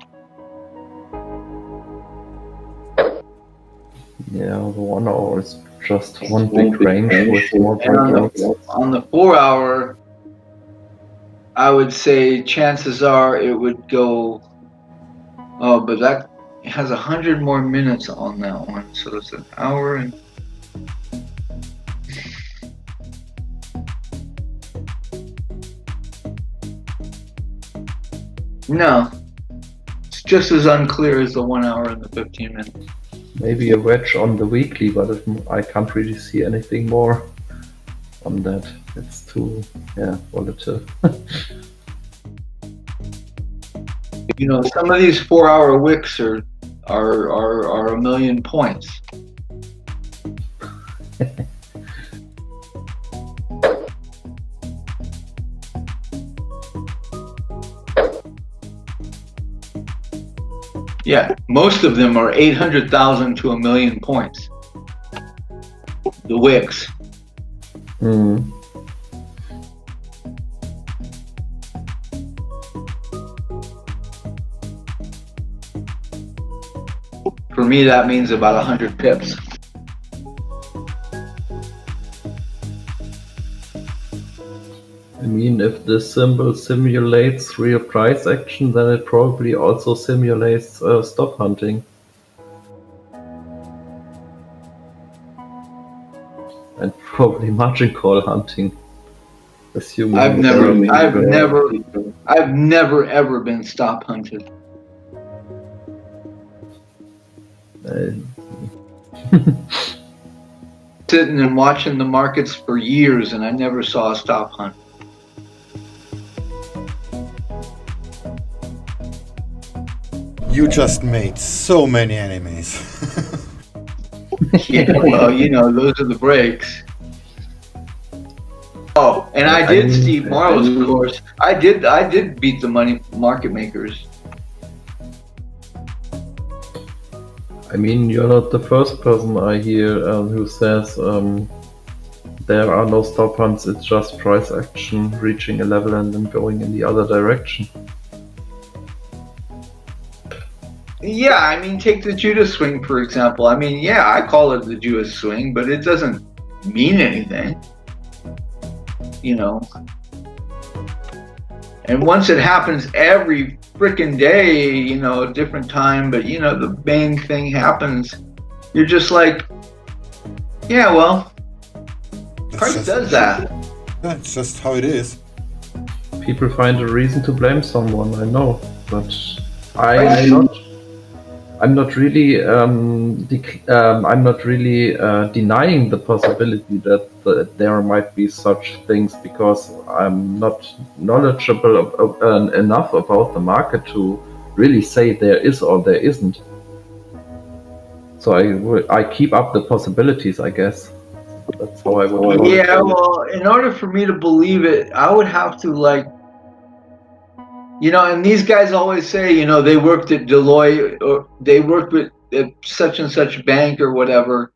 Yeah, the 1 hour is just one big range with more And breakouts. on the 4 hour, I would say chances are it would go. Oh, but It has 100 more minutes on that one, so it's an hour and. No, it's just as unclear as the 1 hour and the 15 minutes. Maybe a wedge on the weekly, but I can't really see anything more on that. It's too, volatile. You know, some of these 4-hour wicks are a million points. Yeah, most of them are 800,000 to 1,000,000 points. The wicks. Hmm. For me, that means about 100 pips. I mean, if this symbol simulates real price action, then it probably also simulates stop hunting. And probably margin call hunting. Assuming I've never ever been stop hunted. Sitting and watching the markets for years, and I never saw a stop hunt. You just made so many enemies. Yeah, well, you know, those are the breaks. Oh, and I did Steve Marlow's course. I did beat the money market makers. I mean, you're not the first person I hear who says there are no stop hunts, it's just price action reaching a level and then going in the other direction. Yeah, I mean, take the Judas swing, for example. I mean, yeah, I call it the Judas swing, but it doesn't mean anything. You know. And once it happens every freaking day, you know, a different time, but, you know, the bang thing happens, you're just like, yeah, well, price does that. That's just how it is. People find a reason to blame someone, I know, but I'm not really denying the possibility that there might be such things because I'm not knowledgeable enough about the market to really say there is or there isn't. So I keep up the possibilities, I guess. That's how I would. Yeah, well, in order for me to believe it, I would have to you know, and these guys always say, you know, they worked at Deloitte or they worked with such and such bank or whatever.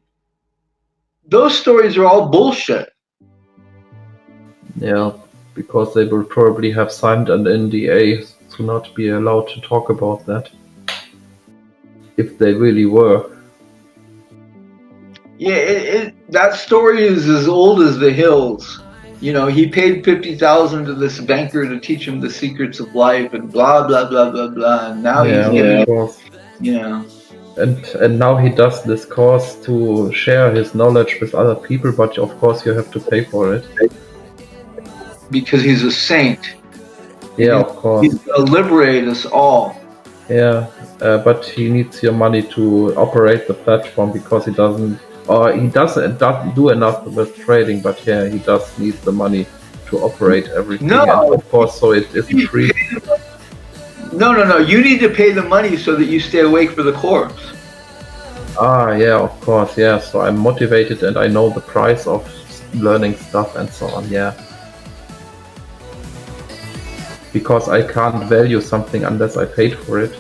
Those stories are all bullshit. Yeah, because they will probably have signed an NDA to not be allowed to talk about that. If they really were. Yeah, that story is as old as the hills. You know, he paid $50,000 to this banker to teach him the secrets of life and blah, blah, blah, blah, blah. And now he's giving, you know. And now he does this course to share his knowledge with other people, but of course you have to pay for it. Because he's a saint. Yeah, of course. He's going to liberate us all. Yeah, but he needs your money to operate the platform because he doesn't do enough with trading, but yeah, he does need the money to operate everything. No, and of course, so it isn't free. No. You need to pay the money so that you stay awake for the course. Ah, yeah, of course, yeah. So I'm motivated and I know the price of learning stuff and so on, yeah. Because I can't value something unless I paid for it.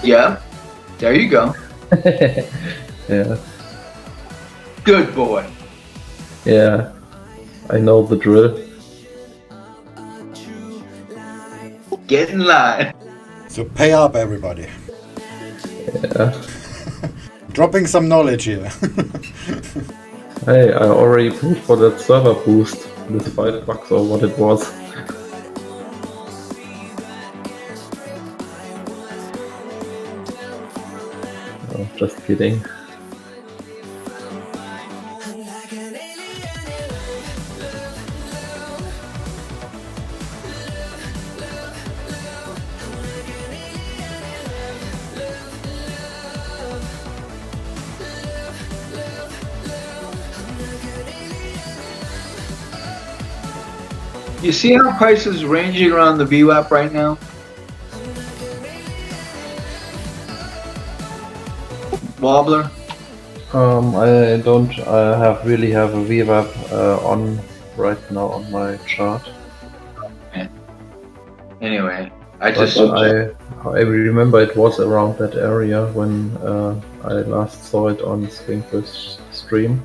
Yeah, there you go. Yeah. Good boy. Yeah, I know the drill. Get in line. So pay up, everybody. Yeah. Dropping some knowledge here. Hey, I already paid for that server boost. This $5 or what it was. Just kidding. You see how prices ranging around the VWAP right now? Wobbler? I don't really have a VWAP on right now on my chart. Anyway, But I remember it was around that area when I last saw it on Swinkle's stream.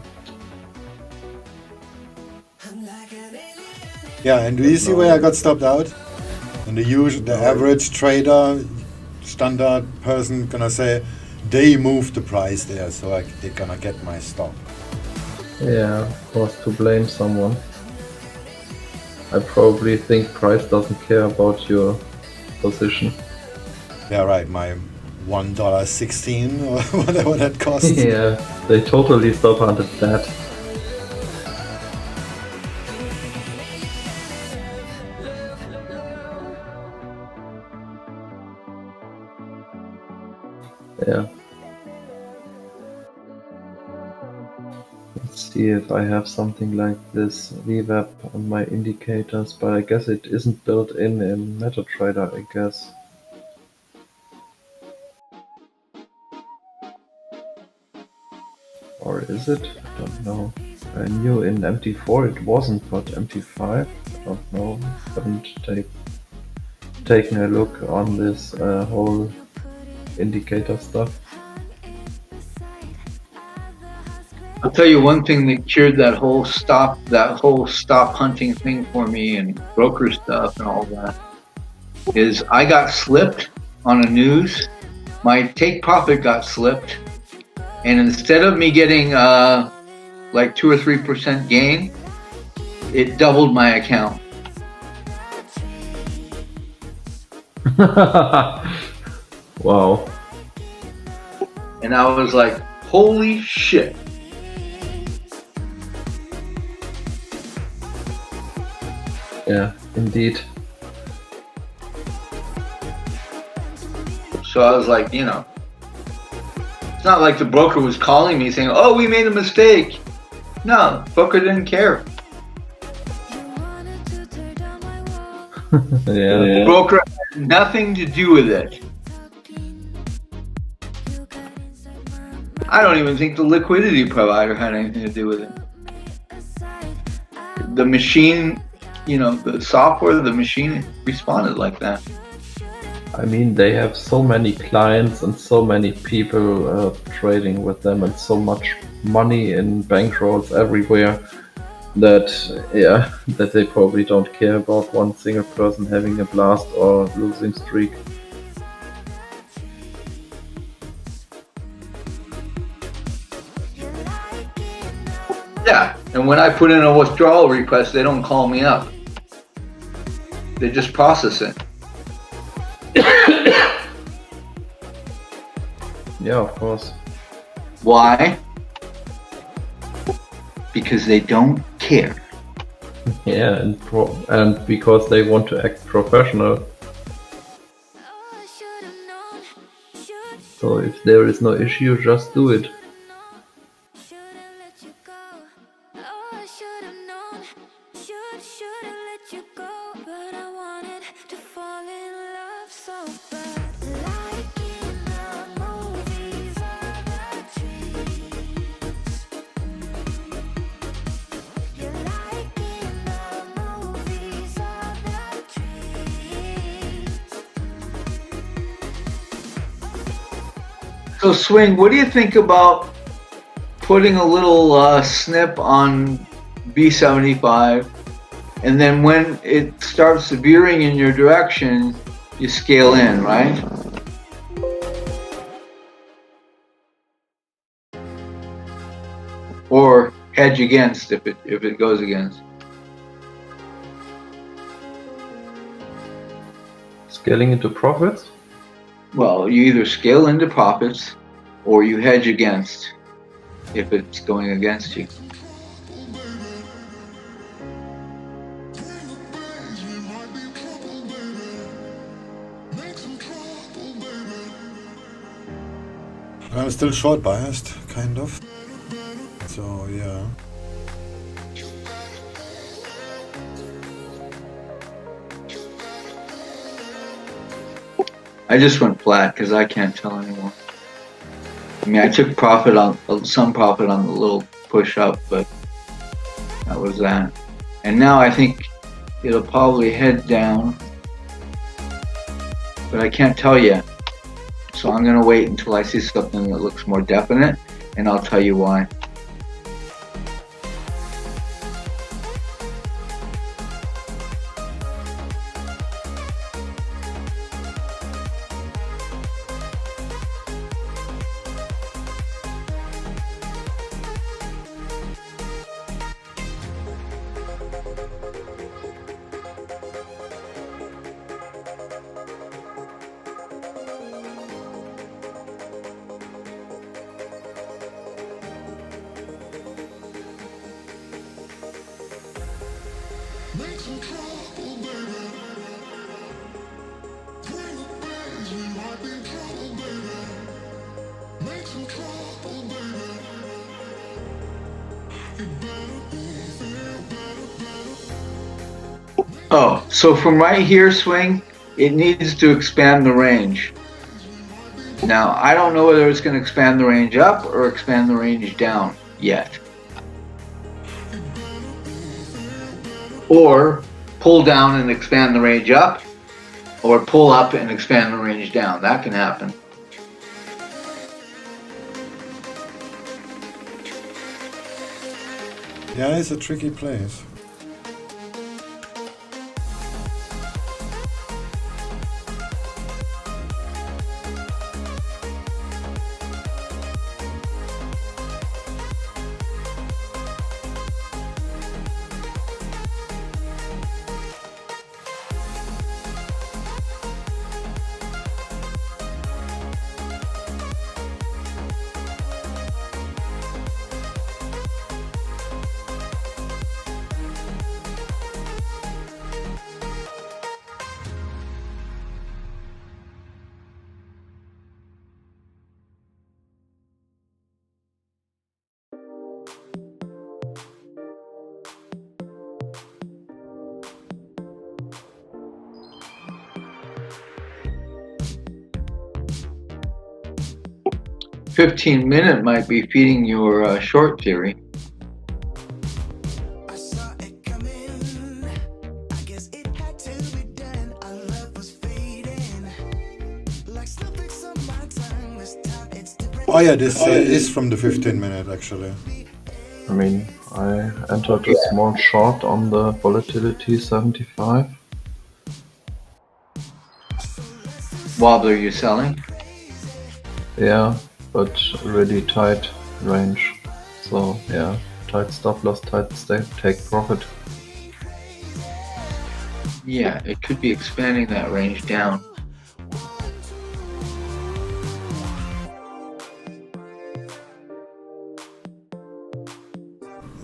Yeah, and do you see where I got stopped out? And the average trader, standard person gonna say, they moved the price there, so they're gonna get my stop. Yeah, of course, to blame someone. I probably think price doesn't care about your position. Yeah, right, my $1.16 or whatever that costs. Yeah, they totally stop hunted that. Yeah. Let's see if I have something like this VWAP on my indicators, but I guess it isn't built in MetaTrader, I guess. Or is it? I don't know. I knew in MT4 it wasn't, but MT5? I don't know. Haven't taken a look on this whole indicator stuff. I'll tell you one thing that cured that whole stop hunting thing for me and broker stuff and all that is I got slipped on a news. My take profit got slipped, and instead of me getting like 2 or 3% gain, it doubled my account. Wow. And I was like, holy shit. Yeah, indeed. So I was like, it's not like the broker was calling me saying, oh, we made a mistake. No, broker didn't care. Yeah. Broker had nothing to do with it. I don't even think the liquidity provider had anything to do with it. The machine, the software, the machine responded like that. I mean, they have so many clients and so many people trading with them and so much money in bankrolls everywhere that they probably don't care about one single person having a blast or losing streak. Yeah, and when I put in a withdrawal request, they don't call me up. They just process it. Yeah, of course. Why? Because they don't care. Yeah, and because they want to act professional. So if there is no issue, just do it. So Swing, what do you think about putting a little snip on B75, and then when it starts veering in your direction, you scale in, right? Or hedge against if it goes against. Scaling into profits? Well, you either scale into profits or you hedge against if it's going against you. I'm still short biased, kind of. So yeah. I just went flat because I can't tell anymore. I mean, I took some profit on the little push up, but that was that. And now I think it'll probably head down, but I can't tell yet. So I'm gonna wait until I see something that looks more definite, and I'll tell you why. Oh, so from right here, swing, it needs to expand the range. Now, I don't know whether it's going to expand the range up or expand the range down yet. Or pull down and expand the range up, or pull up and expand the range down. That can happen. Yeah, it's a tricky place. $15 might be feeding your short theory. I saw it coming. I guess it had to be done. Our love was fading. Like snowflakes on my tongue. This time it's different. Oh yeah, this is from the 15-minute actually. I mean, I entered a small short on the volatility 75. Wobbler, you selling? Yeah, but really tight range. So yeah, tight stop loss, tight take profit. Yeah, it could be expanding that range down.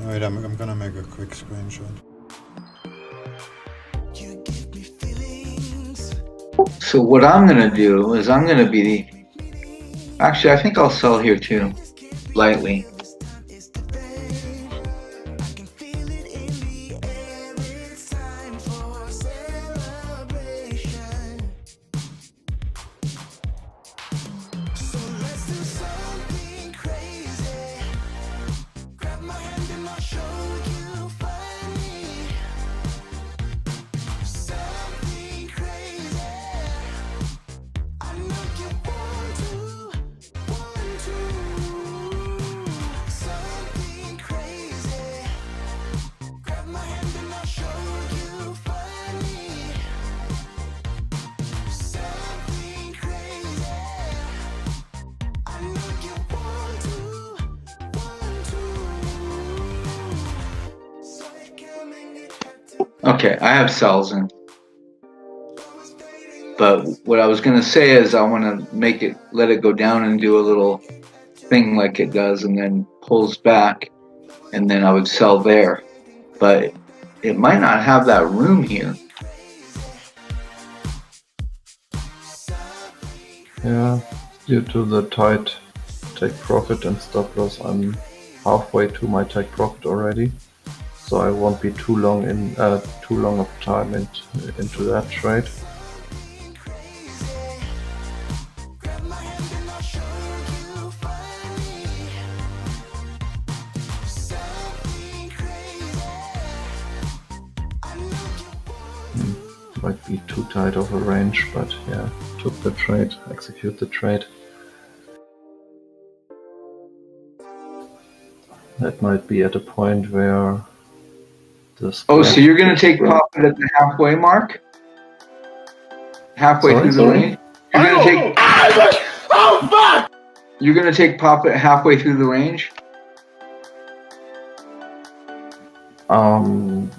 Wait, I'm gonna make a quick screenshot. You give me feelings. So what I'm gonna do is I'm gonna be actually I think I'll sell here too, lightly. This time it's the best. I can feel it in the air. It's time for celebration. So let's do something crazy. Grab my hand and I'll show you funny. Something crazy. I know you want to. Something crazy. Grab my hand and I'll show you funny. Something crazy. I know you want to. So it coming, it had to Okay, I have sells in. But what I was gonna say is I wanna let it go down and do a little thing like it does and then pulls back, and then I would sell there. But it might not have that room here. Yeah, due to the tight take profit and stop loss, I'm halfway to my take profit already, so I won't be too long of time into that trade. Might be too tight of a range, but yeah, took the trade, execute the trade. That might be at a point where this. Oh, so you're going to take profit at the halfway mark? Halfway through the range? You're going to take. Oh fuck! You're going to take profit halfway through the range?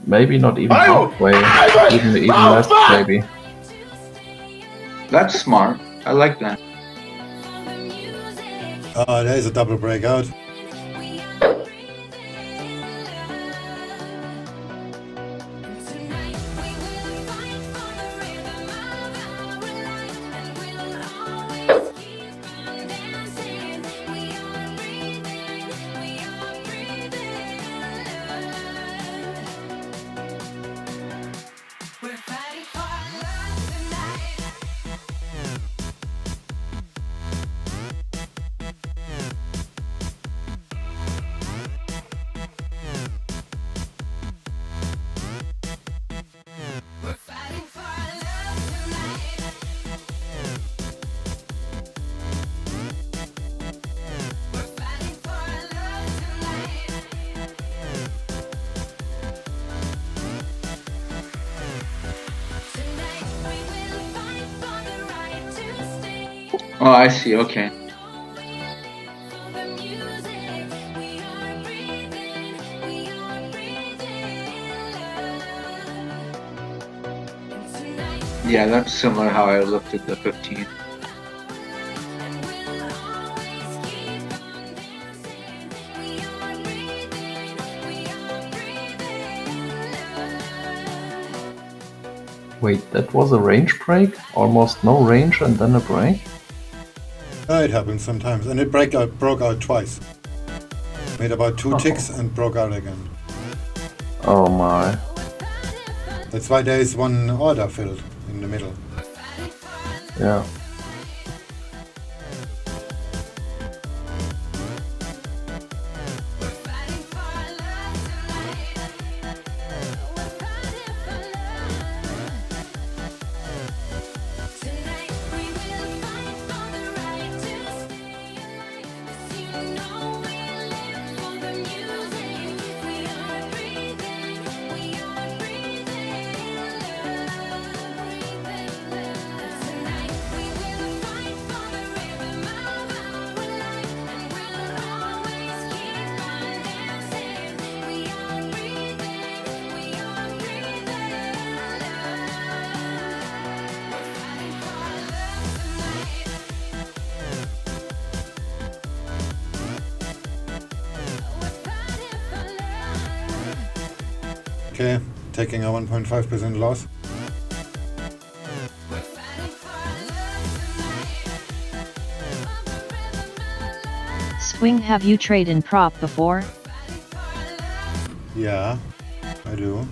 Maybe not even halfway, even less, maybe. That's smart. I like that. There's a double breakout. Oh, I see. Okay. Yeah, that's similar how I looked at the 15. Wait, that was a range break? Almost no range and then a break? It happens sometimes, and it broke out twice. Made about 2 ticks and broke out again. Oh my. That's why there is one order filled in the middle. Yeah. Okay, taking a 1.5% loss. Swing, have you traded in prop before? Yeah, I do.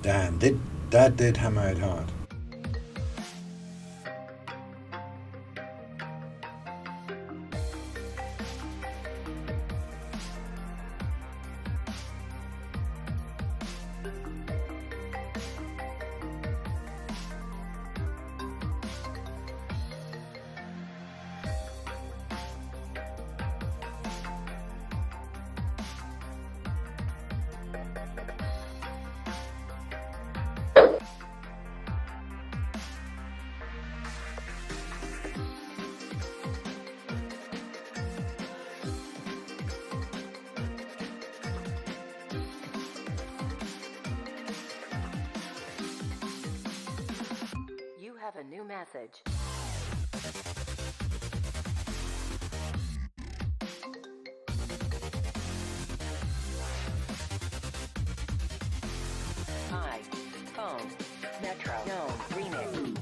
Damn, that did hammer it hard. new message. Hi. Phone. Metro. No. Remix.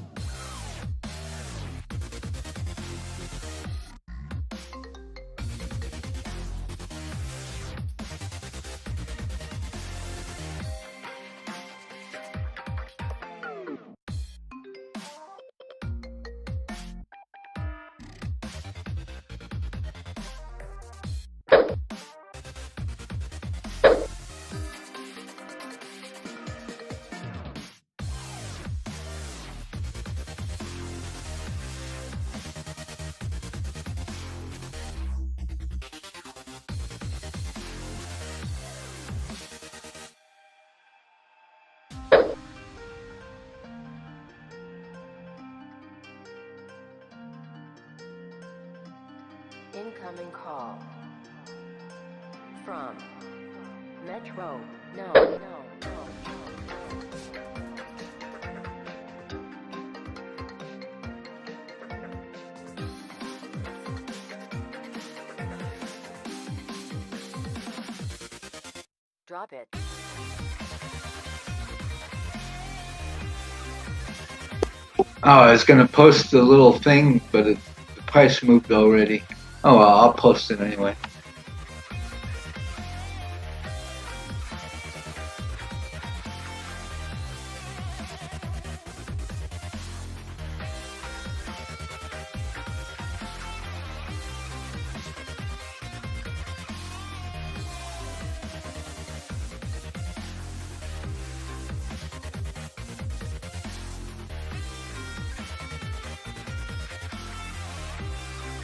Incoming call. From Metro. No, no, no. Drop it. Oh, I was gonna post the little thing, but the price moved already. Oh well, I'll post it anyway.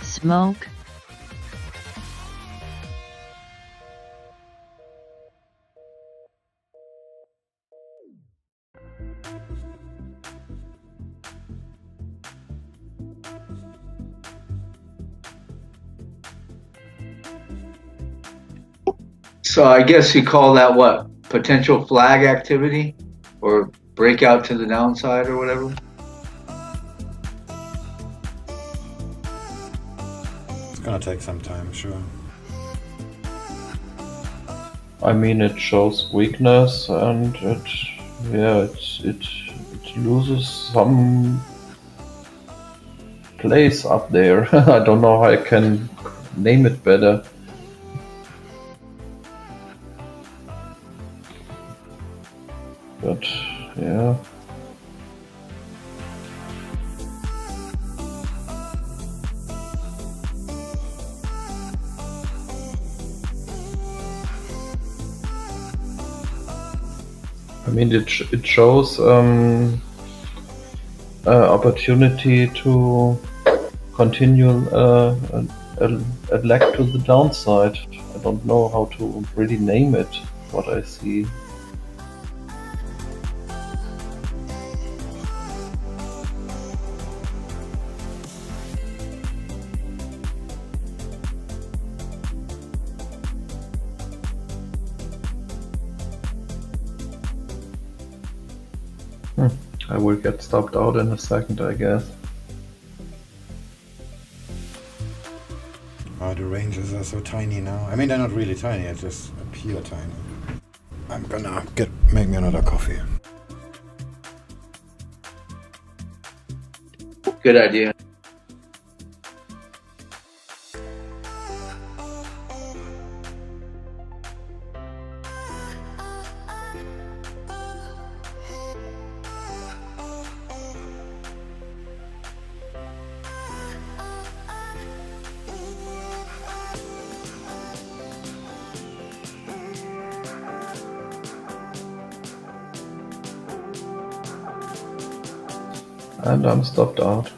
Smoke. So I guess you call that what? Potential flag activity? Or breakout to the downside or whatever? It's gonna take some time, sure. I mean, it shows weakness and it loses some place up there. I don't know how I can name it better. But yeah. I mean, it shows opportunity to continue a leg to the downside. I don't know how to really name it, what I see. I will get stopped out in a second, I guess. Oh, the ranges are so tiny now. I mean, they're not really tiny, they just appear tiny. I'm gonna make me another coffee. Good idea. And I'm stopped out.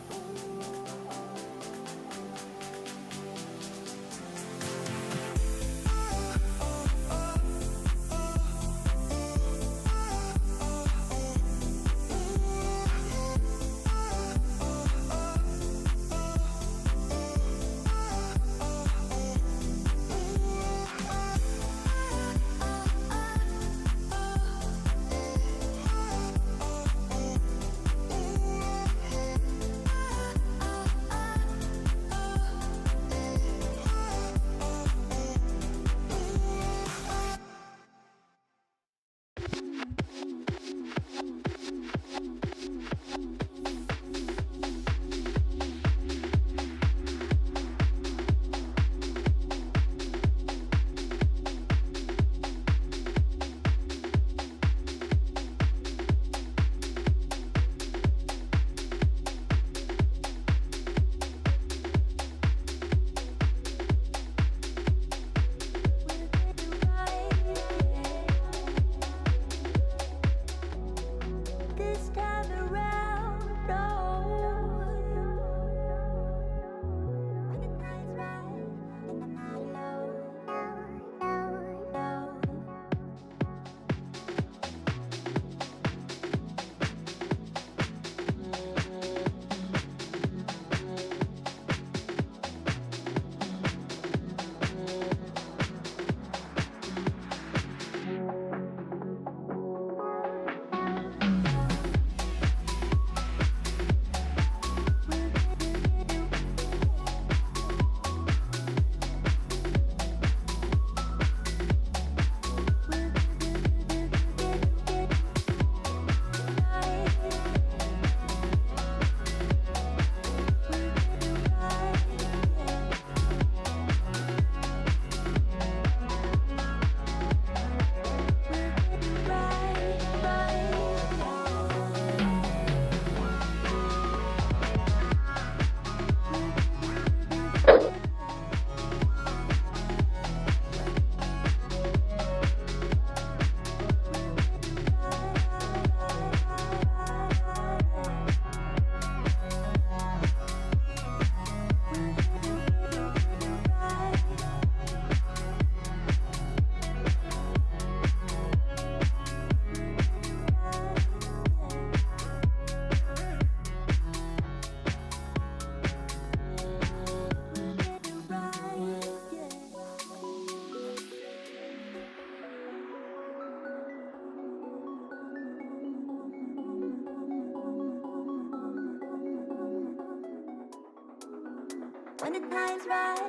when the time's right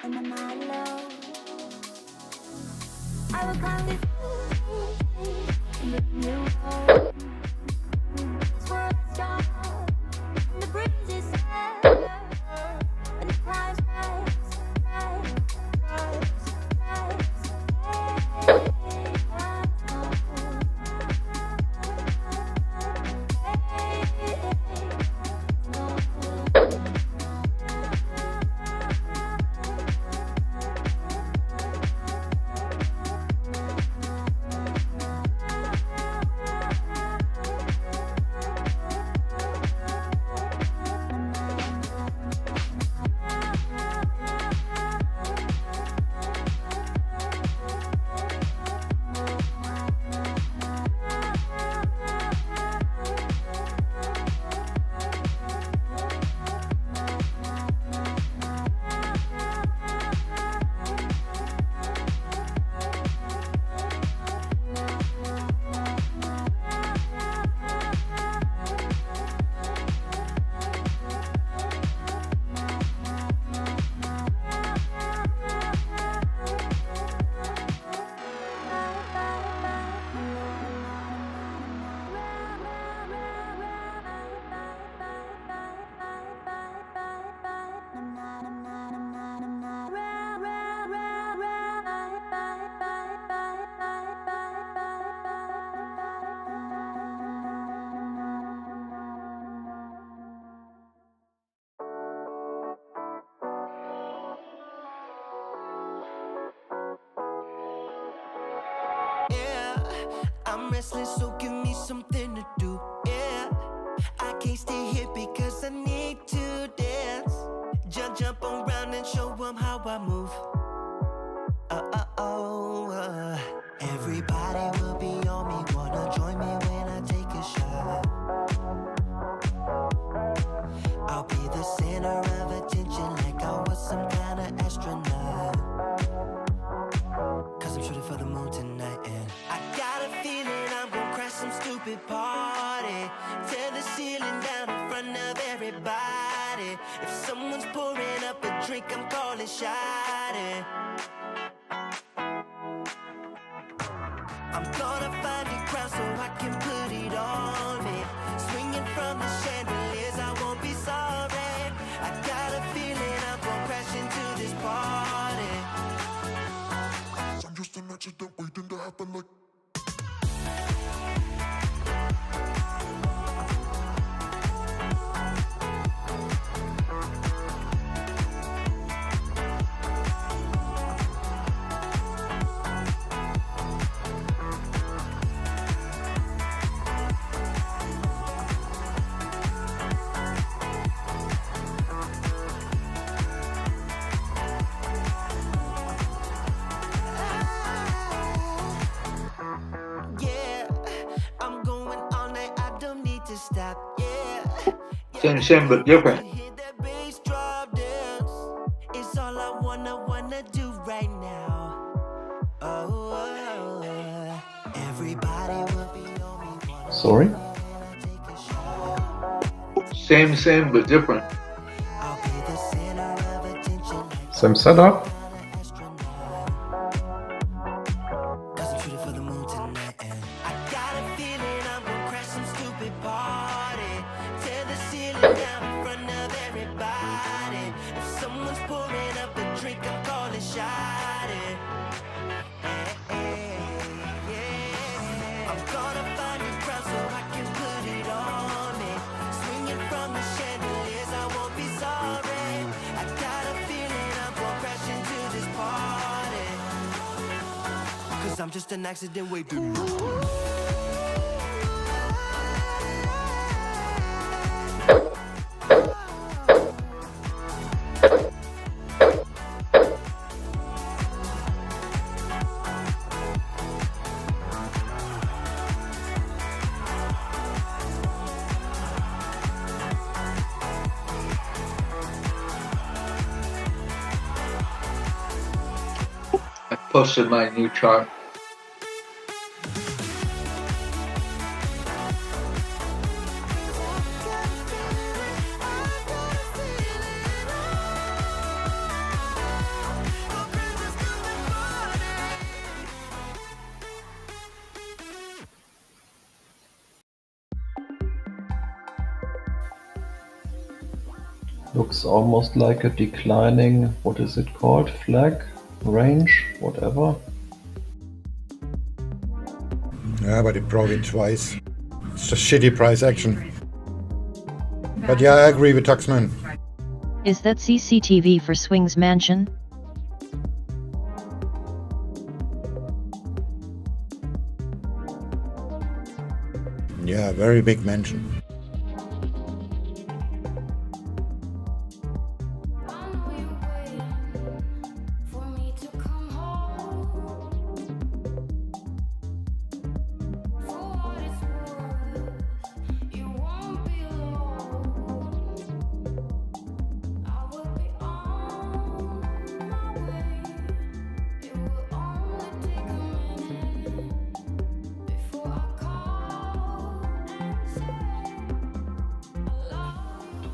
and I'm not alone. I will come with you, bring you home. This world's dark, and the breeze is sad, when the time's right, Yeah, I'm restless, so give me something to do. Yeah, I can't stay here because I need to dance. Jump around and show 'em how I move. Everybody will be on me, wanna join me when I take a shot. I'll be the center of attention like I was some kind of astronaut. Cause I'm shooting for the moon tonight, and I got a feeling I'm gonna crash some stupid party. Tear the ceiling down in front of everybody. If someone's pouring up a drink, I'm calling shawty. I'm gonna find a crowd so I can put it on me. Swinging from the chandeliers, I won't be sorry. I got a feeling I'm gonna crash into this party. I'm just an accident waiting to happen like. Stop, yeah. Same but different. Hear that bass drop dance. It's all I wanna do right now. Everybody will be on me. Sorry? Same but different. I'll be the center of attention. Same setup? Cause I'm shooting for the moon tonight, and I got a feeling I'm gonna crash some stupid party. Tear the ceiling down in front of everybody. If someone's pouring up a drink, I'm calling shawty. I'm gonna find a crowd so I can put it on me. Swinging from the chandeliers, I won't be sorry. I got a feeling I'm gonna crash into this party. Cause I'm just an accident waiting. I posted my new chart. Looks almost like a declining, what is it called? Flag? Range? Whatever. Yeah, but it broke it twice. It's just shitty price action. But yeah, I agree with Tuxman. Is that CCTV for Swing's mansion? Yeah, very big mansion.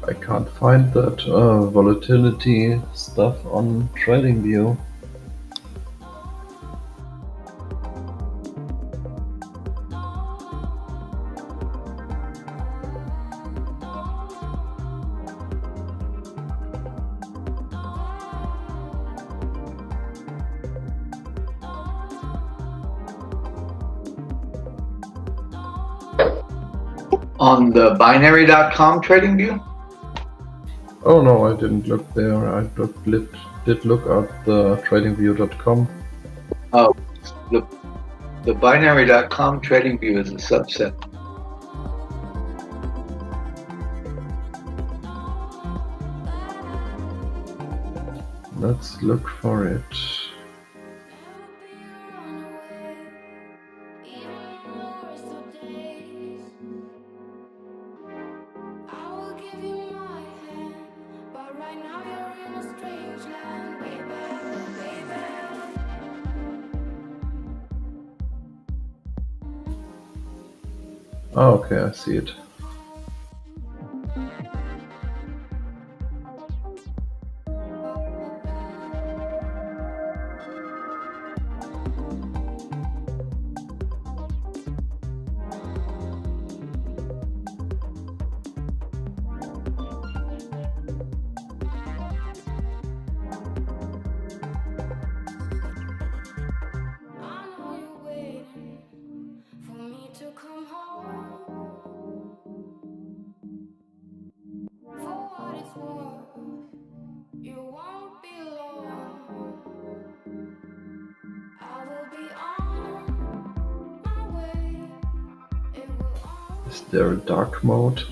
I can't find that volatility stuff on TradingView. On the binary.com trading view? Oh no, I didn't look there. I did look at the tradingview.com. Oh, the binary.com trading view is a subset. Let's look for it. Oh, okay, I see it. Is there a dark mode?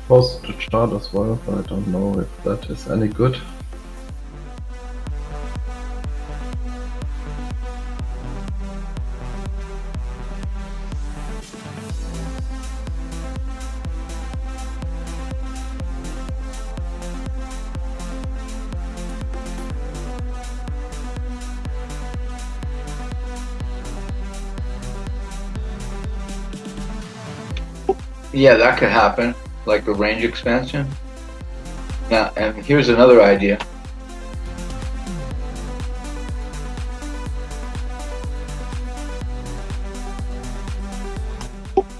Post the chart as well, but I don't know if that is any good. Yeah, that could happen, like a range expansion. Now, and here's another idea.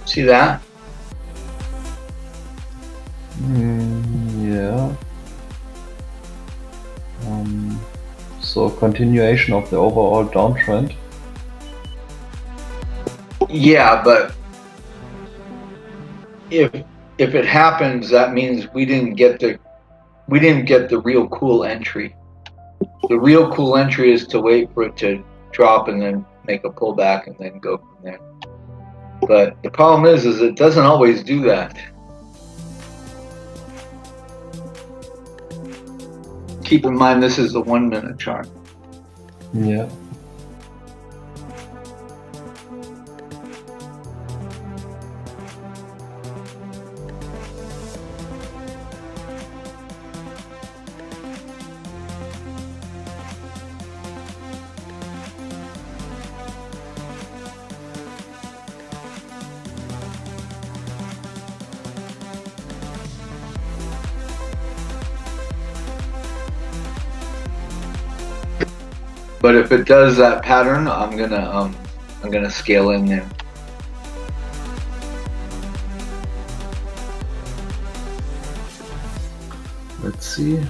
See that? Yeah. So continuation of the overall downtrend. Yeah, but if it happens, that means we didn't get the real cool entry. The real cool entry is to wait for it to drop and then make a pullback and then go from there. But the problem is it doesn't always do that. Keep in mind, this is the 1 minute chart. Yeah. But if it does that pattern, I'm gonna scale in there. Let's see.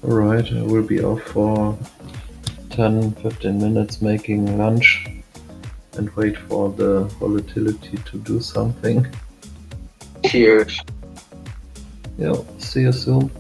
Alright, I will be off for 10-15 minutes making lunch and wait for the volatility to do something. Cheers. Yeah, see you soon.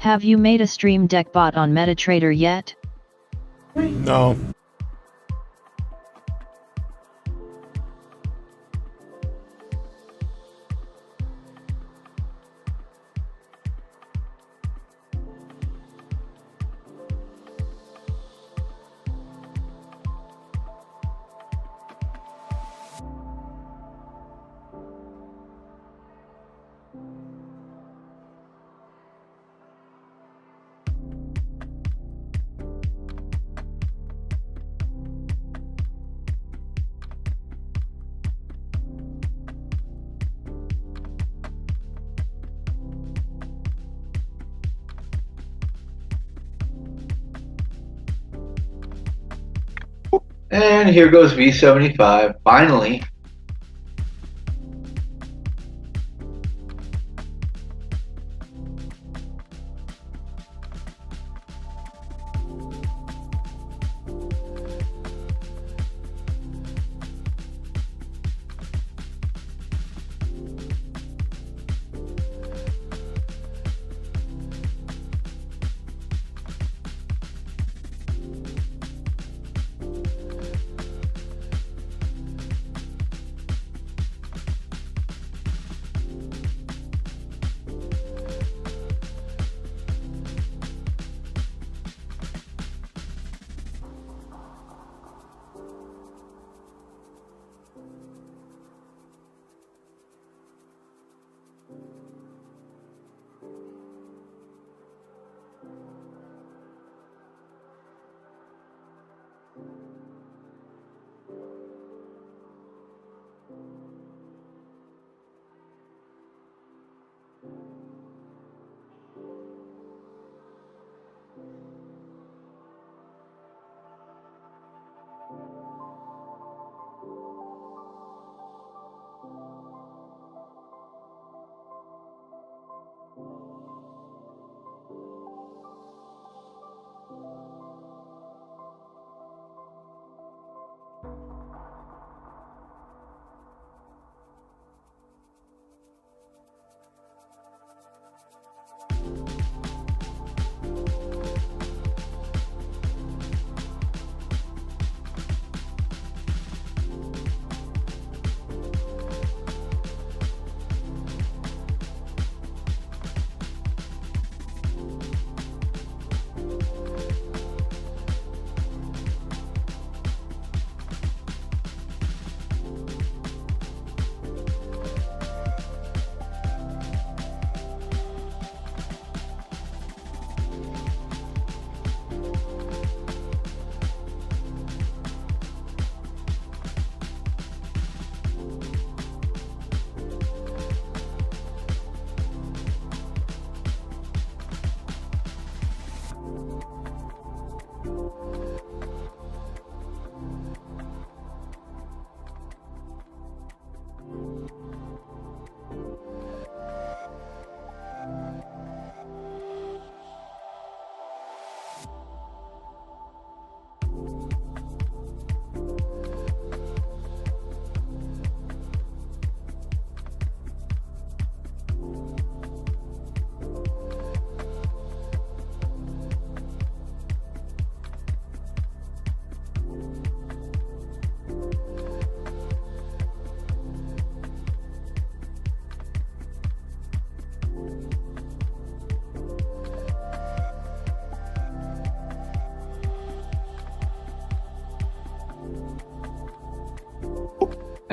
Have you made a stream deck bot on MetaTrader yet? No. And here goes V75, finally.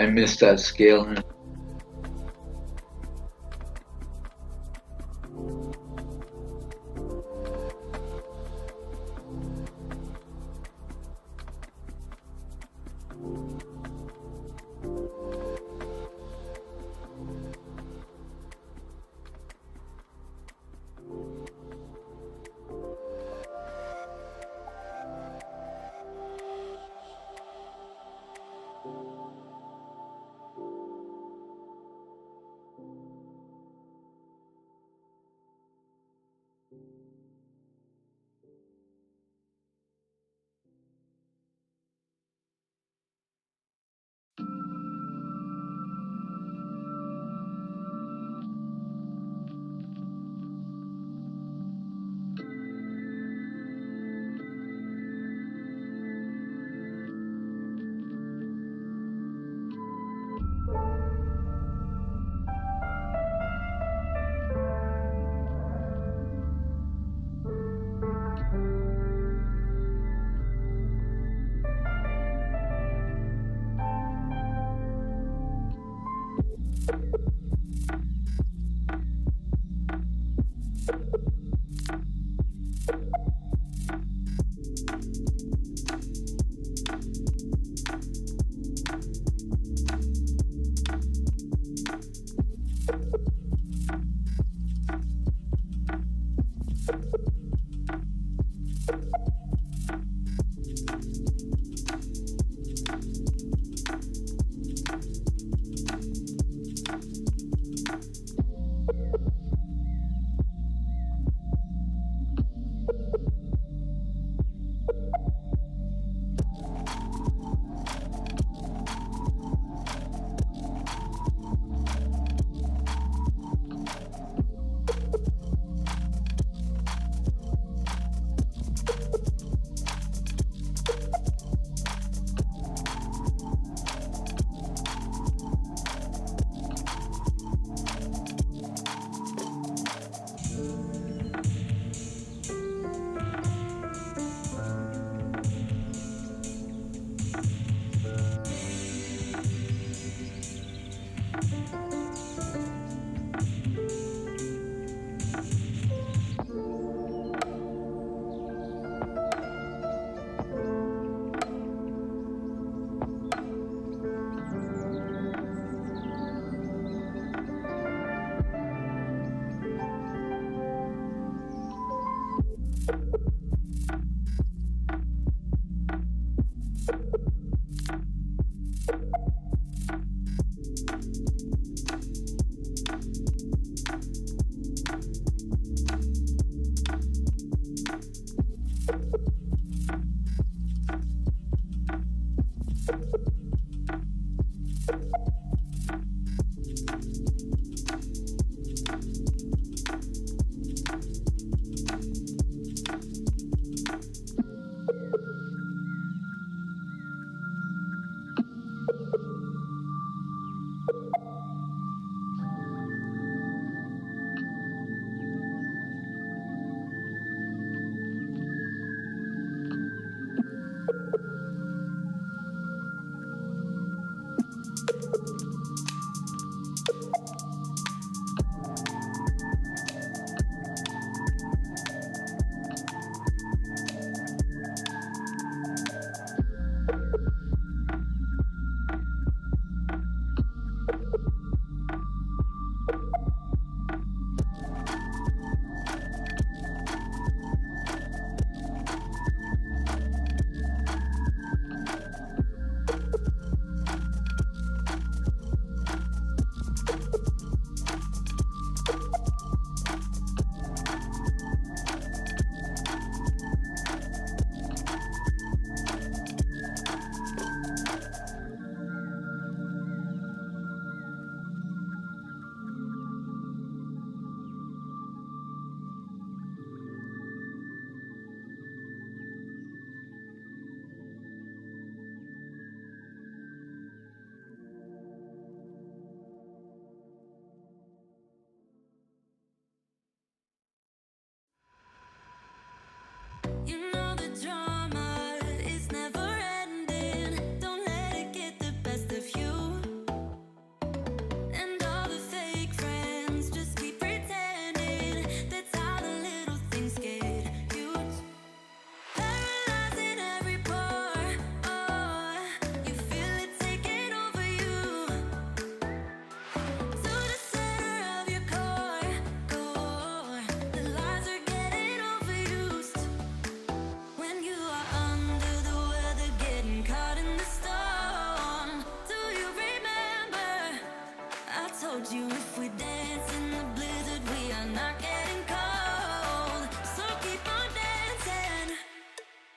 I missed that scale.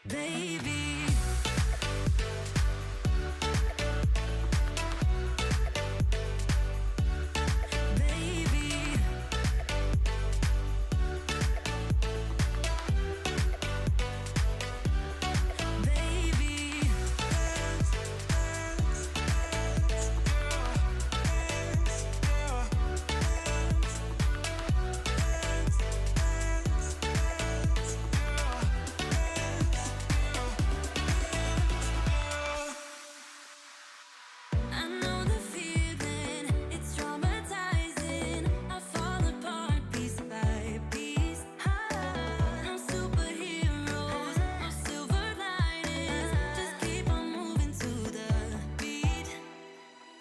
baby. Baby, baby, I know the feeling, it's traumatizing. I fall apart piece by piece. No superheroes, no silver linings. Just keep on moving to the beat.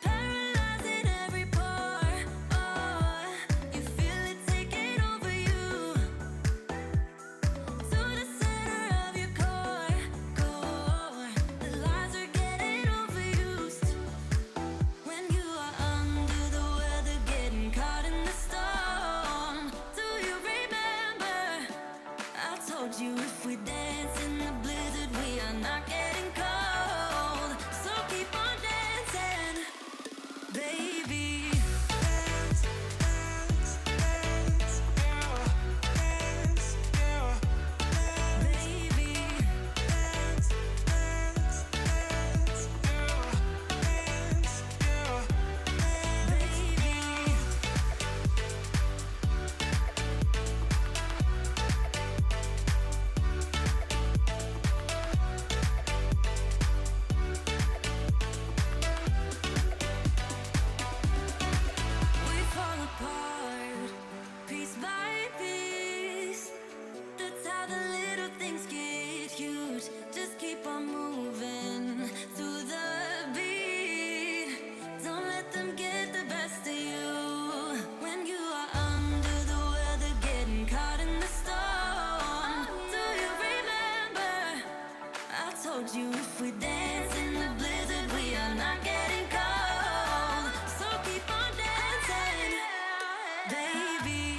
Paralyzing every pore. Oh, you feel it taking over you. To the center of your core. The lies are getting overused. When you are under the weather, getting caught in the storm. Do you remember? I told you if we dance in the blizzard, we are not getting cold. So keep on dancing, baby. Baby, baby. We fall apart, piece by piece. That's how the little things get huge. Just keep on moving to the beat. Don't let them get the best of you. When you are under the weather, getting caught in the storm. Do you remember? I told you if we dance in the blizzard, we are not getting cold. So keep on dancing, baby. Baby, baby.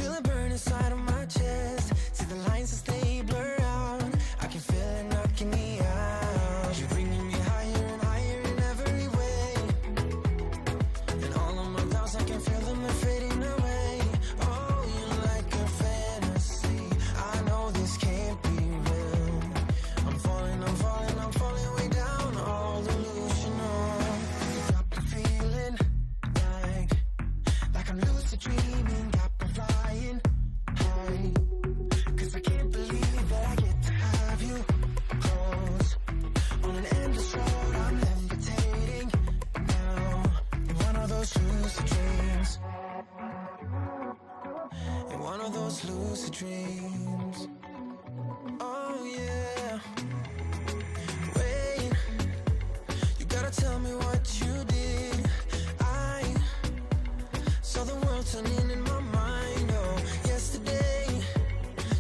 feel it burn inside of my chest. See the lines that stay blurred out. I can feel it knocking me out. You're bringing me higher and higher in every way. And all of my doubts, I can feel them, they're fading away. Oh, you're like a fantasy. I know this can't be real. I'm falling, I'm falling, I'm falling way down. All delusional. Got the feeling like I'm lucid dreaming. Got me flying high. 'Cause I can't believe that I get to have you close. On an endless road, I'm levitating now. In one of those lucid dreams. In one of those lucid dreams. Oh yeah. Wait, you gotta tell me what you did. I saw the world turning in my mind. Oh, yesterday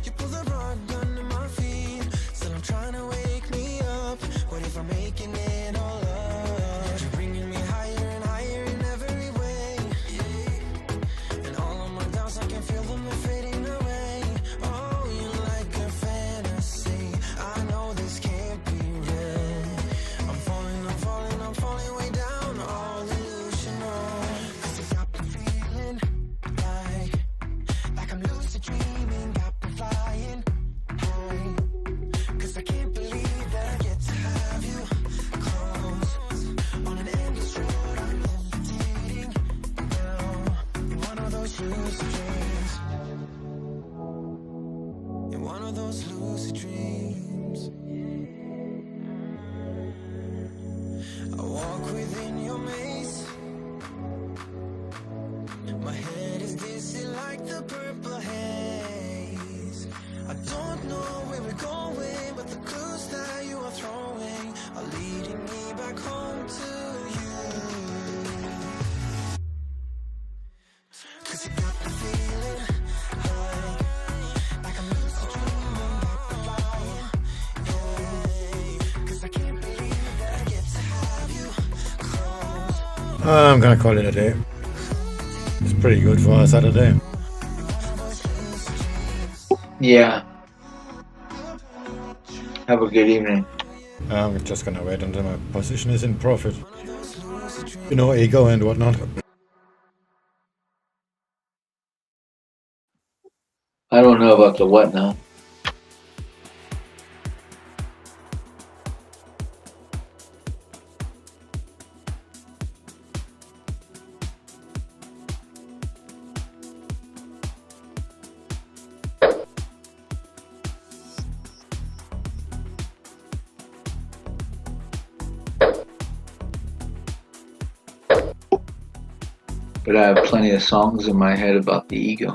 you pulled the rug under my feet. Still I'm trying to wake me up. What if I'm making it all up? You're bringing me higher and higher in every way. And all of my doubts, I can feel them, they're fading away. Oh, you're like a fantasy. I know this can't be real. I'm falling, I'm falling, I'm falling way down. All delusional. 'Cause I got the feeling like I'm lucid dreaming. Got me flying high. 'Cause I can't believe that I get to have you close. On an endless road, I'm levitating now. In one of those lucid dreams. In one of those lucid dreams. I walk within your maze. My head is dizzy like the purple haze. I don't know where we're going, but the clues that you are throwing are leading me back home to you. 'Cause you got the feeling like I'm lucid dreaming, got me flying. Yeah. 'Cause I can't believe that I get to have you close. I'm gonna call it a day. It's pretty good for a Saturday. Yeah. Have a good evening. I'm just gonna wait until my position is in profit. You know, ego and whatnot. I don't know about the what now. But I have plenty of songs in my head about the ego.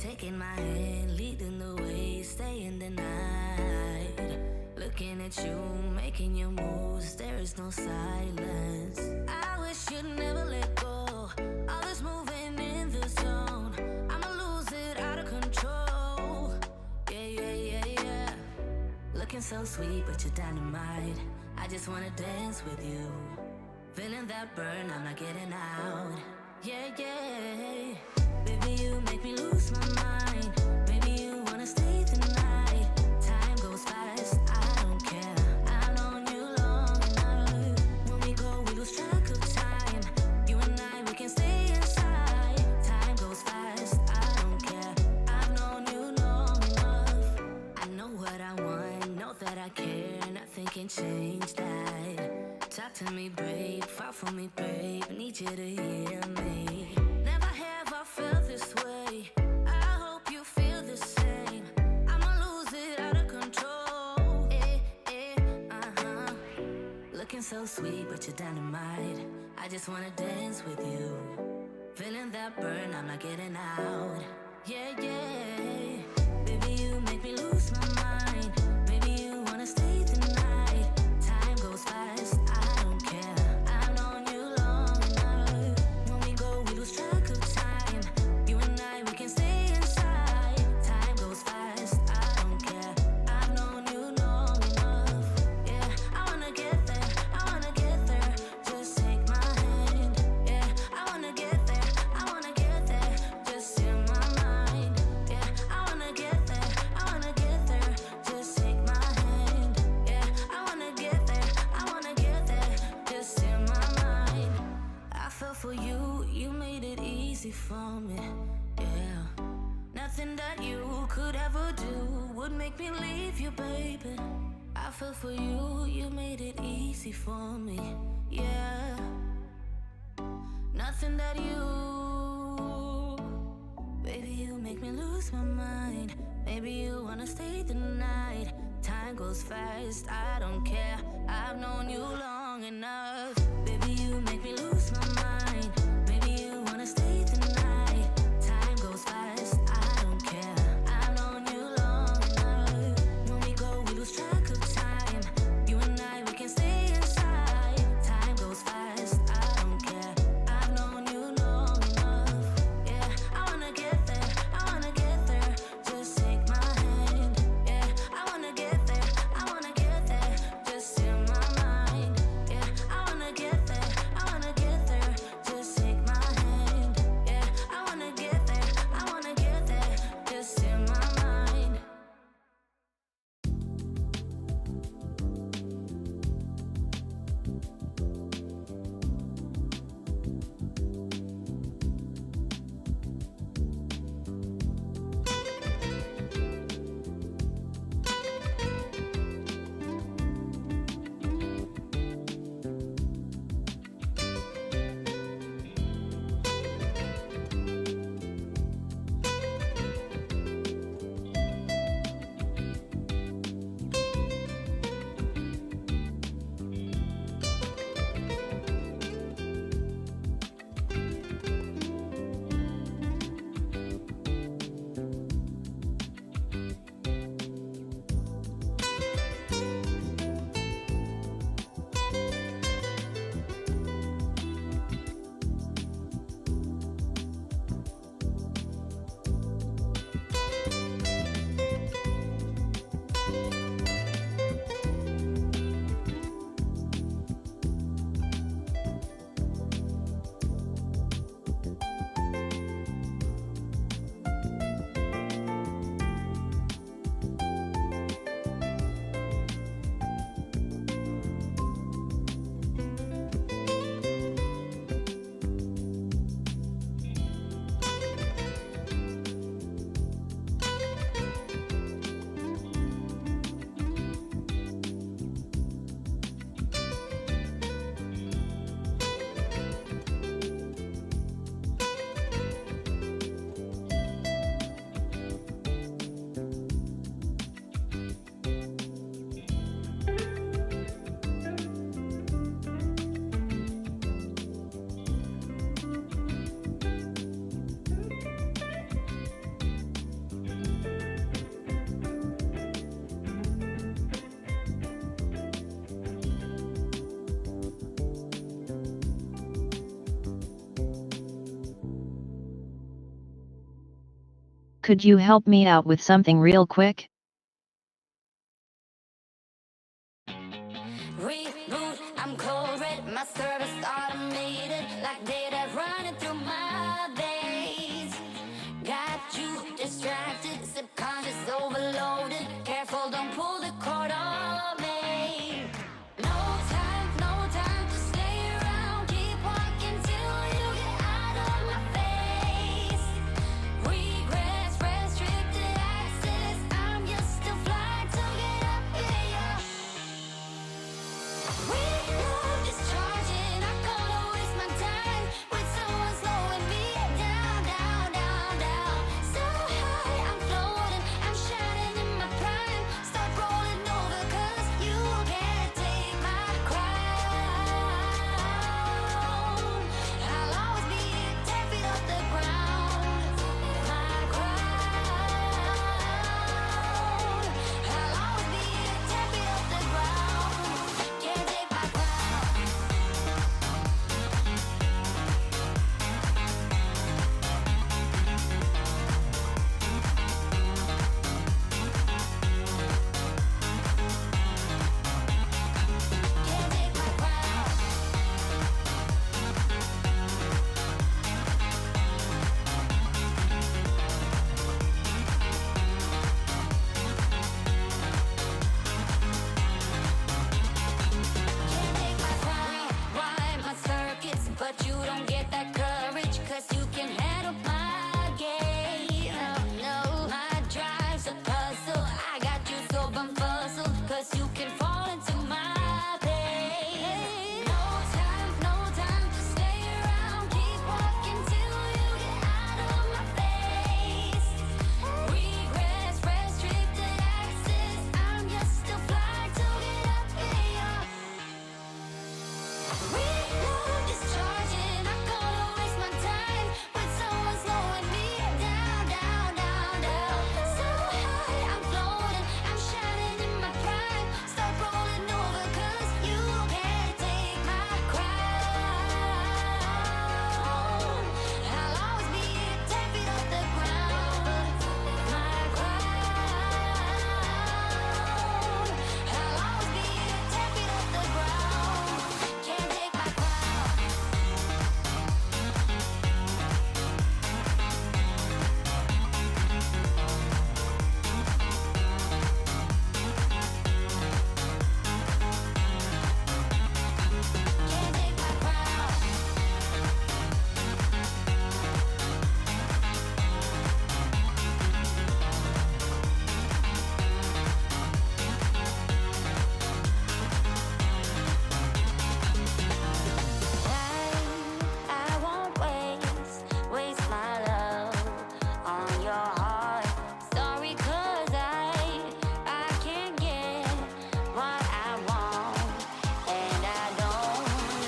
Taking my hand, leading the way, staying the night. Looking at you, making your moves, there is no silence. I wish you'd never let go. All this moving in the zone, I'ma lose it out of control. Yeah. Looking so sweet, but you're dynamite. I just wanna dance with you. Feeling that burn, I'm not getting out. Yeah. Baby, you make me lose my mind. Maybe you wanna stay the night. Time goes fast, I don't care. I've known you long enough. When we go, we lose track of time. You and I, we can stay inside. Time goes fast, I don't care. I've known you long enough. I know what I want, know that I care. Nothing can change that. Talk to me, babe, fall for me, babe. Need you to hear me. Never have I felt this way. I hope you feel the same. I'ma lose it out of control. Looking so sweet, but you're dynamite. I just wanna dance with you. Feeling that burn, I'm not getting out. Yeah. Baby, you make me lose my mind. Maybe you wanna stay the night. Time goes fast, I don't care. I've known you long enough. When we go, we lose track of time. You and I, we can stay inside. Time goes fast, I don't care. I've known you long enough. Yeah, I wanna get there, I wanna get there. Just take my hand. Yeah, I wanna get there, I wanna get there. Just in my mind. Yeah, I wanna get there, I wanna get there. Just take my hand. Yeah, I wanna get there, I wanna get there. Just in my mind. I fell for you, you made it easy for me. Yeah, nothing that you could ever do would make me leave you, baby. I fell for you, you made it easy for me. Yeah, nothing that you, baby, you make me lose my mind. Maybe you wanna stay the night. Time goes fast, I don't care. I've known you long enough. Baby, you make me lose my mind. Maybe you wanna stay the night. Time goes fast, I don't care. I've known you long enough. When we go, we lose track of time. You and I, we can stay inside. Time goes fast, I don't care. I've known you long enough. Yeah, I wanna get there, I wanna get there. Just take my hand. Yeah, I wanna get there, I wanna get there. Just in my mind. Yeah, I wanna get there, I wanna get there. Could you help me out with something real quick? Reboot, I'm cold red, my service automated, like data running through my veins. Got you distracted, subconscious overloaded. Careful, don't pull the cord on me. No time to stay around. Keep walking till you get out of my face. Regrets, restricted access. I'm just a flight to get up in your. We love discharging. I can't waste my time with someone slowing me down, down, down, down. So high, I'm floating. I'm shining in my prime. Start rolling over 'cause you can't take my crown. I'll always be 10 feet off the ground. My crown. I'll always be 10 feet off the ground. Can't take my crown. Can't take my crown. Can't take my crown. Rewind my circuits, but you don't get that courage 'cause you can handle my game. No, my drive's a puzzle. I got you so bumfuzzled 'cause you can fall into my pain. No time to stay around. Keep walking till you get out of my face. Regrets, restricted access. I'm just a flight to get up in your. We love discharging. I can't waste my time with someone slowing me down, down, down, down. So high, I'm floating. I'm shining in my prime. Start rolling over 'cause you can't take my crown. I'll always be 10 feet off the ground. My crown. I'll always be 10 feet off the ground. Can't take my crown. Can't take my crown. I won't waste my love on your heart. Sorry 'cause I can't get what I want, and I don't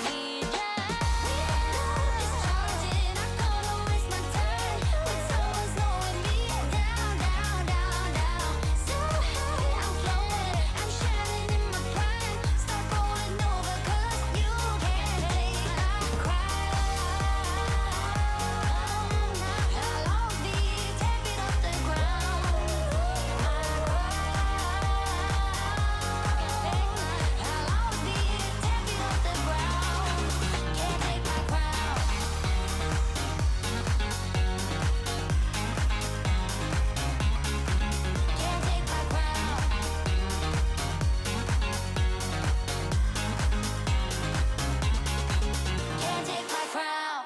need you. Discharging, I can't waste my time with someone slowing me down, down, down, down. So high, I'm floating, I'm shining in my prime. Start rolling over 'cause you can't take my crown. I'll always be 10 feet off the ground. My crown. I'll always be 10 feet off the ground. Can't take my crown. Can't take my crown. Can't take my crown.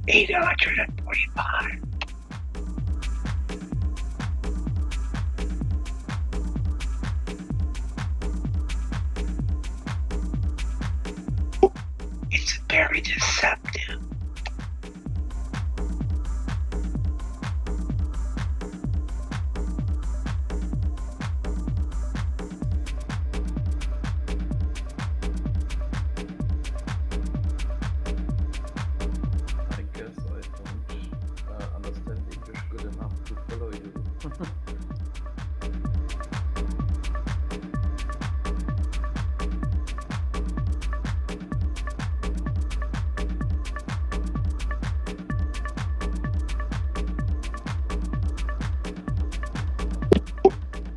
845. It's very deceptive. I guess I don't understand English good enough to follow you.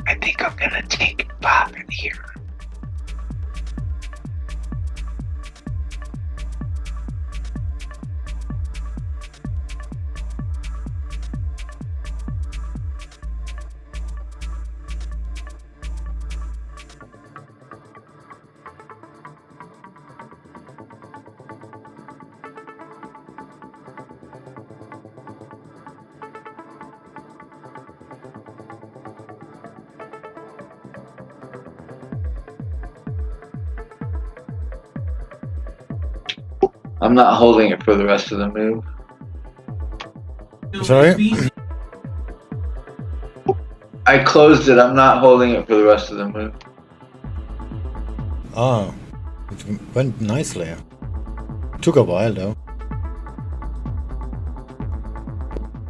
I think I'm gonna take Bob in here. I'm not holding it for the rest of the move. Sorry? I closed it. I'm not holding it for the rest of the move. Ah, it went nicely. Took a while though.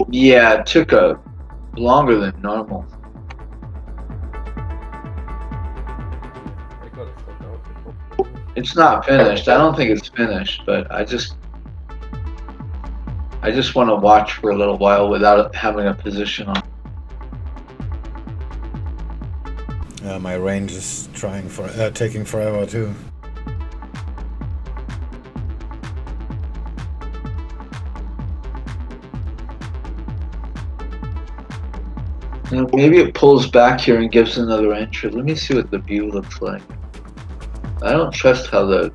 Yeah, it took a longer than normal. I got stuck out before. It's not finished. I don't think it's finished, but I just want to watch for a little while without having a position on. My range is taking forever too. Maybe it pulls back here and gives another entry. Let me see what the view looks like. I don't trust how the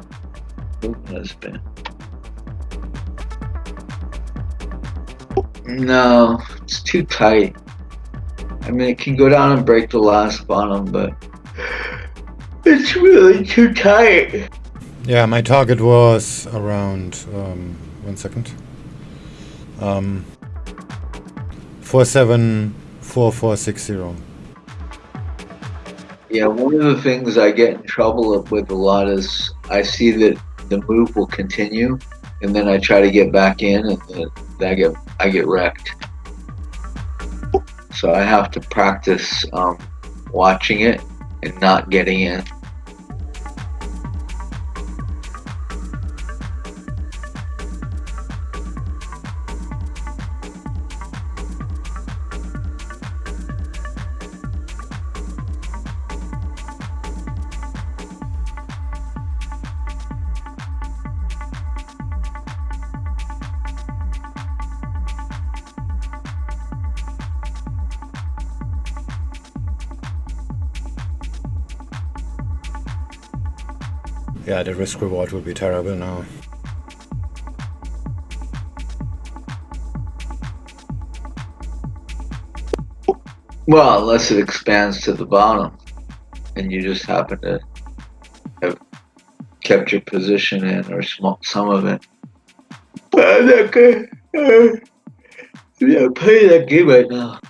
movement has been. No, it's too tight. I mean, it can go down and break the last bottom, but it's really too tight. Yeah, my target was around 1 second. 474460. Yeah, one of the things I get in trouble with a lot is I see that the move will continue, and then I try to get back in, and then I get wrecked. So I have to practice watching it and not getting in. Yeah, the risk reward will be terrible now. Well, unless it expands to the bottom, and you just happen to have kept your position in, or some of it. I'm not good. I'm not playing that game right now.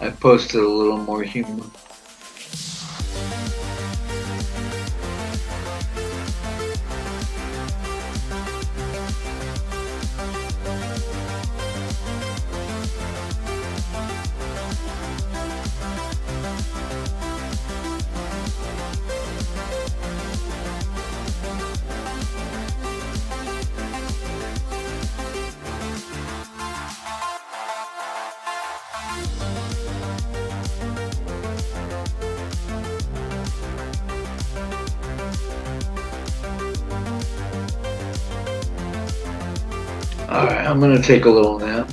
I posted a little more humor. Alright, I'm gonna take a little nap.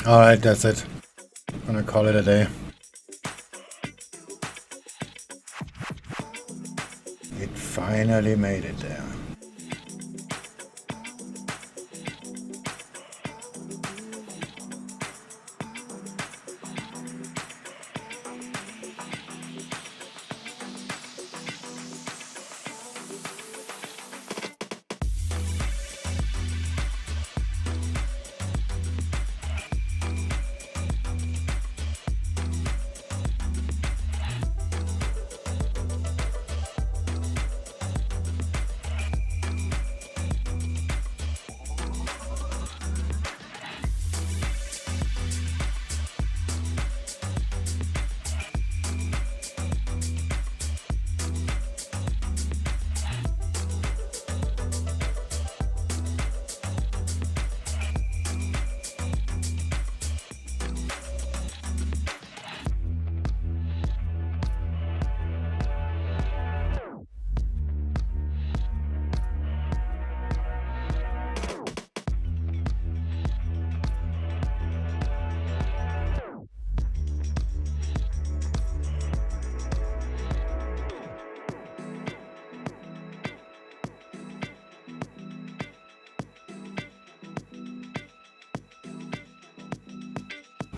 Alright, that's it. Gonna call it a day. It finally made it there.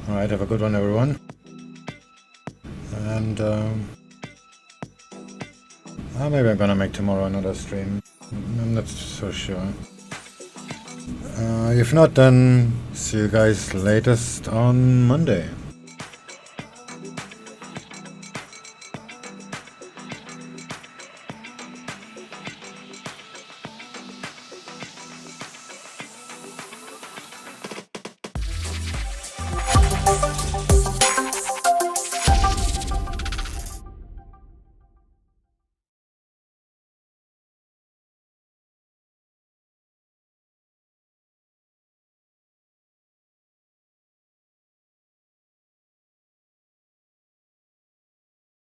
Alright, have a good one, everyone. And maybe I'm gonna make tomorrow another stream. I'm not so sure. If not, then see you guys latest on Monday.